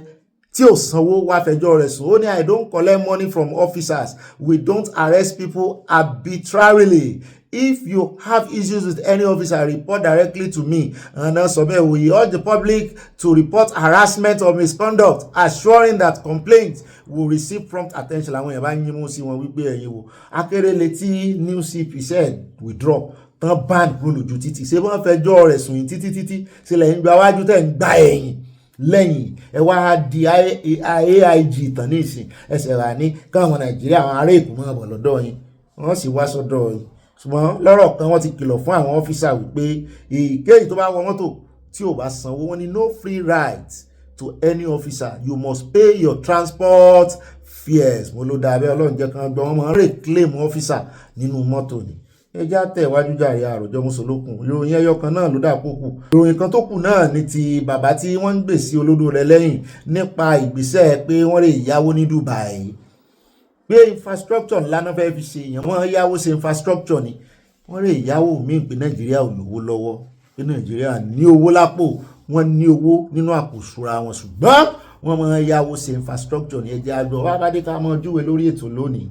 tí ò sanwó wá fẹjọ́ rẹ̀ sùn ó ní I don't collect money from officers, we don't arrest people arbitrarily. If you have issues with any officer, report directly to me. And also, we urge the public to report harassment or misconduct, assuring that complaints will receive prompt attention. Àwọn yẹn bá yín mú sí wọn wípé ẹ̀yin wò Akérèlé tí new CP said withdraw tán ban kúrò lójú títì ṣé wọ́n fẹjọ́ rẹ̀ sùn yín títí sílẹ̀ ń gba wájú tẹ̀ ń gbá ẹ̀yìn lẹ́yìn ẹ wá di AIG tán ní ìsìn ẹsẹ̀ rà ní káwọn Nàìjíríà àwọn ará Èkó mọ́ ọ̀bọ̀ lọ́dọ̀ yín wọ́n sì wá sọ́dọ̀ yín ṣùgbọ́n lọ́rọ̀ kan wọ́n ti kìlọ̀ fún àwọn ọ́fíṣà wípé èyíkéyìí tó bá wọ mọ́tò tí ò bá sanwó wọ́n ní no free ride to any officer, you must pay your transport fares. Mo ló dábẹ́ Ọlọ́run jẹ́ kan gbọ́ wọ́n máa ń reclaim officer nínú mọ́tò ni. Ẹjá tẹ̀wájú jàre àròjọ mùsùlùkùn ìròyìn ẹyọ kan náà ló dà kókù. Ìròyìn kan tó kù náà ni ti bàbá tí wọ́n ń gbè sí olódò rẹ̀ lẹ́yìn nípa ìgbésẹ̀ pé wọ́n lè yáwó ní Dubai. Pé infrastructure ńlá náà fẹ́ fi ṣe èèyàn wọ́n yáwó ṣe infrastructure ni wọ́n lè yáwó míì pé Nàìjíríà ò lówó lọ́wọ́ pé Nàìjíríà ní owó lápò wọ́n ní owó nínú àpò ìṣúra wọn ṣùgbọ́n wọ́n máa yáwó ṣe infrastructure ní ẹjẹ́ àgbọ̀ wá bá dé ká mọ́ júwe lórí ètò lónìí.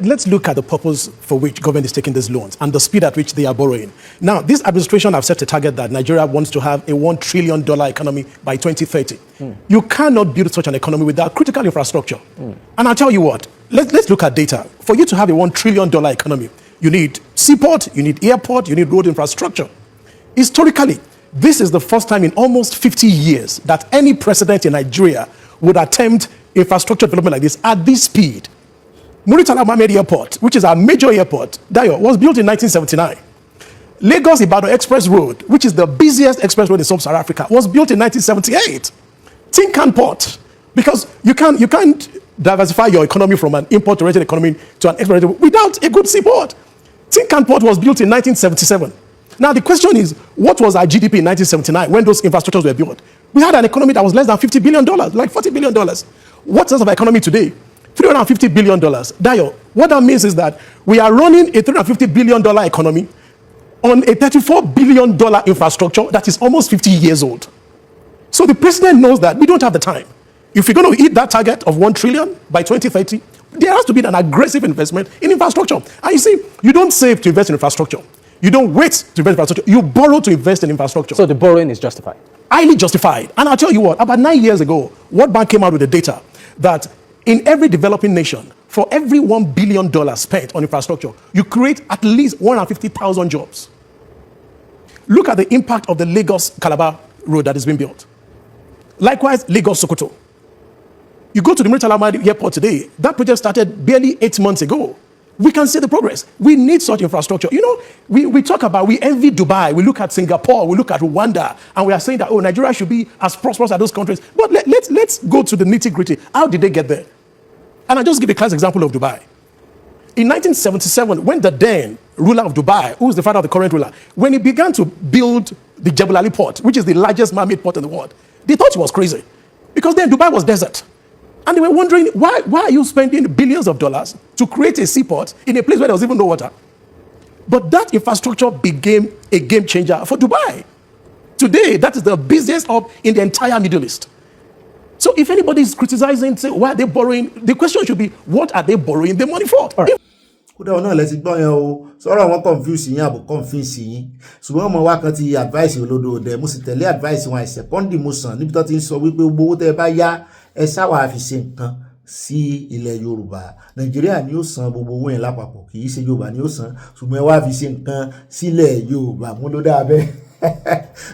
Let's look at the purpose for which government is taking these loans and the speed at which they are borrowing. Now, this administration have set a target that Nigeria wants to have a $1 trillion economy by 2030. You cannot build such an economy without critical infrastructure. And I'll tell you what, let's look at data. For you to have a $1 trillion economy, you need seaport, you need airport, you need road infrastructure. Historically, this is the first time in almost 50 years that any president in Nigeria would attempt infrastructure development like this at this speed. Muritala Mohammed Airport, which is our major airport, Dayo, was built in 1979. Lagos-Ibadan Express Road, which is the busiest express road in Sub-Saharan Africa, was built in 1978. Tinkan Port, because you can't diversify your economy from an import-oriented economy to an export without a good seaport. Tinkan Port was built in 1977. Now the question is, what was our GDP in 1979 when those infrastructures were built? We had an economy that was less than $50 billion, like $40 billion. What's the size of our economy today? $350 billion. Dayo, what that means is that we are running a $350 billion economy on a $34 billion infrastructure that is almost 50 years old. So the president knows that we don't have the time. If we're going to hit that target of $1 trillion by 2030, there has to be an aggressive investment in infrastructure. And you see, you don't save to invest in infrastructure. You don't wait to invest in infrastructure. You borrow to invest in infrastructure. So the borrowing is justified? Highly justified. And I'll tell you what, about 9 years ago, World Bank came out with the data that in every developing nation, for every $1 billion spent on infrastructure, you create at least 150,000 jobs. Look at the impact of the Lagos-Calabar road that is being built. Likewise, Lagos-Sokoto. You go to the Murtala Mohammed Airport today, that project started barely 8 months ago. We can see the progress. We need such infrastructure. You know, we talk about, we envy Dubai, we look at Singapore, we look at Rwanda, and we are saying that, oh, Nigeria should be as prosperous as those countries. But let's go to the nitty-gritty. How did they get there? And I'll just give a class example of Dubai. In 1977, when the then ruler of Dubai, who is the father of the current ruler, when he began to build the Jebel Ali port, which is the largest man-made port in the world, they thought he was crazy. Because then Dubai was desert. And they were wondering, why are you spending billions of dollars to create a seaport in a place where there was even no water? But that infrastructure became a game changer for Dubai. Today, that is the busiest hub in the entire Middle East. So if anybody is criticizing, say, why are they borrowing? The question should be, what are they borrowing the money for? All right. kódà ọ̀nà lẹ́sìn gbọ́n yẹn o sọ̀rọ̀ wọn confuse yín àbò confuse yín ṣùgbọ́n ọmọ wa kan ti advice olódo dẹ̀ mo sì tẹ̀lé advice wọn àìsẹ̀kọ́ndì mo sàn níbi tó ti ń sọ wípé owó tẹ́ ẹ bá yá ẹ sáwà fi ṣe nǹkan sí ilẹ̀ Yorùbá Nàìjíríà ni ó san gbogbo owó yẹn lápapọ̀ kì í ṣe Yorùbá ni ó san ṣùgbọ́n ẹ wá fi ṣe nǹkan sílẹ̀ Yorùbá mo ló dáa bẹ́ẹ̀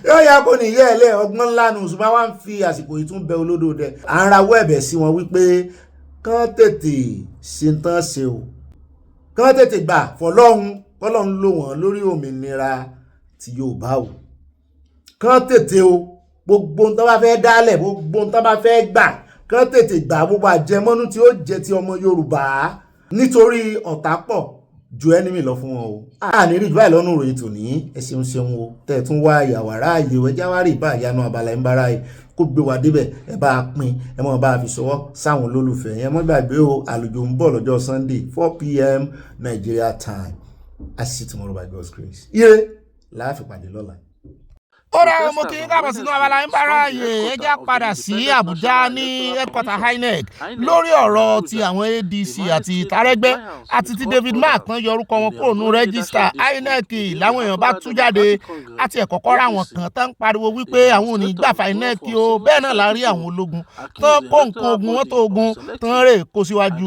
yóò yá kó nìyẹn ẹlẹ́ ọgbọ́n ńlá nù ṣùgbọ́n wá ń fi àsìkò yìí tún bẹ olódo dẹ̀ à ń rawọ́ ẹ̀bẹ̀ sí wọn wípé kán tètè ṣe tán ṣe o kán tètè gbà fọlọ́hun kọ́lọ́hun lò wọ́n lórí òmìnira ti Yorùbá o kán tètè o gbogbo ohun tó bá fẹ́ dálẹ̀ gbogbo ohun tó bá fẹ́ gbà kán tètè gbà gbogbo àjẹmọ́nú tí ó jẹ ti ọmọ Yorùbá nítorí ọ̀tá pọ̀ ju enemy lọ fún wọn o àní rí báyìí lọ́nà ìròyìn tòní ẹ ṣeun ṣeun o tẹ̀ tún wá ìyàwó aráàyè ẹjá wá rí ìbá ìyanu abala ń bára yìí kó gbé wa débẹ̀ ẹ bá a pín ẹ mọ̀ bá a fi ṣọwọ́ sáwọn olólùfẹ́ yẹn mọ́ gbàgbé o àlùjò ń bọ̀ lọ́jọ́ Sunday 4 p.m. Nigeria time I see tomorrow by God's grace ire láàfin pàdé lọ́la. Ó rà mo kí n káàbọ̀ sínú abala ń bára yè ẹ já padà sí Àbújá ní headquarter INEC lórí ọ̀rọ̀ ti àwọn ADC àti Tàrẹ́gbẹ́ àti ti David Mark tán yọ orúkọ wọn kúrò ní rẹ́gísítà INEC làwọn èèyàn bá tú jáde àti ẹ̀kọ́kọ́ ra wọn kan tán ń pariwo wípé àwọn ò ní gbàfà INEC o bẹ́ẹ̀ náà la rí àwọn ológun tán kó nǹkan ogun wọn tó ogun tán rè kó síwájú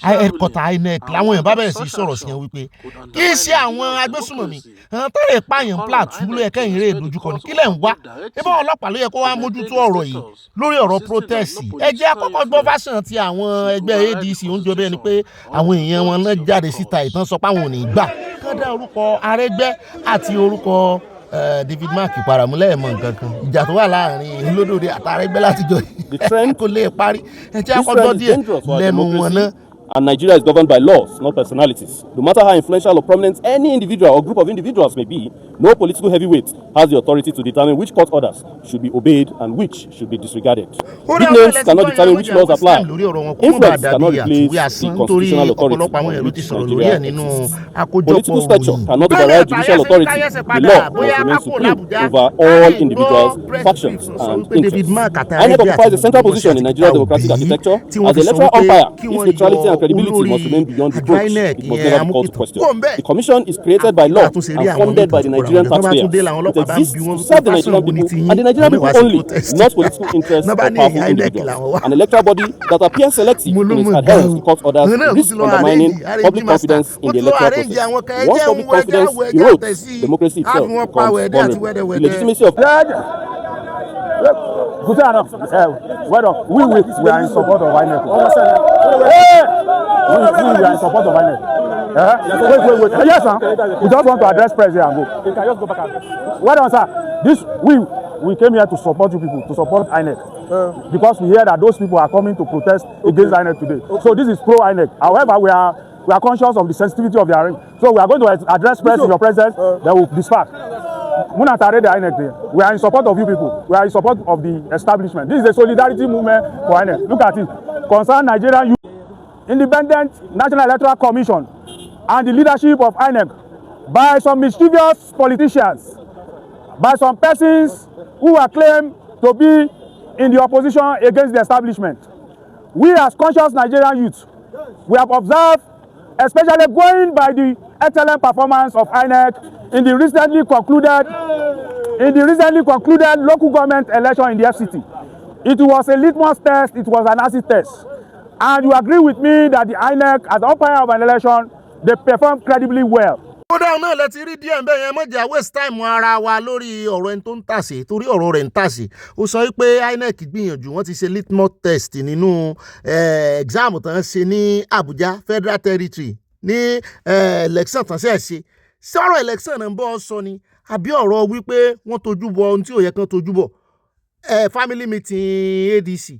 headquarter INEC làwọn èèyàn bá bẹ̀rẹ̀ sí sọ̀rọ̀ sí wọn wípé kì í ṣe àwọn agbésùnmọ̀mí tán rè pààyàn Plateau ló yẹ kẹ́yìn rè lójúkọ ní kílẹ̀ ń wá ẹbí àwọn ọlọ́pàá ló yẹ kó wá mójútó ọ̀rọ̀ yìí lórí ọ̀rọ̀ protest ẹ jẹ́ àkọ́kọ́ gbọ́ fásán ti àwọn ẹgbẹ́ ADC ń jọ bẹ́ẹ̀ ni pé àwọn èèyàn wọn náà jáde síta ìtàn sọ pé àwọn ò ní gbà kán dá orúkọ Arẹ́gbẹ́ àti orúkọ David Mark paramúlẹ̀ ẹ̀mọ́ nǹkan kan ìjà tó wà láàrin Olódòde àtàrẹ́gbẹ́ látijọ́ yìí kò lè parí ẹ jẹ́ àkọ́kọ́ díẹ̀ lẹ́nu wọn náà. And Nigeria is governed by laws, not personalities. No matter how influential or prominent any individual or group of individuals may be, no political heavyweight has the authority to determine which court orders should be obeyed and which should be disregarded. Big names cannot determine which laws apply. Influence cannot replace the constitutional authority. Political stature cannot override judicial authority. The law must remain supreme over all individuals, factions, and interests. INEC occupies a central position in Nigeria's democratic architecture as a electoral umpire. Its neutrality and credibility must remain beyond reproach. It must never be called to question. The commission is created by law and funded by the Nigerian taxpayers. It exists to serve the Nigerian people and the Nigerian people only, not political interests or powerful individuals. An electoral body that appears selective in its adherence to court orders risks undermining public confidence in the electoral process. Once public confidence erodes, democracy itself becomes vulnerable. The legitimacy of Good enough. We are in support of INEC. We are in support of INEC. Wait. Yes, sir. We just want to address press here and go. You can just go back and well done, sir. We came here to support you people, to support INEC. Because we hear that those people are coming to protest against INEC today. So this is pro INEC. However, we are conscious of the sensitivity of their ring. So we are going to address press in your presence. They will disperse. We are in support of you people. We are in support of the establishment. This is a solidarity movement for INEC. Look at it. Concern Nigerian Youth, Independent National Electoral Commission, and the leadership of INEC by some mischievous politicians, by some persons who are claimed to be in the opposition against the establishment. We as conscious Nigerian youth, we have observed, especially going by the excellent performance of INEC in the recently concluded local government election in the FCT. It was a litmus test, it was an acid test. And you agree with me that the INEC, as umpire of an election, they performed credibly well. ó dáhùn náà lẹ ti rí díẹ̀ ń bẹ́ yẹn mọ̀jà waste time ara wa lórí ọ̀rọ̀ ẹni tó ń tàsé torí ọ̀rọ̀ rẹ̀ ń tàsé ó sọ pé INEC gbìyànjú wọ́n ti ṣe litmus test nínú exam tán ṣe ní Abuja Federal Territory ní election tán ṣe sọ̀rọ̀ election náà ń bọ́ sọ ni àbí ọ̀rọ̀ wípé wọ́n tojú bọ ohun tí ò yẹ kán tojú bọ̀ family meeting ADC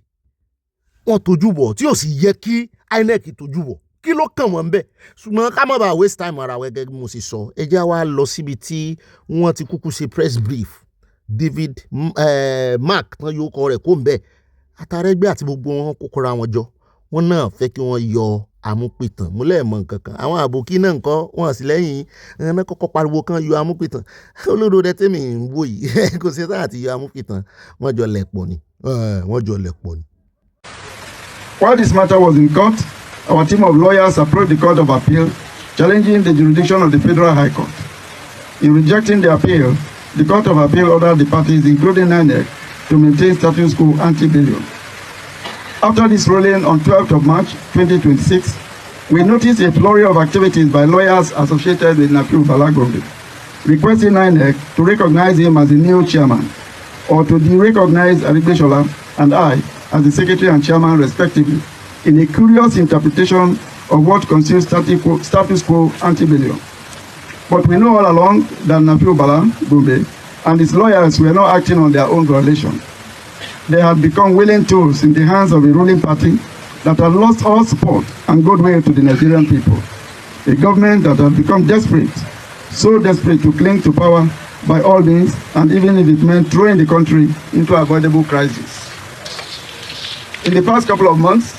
wọ́n tojú bọ̀ tí ò sì yẹ kí INEC tojú bọ̀ kí ló kàn wọ́n bẹ́ẹ̀ ṣùgbọ́n ká má bàa waste time ara wa gẹ́gẹ́ bí mo ṣe sọ ẹ jẹ́ wá lọ síbi tí wọ́n ti kúkú ṣe press brief David Mark tán yóò kọ rẹ̀ kó ń bẹ́ẹ̀ Àtàrẹ́gbẹ́ àti gbogbo wọn kókóra wọn jọ wọn náà fẹ́ kí wọ́n yọ amúpìtàn múlẹ̀ mọ́ nǹkan kan àwọn àbòkí náà nǹkan wọn sì lẹ́yìn ẹ̀rọ kọ́kọ́ pariwo kan yọ amúpìtàn olódò dẹ tẹ́mi ń wò yìí kò sí sáà ti yọ amúpìtàn wọ́n jọ lẹ̀pọ̀ ni While this matter was in court, our team of lawyers approached the Court of Appeal, challenging the jurisdiction of the Federal High Court. In rejecting the appeal, the Court of Appeal ordered the parties, including INEC, to maintain status quo ante bellium. After this ruling on 12th of March 2026, we noticed a flurry of activities by lawyers associated with Nafiu Bala Gombe, requesting INEC to recognize him as the new chairman, or to derecognize Arigbeshola and I as the secretary and chairman respectively, in a curious interpretation of what constitutes status quo ante bellium. But we know all along that Nafiu Bala Gombe and his lawyers were not acting on their own violation. They had become willing tools in the hands of a ruling party that had lost all support and goodwill to the Nigerian people. A government that had become desperate, so desperate to cling to power by all means, and even if it meant throwing the country into avoidable crisis. In the past couple of months,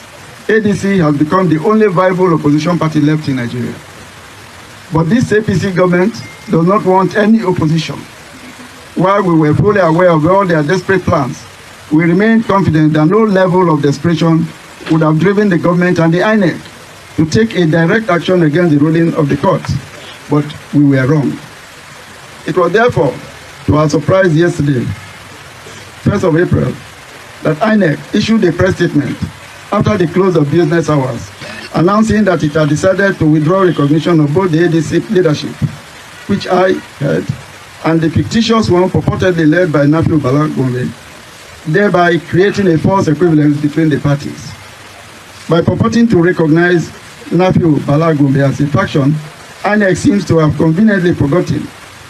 ADC has become the only viable opposition party left in Nigeria. But this APC government does not want any opposition. While we were fully aware of all their desperate plans, we remain confident that no level of desperation would have driven the government and the INEC to take a direct action against the ruling of the court. But we were wrong. It was therefore, to our surprise yesterday, 1st of April, that INEC issued a press statement after the close of business hours, announcing that it had decided to withdraw recognition of both the ADC leadership, which I heard, and the fictitious one purportedly led by Nafiu Bala Gombe, thereby creating a false equivalence between the parties. By purporting to recognize Nafiu Bala Gombe as a faction, INEC seems to have conveniently forgotten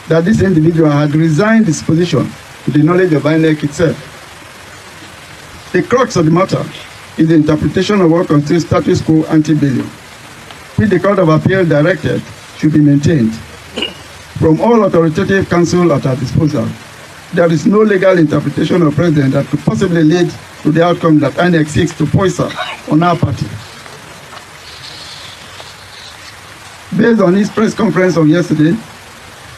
that this individual had resigned his position to the knowledge of INEC itself. The crux of the matter is the interpretation of what constitutes status quo ante bellium, which the Court of Appeal directed should be maintained. From all authoritative counsel at our disposal, there is no legal interpretation of precedent that could possibly lead to the outcome that INEC seeks to foist on our party. Based on his press conference of yesterday,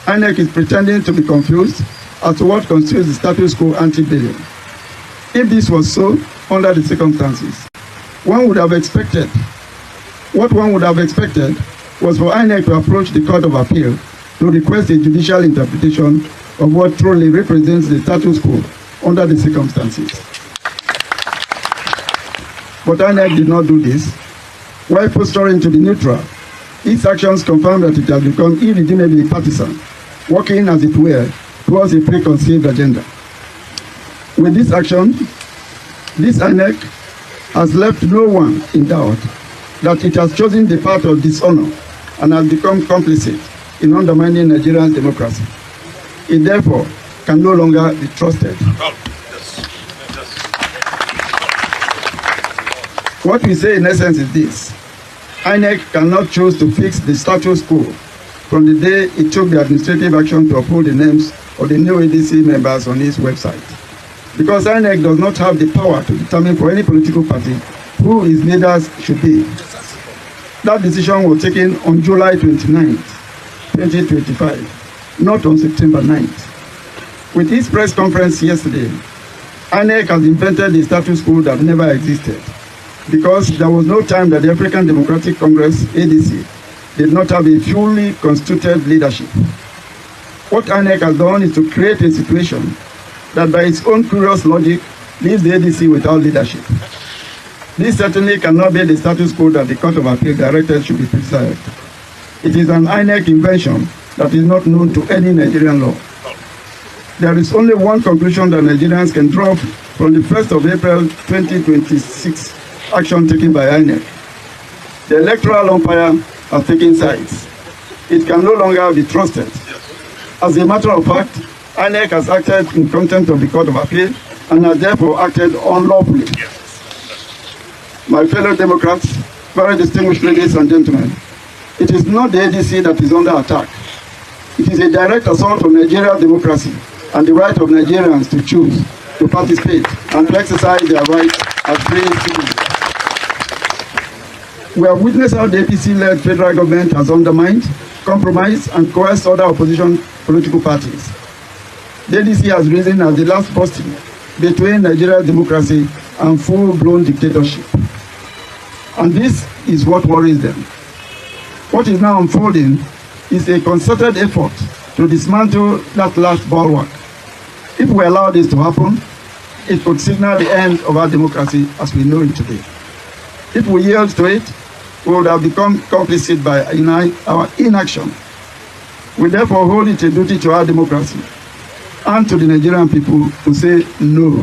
INEC is pretending to be confused as to what constitutes the status quo ante bellium. If this was so, under the circumstances, what one would have expected was for INEC to approach the Court of Appeal to request a judicial interpretation of what truly represents the status quo under the circumstances. But INEC did not do this. While posturing to be neutral, its actions confirm that it has become irredeemably partisan, working, as it were, towards a preconceived agenda. With this action, this INEC has left no one in doubt that it has chosen the path of dishonor and has become complicit in undermining Nigerian democracy. It therefore can no longer be trusted. What we say in essence is this: INEC cannot choose to fix the status quo from the day it took the administrative action to uphold the names of the new ADC members on its website. Because INEC does not have the power to determine for any political party who its leaders should be. That decision was taken on July 29th, 2025, not on September 9th. With its press conference yesterday, INEC has invented a status quo that never existed, because there was no time that the African Democratic Congress, ADC, did not have a fully constituted leadership. What INEC has done is to create a situation that by its own curious logic leaves the ADC without leadership. This certainly cannot be the status quo that the Court of Appeal directed should be preserved. It is an INEC invention that is not known to any Nigerian law. There is only one conclusion that Nigerians can draw from the 1st of April 2026 action taken by INEC. The electoral umpire has taken sides. It can no longer be trusted. As a matter of fact, INEC has acted in contempt of the Court of Appeal and has therefore acted unlawfully. My fellow Democrats, very distinguished ladies and gentlemen, it is not the ADC that is under attack. It is a direct assault on Nigerian democracy and the right of Nigerians to choose, to participate, and to exercise their rights as free citizens. We have witnessed how the APC-led federal government has undermined, compromised, and coerced other opposition political parties. The ADC has risen as the last bastion between Nigerian democracy and full-blown dictatorship. And this is what worries them. What is now unfolding is a concerted effort to dismantle that last bulwark. If we allow this to happen, it could signal the end of our democracy as we know it today. If we yield to it, we would have become complicit by our inaction. We therefore hold it a duty to our democracy and to the Nigerian people to say no.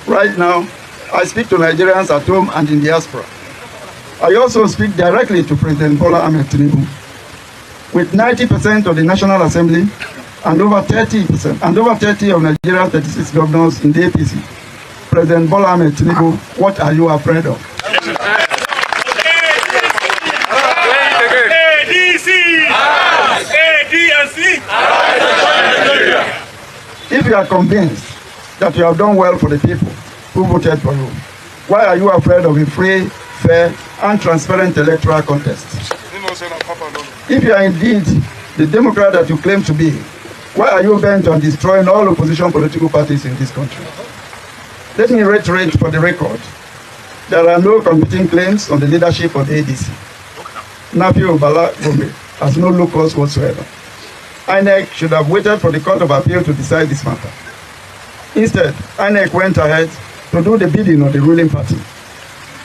Right now, I speak to Nigerians at home and in diaspora. I also speak directly to President Bola Ahmed Tinubu. With 90% of the National Assembly and over 30% of Nigeria's 36 governors in the APC, President Bola Ahmed Tinubu, what are you afraid of? If you are convinced that you have done well for the people who voted for you, why are you afraid of a free, fair, and transparent electoral contest? If you are indeed the Democrat that you claim to be, why are you bent on destroying all opposition political parties in this country? Let me reiterate for the record, there are no competing claims on the leadership of the ADC. Nafi Abala Lerefe has no locus whatsoever. INEC should have waited for the Court of Appeal to decide this matter. Instead, INEC went ahead to do the bidding of the ruling party.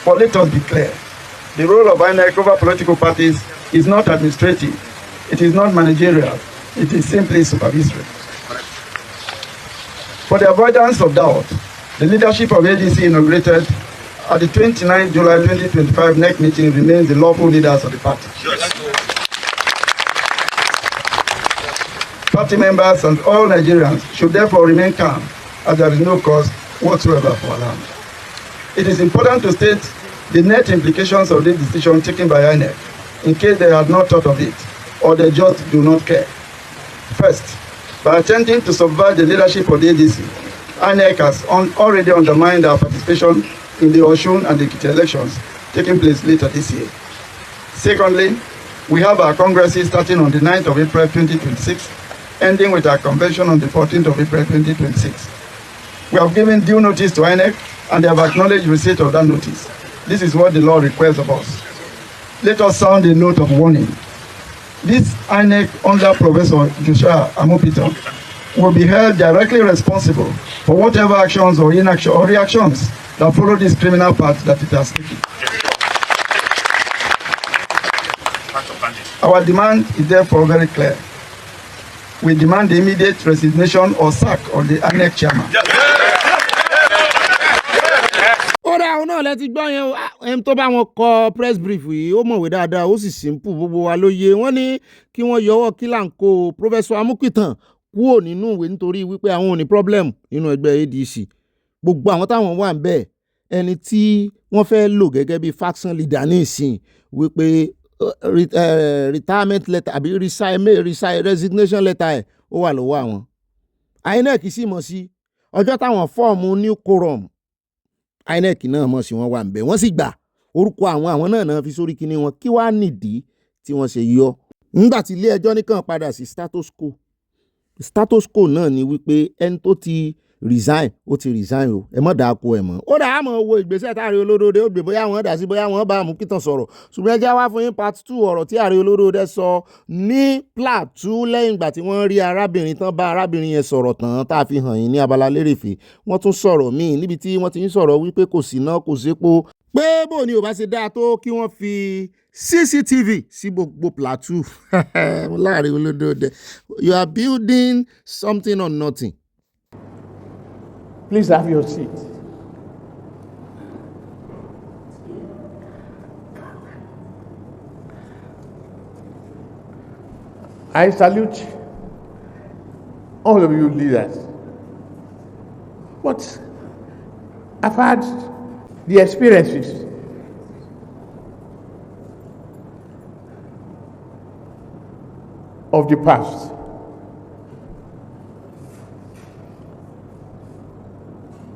But let us be clear, the role of INEC over political parties is not administrative, it is not managerial, it is simply supervisory. For the avoidance of doubt, the leadership of ADC inaugurated at the 29th July 2025 NEC meeting remains the lawful leaders of the party. Party members and all Nigerians should therefore remain calm as there is no cause whatsoever for alarm. It is important to state the net implications of this decision taken by INEC in case they had not thought of it or they just do not care. First, by attempting to subvert the leadership of the ADC, INEC has already undermined our participation in the Osun and the Ekiti elections taking place later this year. Secondly, we have our congresses starting on the 9th of April 2026, ending with our convention on the 14th of April 2026. We have given due notice to INEC and they have acknowledged receipt of that notice. This is what the law requires of us. Let us sound a note of warning. This INEC under Professor Joshua Amopito will be held directly responsible for whatever actions or inaction or reactions that follow this criminal path that it has taken. Our demand is therefore very clear. We demand the immediate resignation or sack of the INEC chairman. ó dá àwọn náà lẹ́tí gbọ́ yẹn ẹni tó bá wọn kọ press brief yìí ó mọ̀wé dáadáa ó sì simple gbogbo wa ló yé wọ́n ní kí wọ́n yọwọ́ kílàńkó Professor Amupitan kúrò nínú ìwé nítorí wípé àwọn ò ní problem nínú ẹgbẹ́ ADC gbogbo àwọn táwọn wà ń bẹ̀ ẹni tí wọ́n fẹ́ lò gẹ́gẹ́ bí faction leader ní ìsìn wípé retirement letter àbí resignation letter ẹ̀ ó wà lọ́wọ́ àwọn. INEC sì mọ̀ sí ọjọ́ táwọn fọ́ọ̀mù new quorum INEC náà mọ̀ sí wọn wà ń bẹ̀ wọ́n sì gbà orúkọ àwọn náà fi sórí kíní wọn kí wàá nìdí tí wọ́n ṣe yọ. nígbà tí ilé ẹjọ́ nìkan padà sí status quo náà ni wípé ẹni tó ti resign ó ti resign o ẹ mọ̀ dáa kó ẹ mọ̀ ó dà á mọ̀ wo ìgbésẹ̀ tí ààrẹ olódòdó ó gbé bóyá wọ́n dà sí bóyá wọ́n bá mú kíntàn sọ̀rọ̀ ṣùgbọ́n ẹ já wá fún yín part 2 ọ̀rọ̀ tí ààrẹ olódòdó sọ ní Plateau lẹ́yìn ìgbà tí wọ́n rí arábìnrin tán bá arábìnrin yẹn sọ̀rọ̀ tán tá a fi hàn yín ní Abala Lerefe wọ́n tún sọ̀rọ̀ míì níbi tí wọ́n ti ń sọ̀rọ̀ wípé kò sí iná kò sépo pé bó ni ò bá ṣe dáa tó kí wọ́n fi CCTV sí gbogbo Plateau láàrin olódòdó you are building something on nothing. Please have your seat. I salute all of you leaders. But I've had the experiences of the past.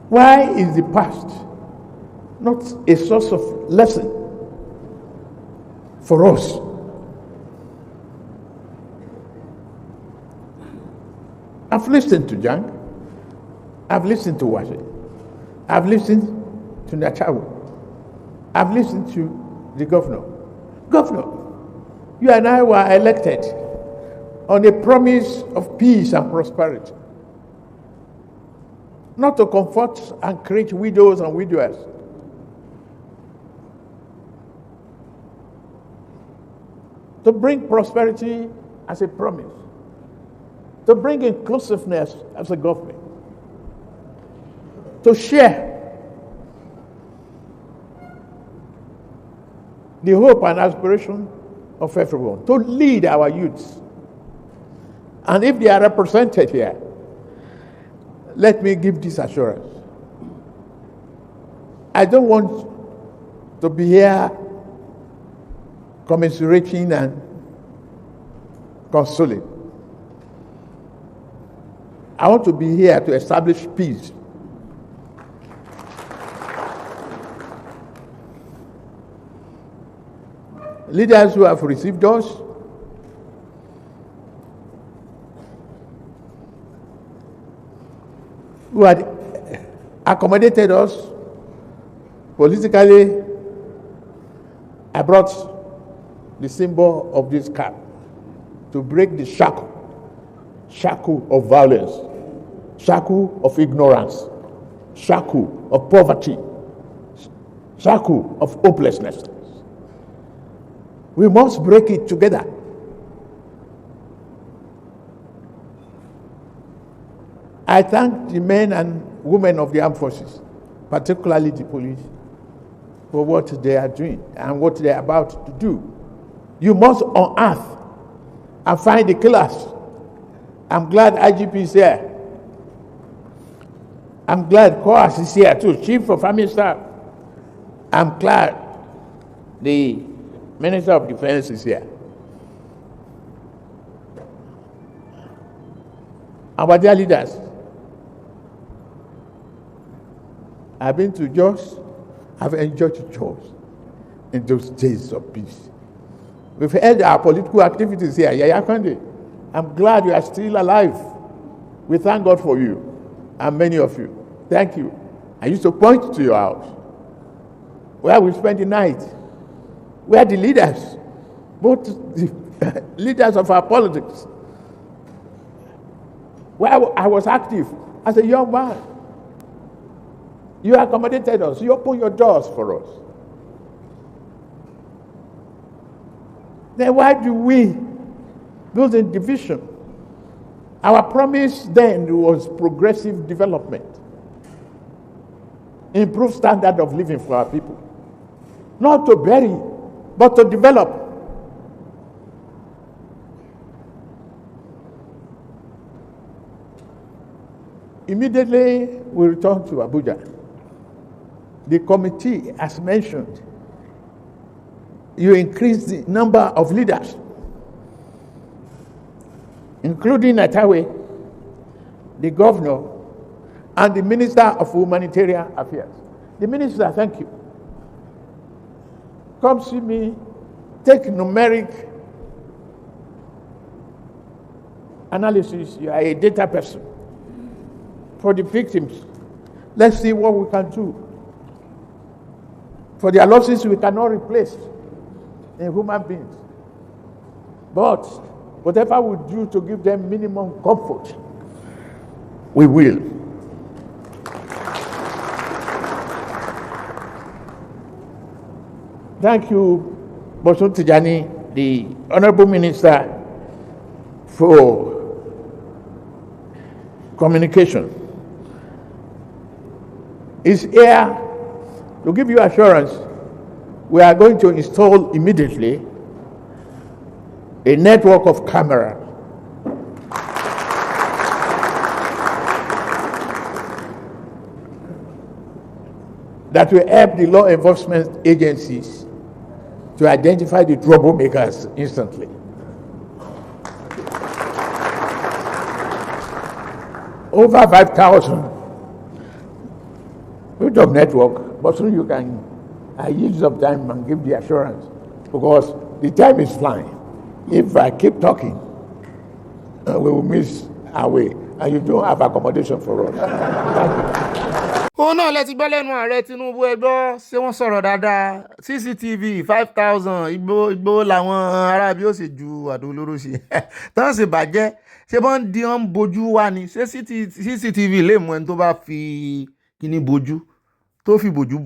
Why is the past not a source of lesson for us? I've listened to Jang. I've listened to Washi. I've listened to Nachawu. I've listened to the governor. Governor, you and I were elected on a promise of peace and prosperity, not to comfort and create widows and widowers. To bring prosperity as a promise. To bring inclusiveness as a government. To share the hope and aspiration of everyone. To lead our youths. And if they are represented here, let me give this assurance. I don't want to be here commiserating and consoling. I want to be here to establish peace. Leaders who have received us, who had accommodated us politically, I brought the symbol of this cap to break the shackle of violence, shackle of ignorance, shackle of poverty, shackle of hopelessness. We must break it together. I thank the men and women of the armed forces, particularly the police, for what they are doing and what they are about to do. You must unearth and find the killers. I'm glad IGP is here. I'm glad COAS is here too, Chief of Army Staff. I'm glad the Minister of Defense is here. Our dear leaders, I've been to Jos, I've enjoyed Jos in those days of peace. We've held our political activities here, Yaya Kande. I'm glad you are still alive. We thank God for you, and many of you. Thank you. I used to point to your house, where we spent the night, where the leaders, both the leaders of our politics, where I was active as a young man. You accommodated us. You opened your doors for us. Then why do we build a division? Our promise then was progressive development. Improve standard of living for our people. Not to bury, but to develop. Immediately we returned to Abuja. The committee, as mentioned, you increase the number of leaders, including Atawe, the governor, and the Minister of Humanitarian Affairs. The minister, thank you. Come see me, take numeric analysis. You are a data person. for the victims. Let's see what we can do. For their losses, we cannot replace in human beings. But whatever we do to give them minimum comfort, we will. Thank you, Bosun Tijani, the Honorable Minister for Communication. Is here to give you assurance we are going to install immediately a network of cameras that will help the law enforcement agencies to identify the troublemakers instantly. Over 5,000 of network, but soon you can use some time and give the assurance, because the time is flying. If I keep talking, we will miss our way, and you don't have accommodation for us. òun náà lẹ ti gbọ́ lẹ́nu ààrẹ Tinubu ẹgbọ́ ṣé wọ́n sọ̀rọ̀ dáadáa CCTV 5,000 igbó làwọn aráabí ó sì ju àdó olóró ṣe tán sì bàjẹ́ ṣé bọ́n di ọ́n bojú wá ni ṣé CCTV lè mú ẹni tó bá fi kíní bojú tó fi bojú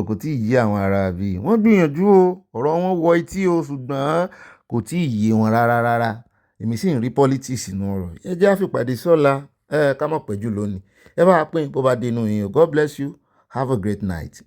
kò tí ì yé àwọn aráabí wọ́n gbìyànjú o ọ̀rọ̀ wọn wọ etí o ṣùgbọ́n kò tí ì yé wọn rárá èmi sì ń rí politics nínú ọ̀rọ̀ ẹ jẹ́ àfipàdé sọ́la ká mọ̀ pẹ́jù lónìí ẹ bá pín bó bá dénú yín o. God bless you, have a great night.